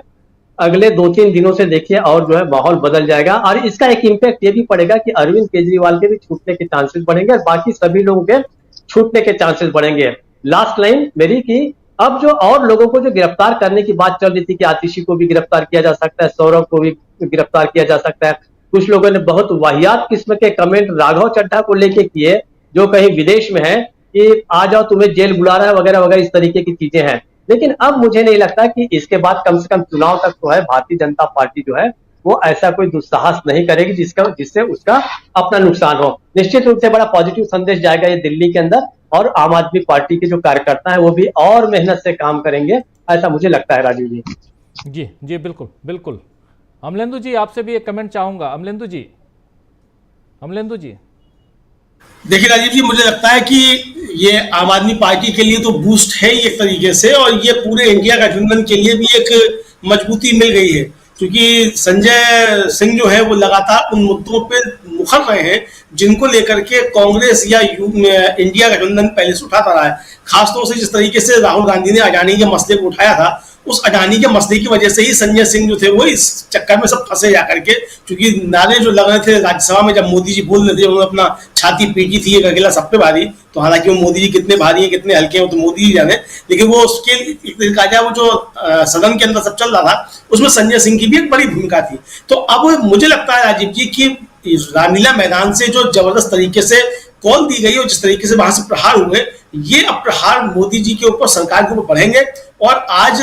अगले 2-3 दिनों से देखिए और जो है माहौल बदल जाएगा। और इसका एक इम्पैक्ट ये भी पड़ेगा कि अरविंद केजरीवाल के भी छूटने के चांसेस बढ़ेंगे और बाकी सभी लोगों के छूटने के चांसेस बढ़ेंगे। लास्ट लाइन मेरी कि अब जो और लोगों को जो गिरफ्तार करने की बात चल रही थी कि आतिशी को भी गिरफ्तार किया जा सकता है, सौरभ को भी गिरफ्तार किया जा सकता है, कुछ लोगों ने बहुत वाहियात किस्म के कमेंट राघव चड्ढा को लेके किए जो कहीं विदेश में है कि आ जाओ तुम्हें जेल बुला रहा है वगैरह वगैरह, इस तरीके की चीजें हैं। लेकिन अब मुझे नहीं लगता कि इसके बाद कम से कम चुनाव तक तो है भारतीय जनता पार्टी जो है वो ऐसा कोई दुस्साहस नहीं करेगी जिससे उसका अपना नुकसान हो। निश्चित रूप से बड़ा पॉजिटिव संदेश जाएगा ये दिल्ली के अंदर, और आम आदमी पार्टी के जो कार्यकर्ता हैं वो भी और मेहनत से काम करेंगे, ऐसा मुझे लगता है राजीव जी। जी जी बिल्कुल बिल्कुल। अमलेंदु जी आपसे भी एक कमेंट चाहूंगा। अमलेंदु जी देखिए राजीव जी, मुझे लगता है कि ये आम आदमी पार्टी के लिए तो बूस्ट है ही एक तरीके से, और ये पूरे इंडिया गठबंधन के लिए भी एक मजबूती मिल गई है, क्योंकि संजय सिंह जो है वो लगातार उन मुद्दों पे मुखर रहे हैं जिनको लेकर के कांग्रेस या इंडिया गठबंधन पहले से उठाता रहा है। खासतौर से जिस तरीके से राहुल गांधी ने अडानी के मसले को उठाया था, उस अडानी के मसले की वजह से ही संजय सिंह जो थे वो इस चक्कर में सब फंसे जा करके, क्योंकि नारे जो लग रहे थे राज्यसभा में जब मोदी जी बोल रहे थे उन्होंने अपना छाती पीटी थी एक अकेला सब पे भारी, तो हालांकि वो मोदी जी कितने भारी हैं कितने हल्के हैं वो तो मोदी जी जाने, लेकिन वो उसके वो जो सदन के अंदर सब चल रहा था उसमें संजय सिंह की भी एक बड़ी भूमिका थी। तो अब मुझे लगता है राजीव जी की रामलीला मैदान से जो जबरदस्त तरीके से कौन दी गई और जिस तरीके से वहां से प्रहार हुए, ये अब प्रहार मोदी जी के ऊपर, सरकार के ऊपर बढ़ेंगे। और आज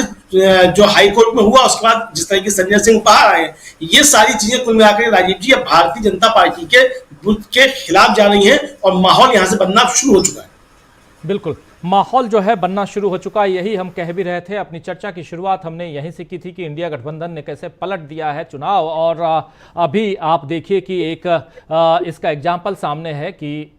जो हाईकोर्ट में हुआ, उसके बाद जिस तरीके से संजय सिंह बाहर आए, ये सारी चीजें कुल मिलाकर राजीव जी अब भारतीय जनता पार्टी के खिलाफ जा रही हैं और माहौल यहां से बनना शुरू हो चुका है। बिल्कुल, माहौल जो है बनना शुरू हो चुका है। यही हम कह भी रहे थे। अपनी चर्चा की शुरुआत हमने यहीं से की थी कि इंडिया गठबंधन ने कैसे पलट दिया है चुनाव। और अभी आप देखिए कि एक इसका एग्जाम्पल सामने है कि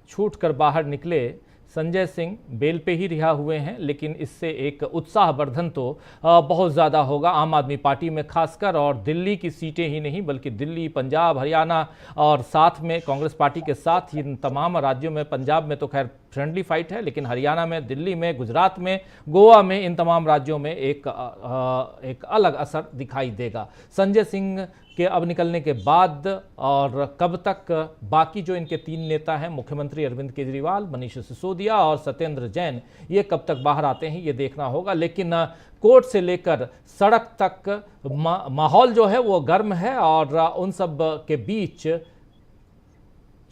छूट कर बाहर निकले संजय सिंह बेल पे ही रिहा हुए हैं, लेकिन इससे एक उत्साहवर्धन तो बहुत ज़्यादा होगा आम आदमी पार्टी में खासकर। और दिल्ली की सीटें ही नहीं बल्कि दिल्ली, पंजाब, हरियाणा और साथ में कांग्रेस पार्टी के साथ इन तमाम राज्यों में, पंजाब में तो खैर फ्रेंडली फाइट है, लेकिन हरियाणा में, दिल्ली में, गुजरात में, गोवा में, इन तमाम राज्यों में एक अलग असर दिखाई देगा संजय सिंह के अब निकलने के बाद। और कब तक बाकी जो इनके 3 नेता हैं, मुख्यमंत्री अरविंद केजरीवाल, मनीष सिसोदिया और सत्येंद्र जैन, ये कब तक बाहर आते हैं ये देखना होगा। लेकिन कोर्ट से लेकर सड़क तक माहौल जो है वो गर्म है और उन सब के बीच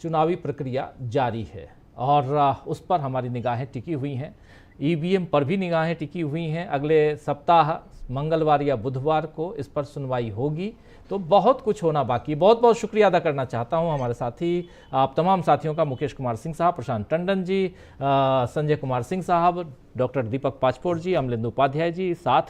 चुनावी प्रक्रिया जारी है और उस पर हमारी निगाहें टिकी हुई हैं। ईवीएम पर भी निगाहें टिकी हुई हैं। अगले सप्ताह मंगलवार या बुधवार को इस पर सुनवाई होगी, तो बहुत कुछ होना बाकी। बहुत बहुत शुक्रिया अदा करना चाहता हूं हमारे साथी आप तमाम साथियों का, मुकेश कुमार सिंह साहब, प्रशांत टंडन जी, संजय कुमार सिंह साहब, डॉक्टर दीपक पाचपोर जी, अमलेंदु उपाध्याय जी, साथ